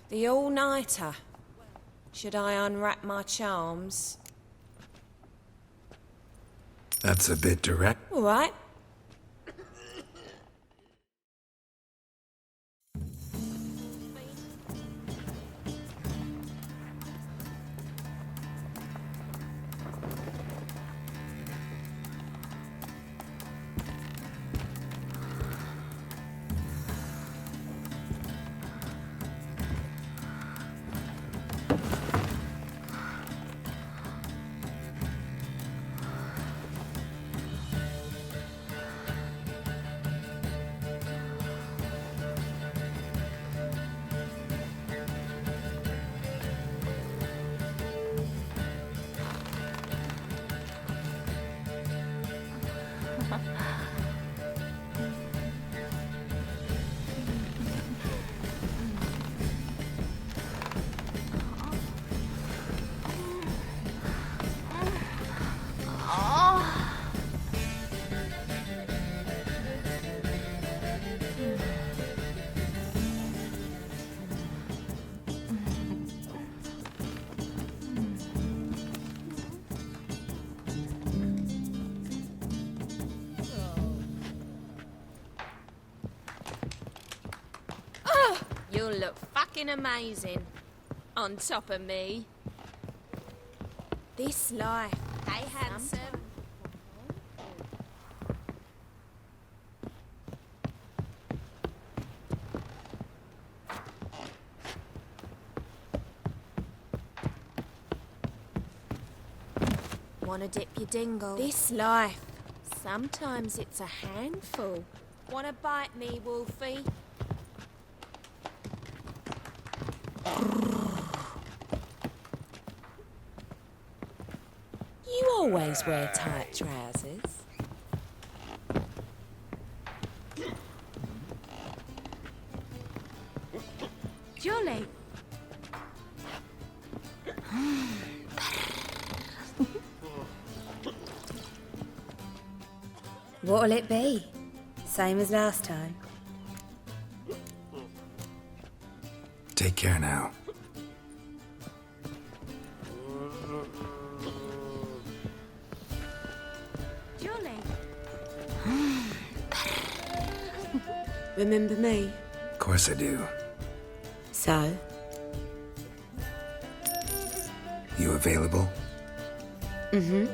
The all-nighter. Should I unwrap my charms? That's a bit direct. All right. You'll look fucking amazing on top of me. This life. Hey, handsome. Wanna dip your dingle? This life. Sometimes it's a handful. Wanna bite me, Wolfie? You always wear tight trousers. Jolly. What'll it be? Same as last time. Take care now. Jolly. Remember me? Of course I do. So? You available? Mm-hmm.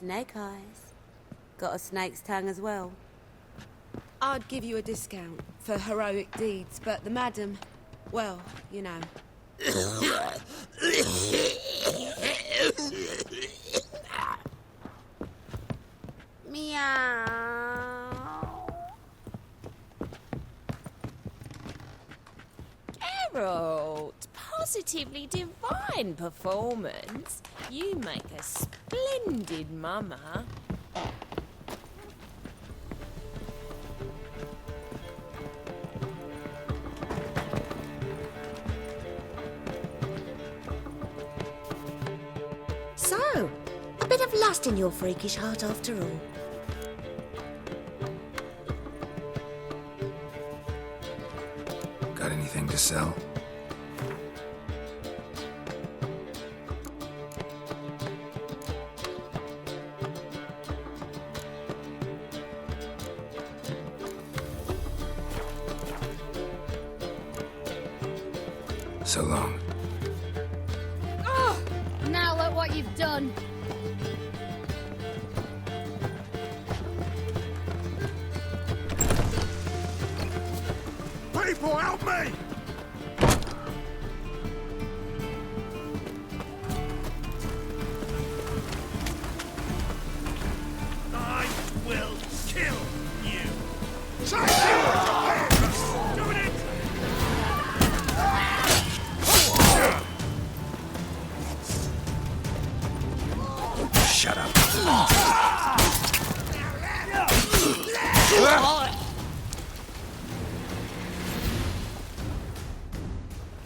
Snake eyes. Got a snake's tongue as well. I'd give you a discount for heroic deeds, but the madam, well, you know. Meow. Geralt, positively divine performance. You make a splendid mama. interest in your freakish heart after all. Got anything to sell? So long. Oh! Now look what you've done. People, help me! I will kill you! Doing it! Shut up.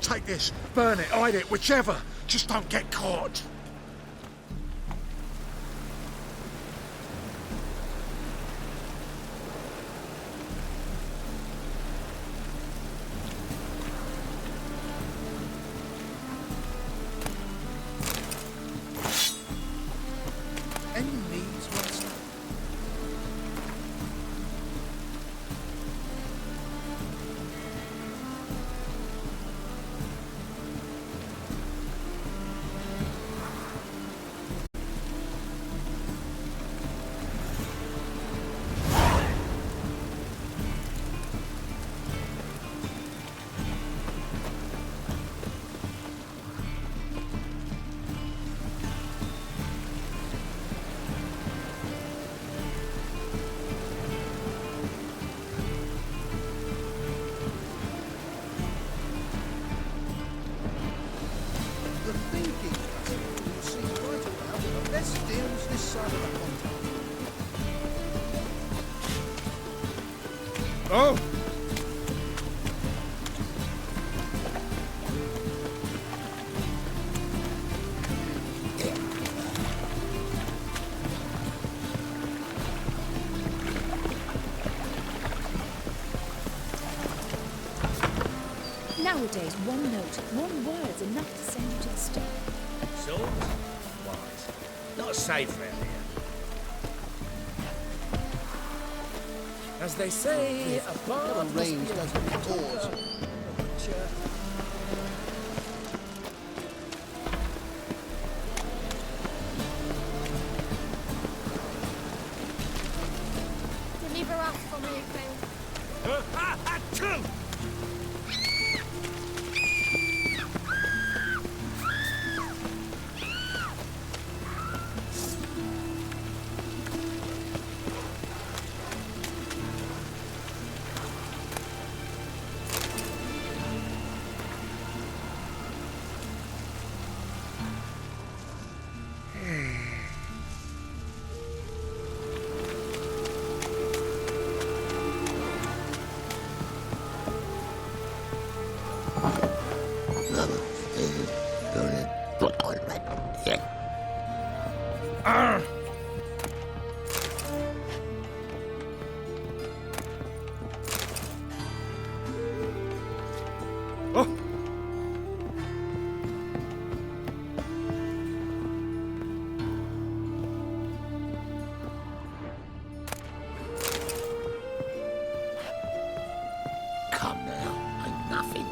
Take this, burn it, hide it, whichever. Just don't get caught. Any needs, master? The thinking will see quite a while with the best deals this side of the pond. Oh! Nowadays, one note, one word's enough to send you to the stake. Swords? Wise. Not safe round here. As they say, a bard Little range doesn't pause. Deliver us from here, Phil. Achoo! Come now, ain't nothing.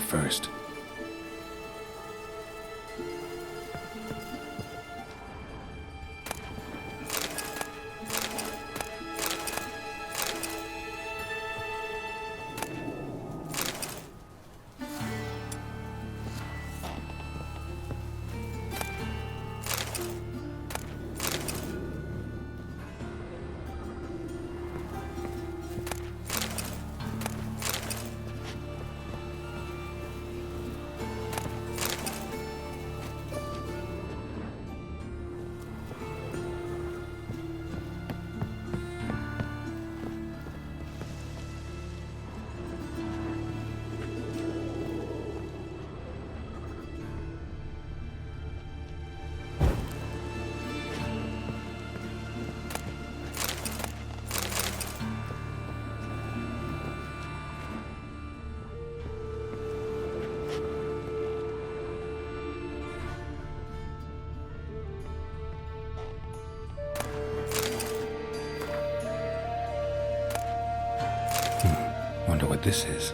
first. Wonder what this is.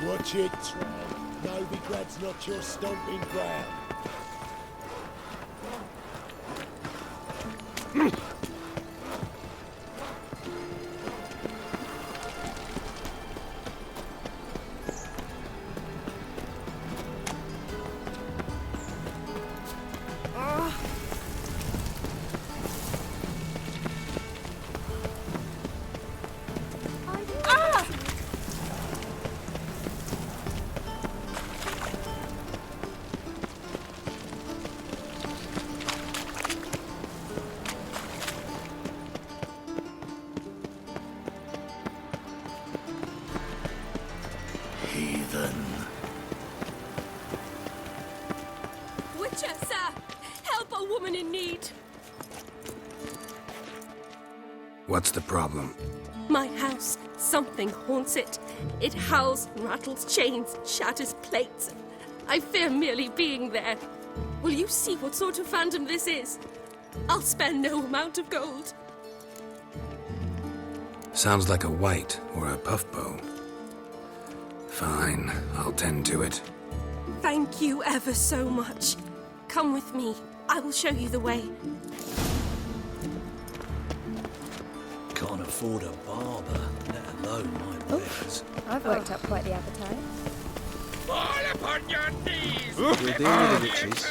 Watch it, Tran. Novigrad's not your stomping ground. Witcher, sir! Help a woman in need! What's the problem? My house. Something haunts it. It howls, rattles chains, shatters plates. I fear merely being there. Will you see what sort of phantom this is? I'll spare no amount of gold. Sounds like a white or a puffbow. Fine, I'll tend to it. Thank you ever so much. Come with me. I will show you the way. Can't afford a barber, let alone my wares. I've worked up quite the appetite. Fall upon your knees! We'll deal with the witches.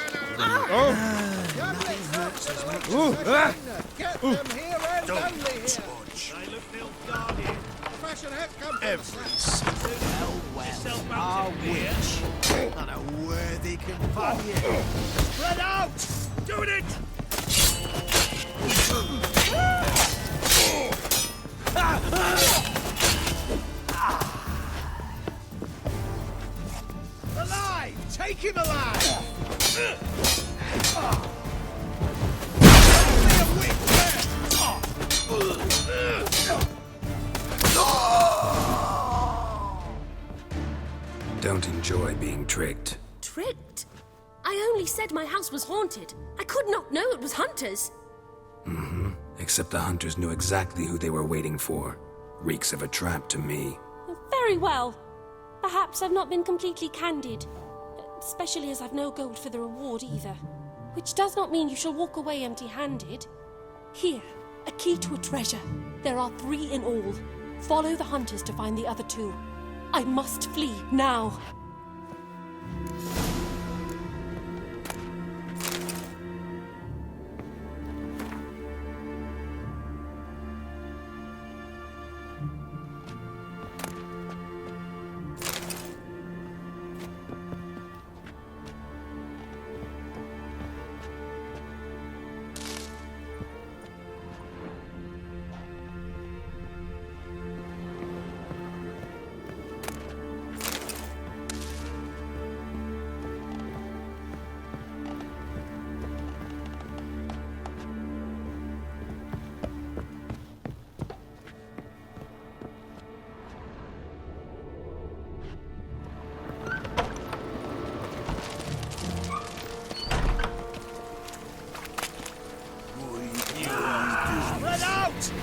Get them here and only here. They look ill guarded. Fashion hat comes Every single our witch and a worthy companion. Spread out! Doing it! Alive! Take him alive! Don't enjoy being tricked. Tricked? I only said my house was haunted. I could not know it was hunters. Mm-hmm. Except the hunters knew exactly who they were waiting for. Reeks of a trap to me. Very well. Perhaps I've not been completely candid. Especially as I've no gold for the reward either. Which does not mean you shall walk away empty-handed. Here, a key to a treasure. There are 3 in all. Follow the hunters to find the other 2. I must flee now. Spread out! It's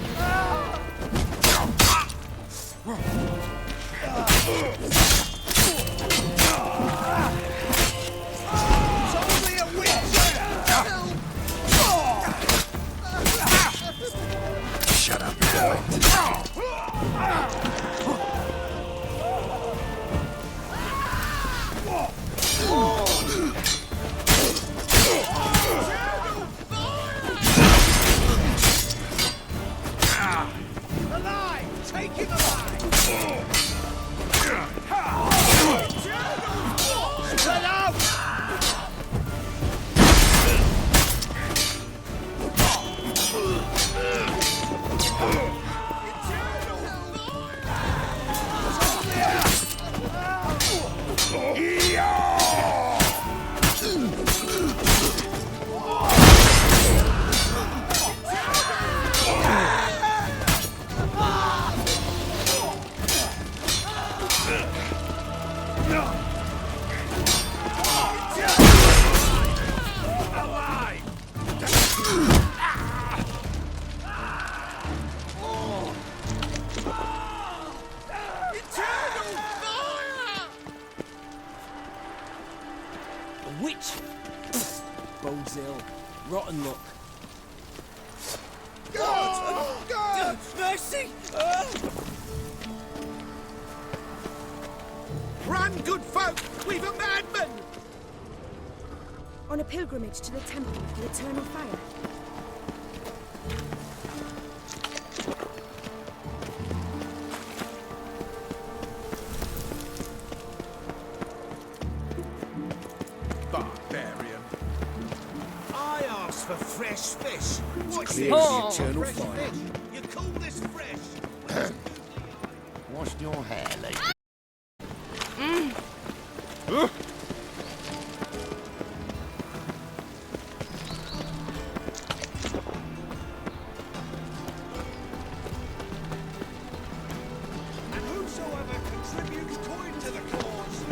only a witch! Shut up, boy. Alive! Take him alive! Spread out! A witch? Bodes ill. Rotten luck. God! God! Mercy! Run, good folk! We've a madman! On a pilgrimage to the Temple of the Eternal Fire. Barbarian. I asked for fresh fish. What's clear this? as the eternal Fresh fire. fish. You call this fresh? Wash your hair, lady. And whosoever contributes coin to the cause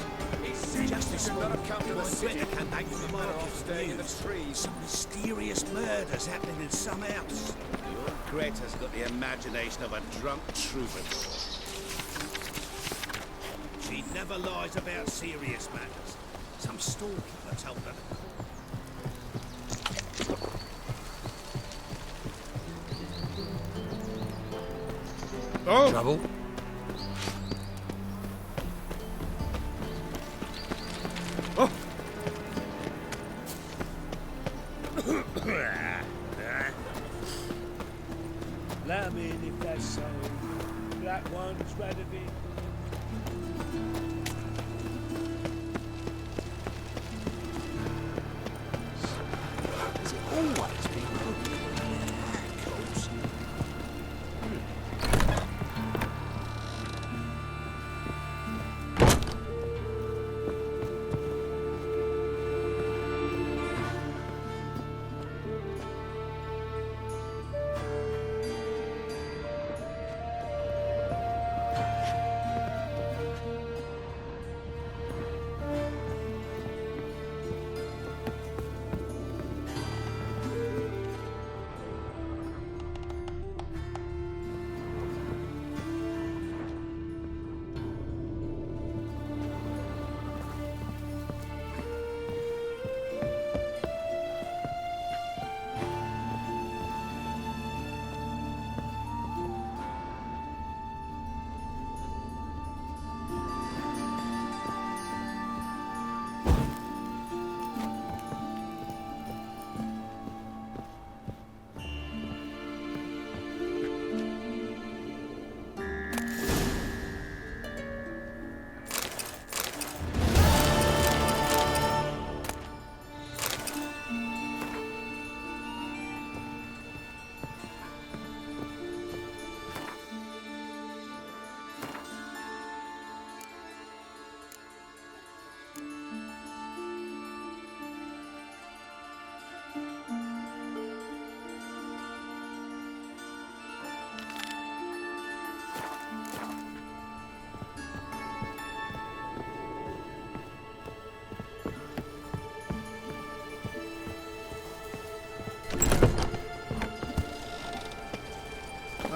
is justice will come to the city. Can they be better off staying in the trees? Some mysterious murders happening in some house. Your Greta's got the imagination of a drunk troubadour. She never lies about serious matters. Some storekeeper told her. Trouble? Let 'em in if they're so. Black one's ready. Has it always been good? Coats.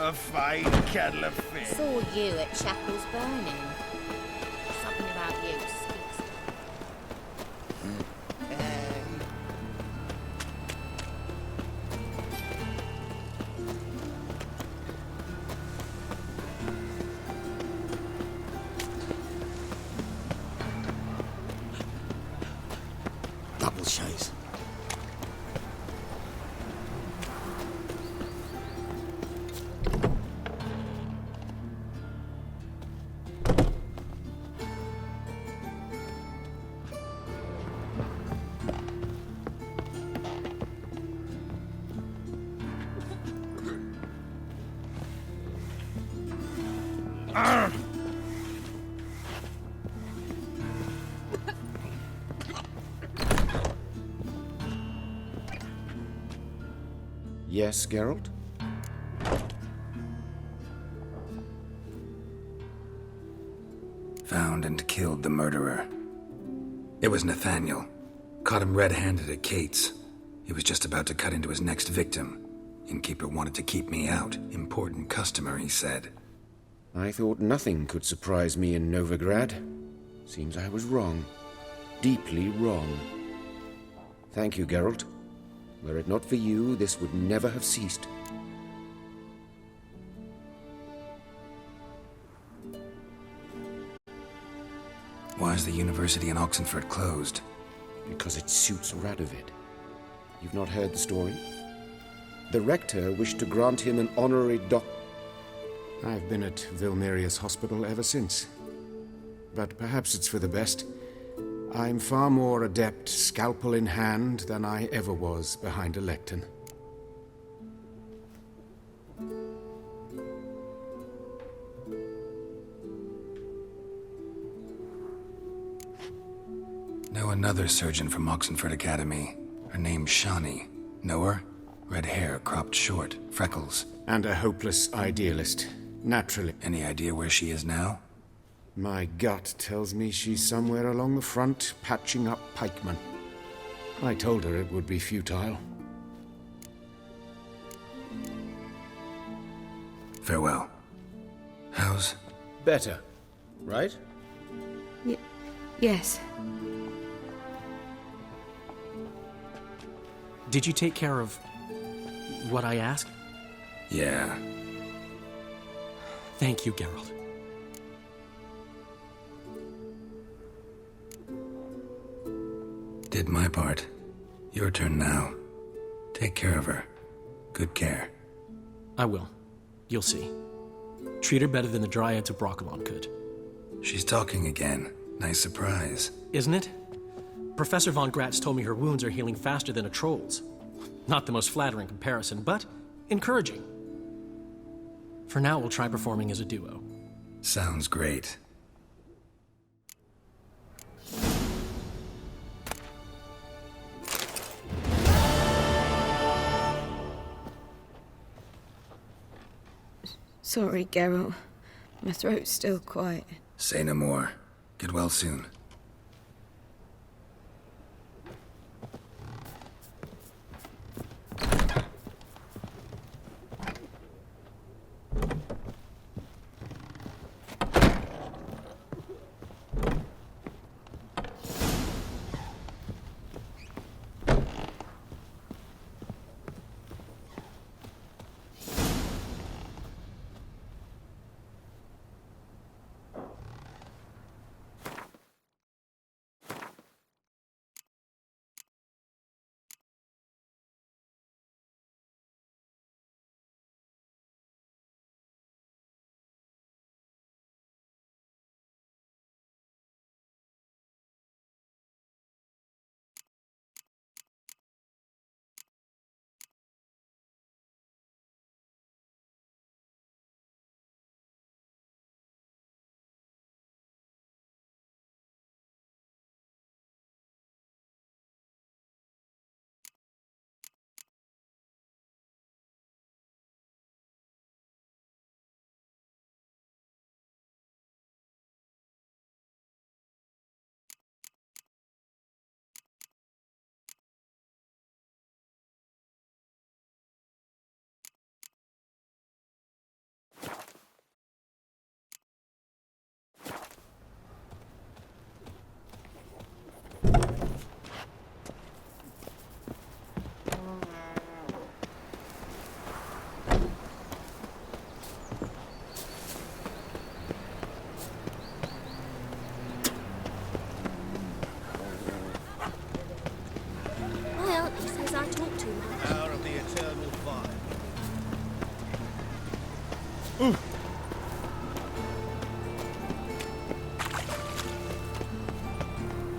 A fine kettle of fish. Saw you at Chapel's Burning. Something about you speaks. Double chase. Yes, Geralt? Found and killed the murderer. It was Nathaniel. Caught him red-handed at Kate's. He was just about to cut into his next victim. Innkeeper wanted to keep me out. Important customer, he said. I thought nothing could surprise me in Novigrad. Seems I was wrong. Deeply wrong. Thank you, Geralt. Were it not for you, this would never have ceased. Why is the university in Oxenford closed? Because it suits Radovid. You've not heard the story? The rector wished to grant him an honorary I've been at Vilmerius Hospital ever since. But perhaps it's for the best. I'm far more adept, scalpel in hand, than I ever was behind a lectern. Know another surgeon from Oxenford Academy. Her name's Shani. Know her? Red hair, cropped short, freckles. And a hopeless idealist, naturally. Any idea where she is now? My gut tells me she's somewhere along the front, patching up pikemen. I told her it would be futile. Farewell. How's... Better, right? Yes. Did you take care of what I asked? Yeah. Thank you, Geralt. Did my part. Your turn now. Take care of her. Good care. I will. You'll see. Treat her better than the Dryads of Brokilon could. She's talking again. Nice surprise. Isn't it? Professor von Gratz told me her wounds are healing faster than a troll's. Not the most flattering comparison, but encouraging. For now, we'll try performing as a duo. Sounds great. Sorry, Geralt. My throat's still quite... Say no more. Get well soon.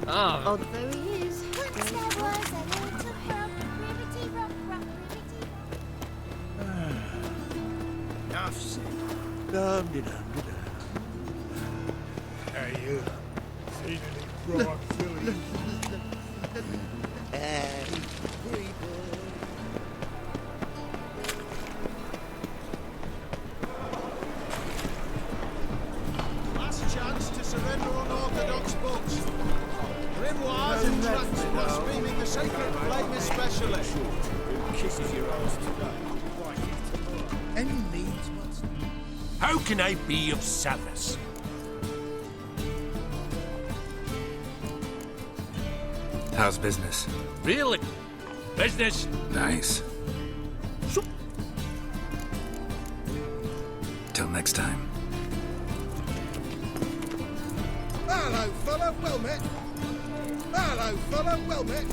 Oh, there he is. Once there was a little frog, ribbity rock, rock, ribbity rock. Enough said. Hey, you. Seen any broad fillies? Last chance to surrender unorthodox books. Grimoires and tracts blaspheming the sacred flame especially. Kisses your ass today. Any needs, Watson? How can I be of service? How's business? Really? Business? Nice. Till next time. Hello, fella, well met. Hello, fella, well met.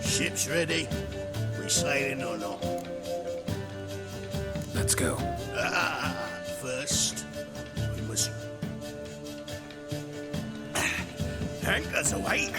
Ship's ready. We sailing or not? Let's go. First, we must anchors away.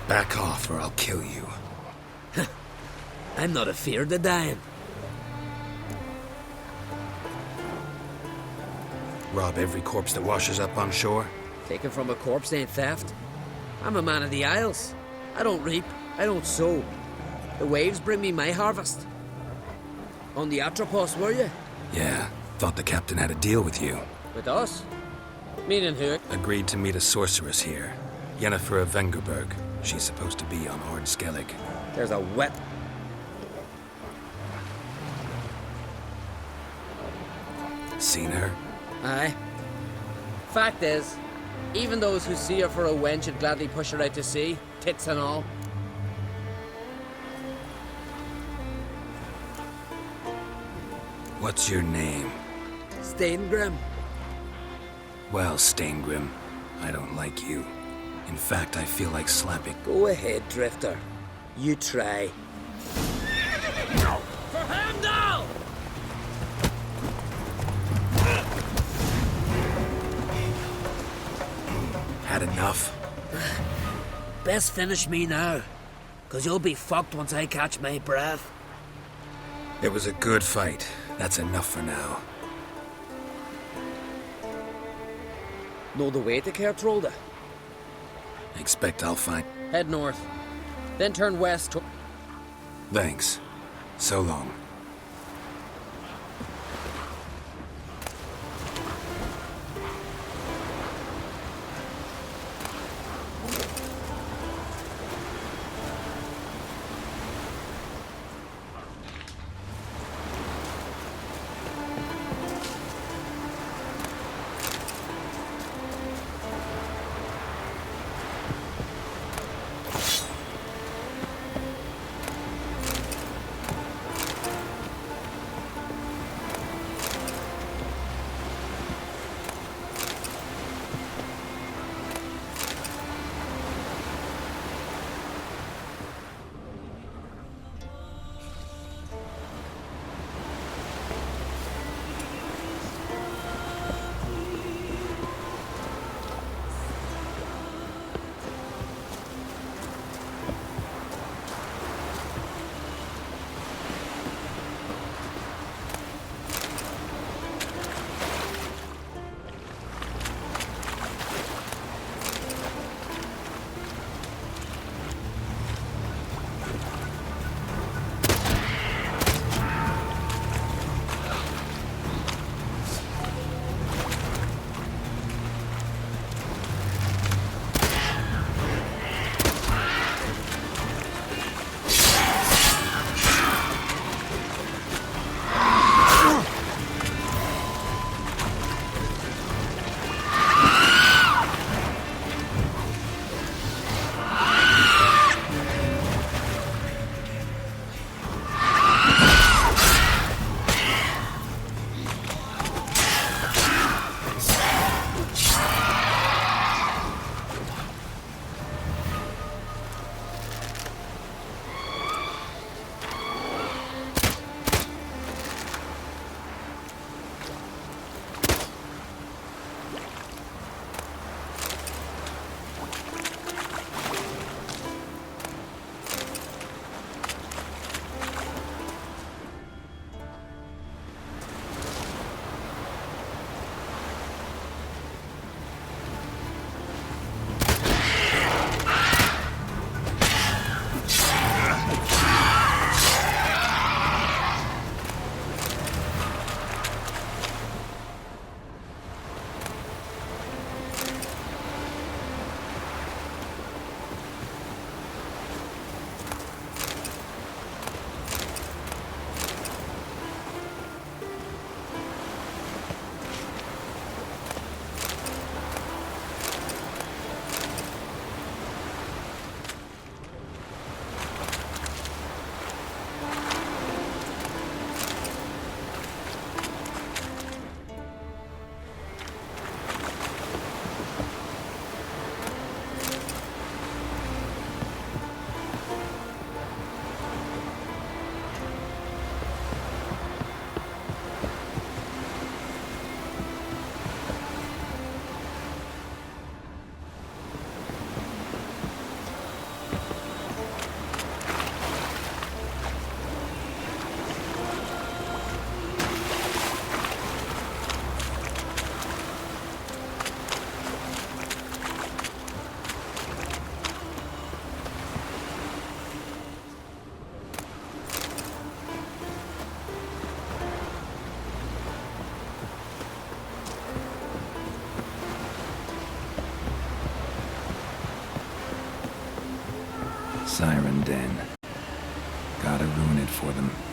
Back off or I'll kill you. I'm not afeard of dying. Rob every corpse that washes up on shore? Taken from a corpse ain't theft. I'm a man of the Isles. I don't reap, I don't sow. The waves bring me my harvest. On the Atropos, were you? Yeah, thought the captain had a deal with you. With us? Meaning who? Agreed to meet a sorceress here, Yennefer of Vengerberg. She's supposed to be on Ord Skellig. There's a wet... Seen her? Aye. Fact is, even those who see her for a wench would gladly push her out to sea, tits and all. What's your name? Steingrim. Well, Steingrim, I don't like you. In fact, I feel like slapping. Go ahead, Drifter. You try. For Heimdall! Had enough? Best finish me now, 'cause you'll be fucked once I catch my breath. It was a good fight. That's enough for now. Know the way to Kertrolda? Expect I'll find... Head north, then turn west to... Thanks. So long. Siren Den. Gotta ruin it for them.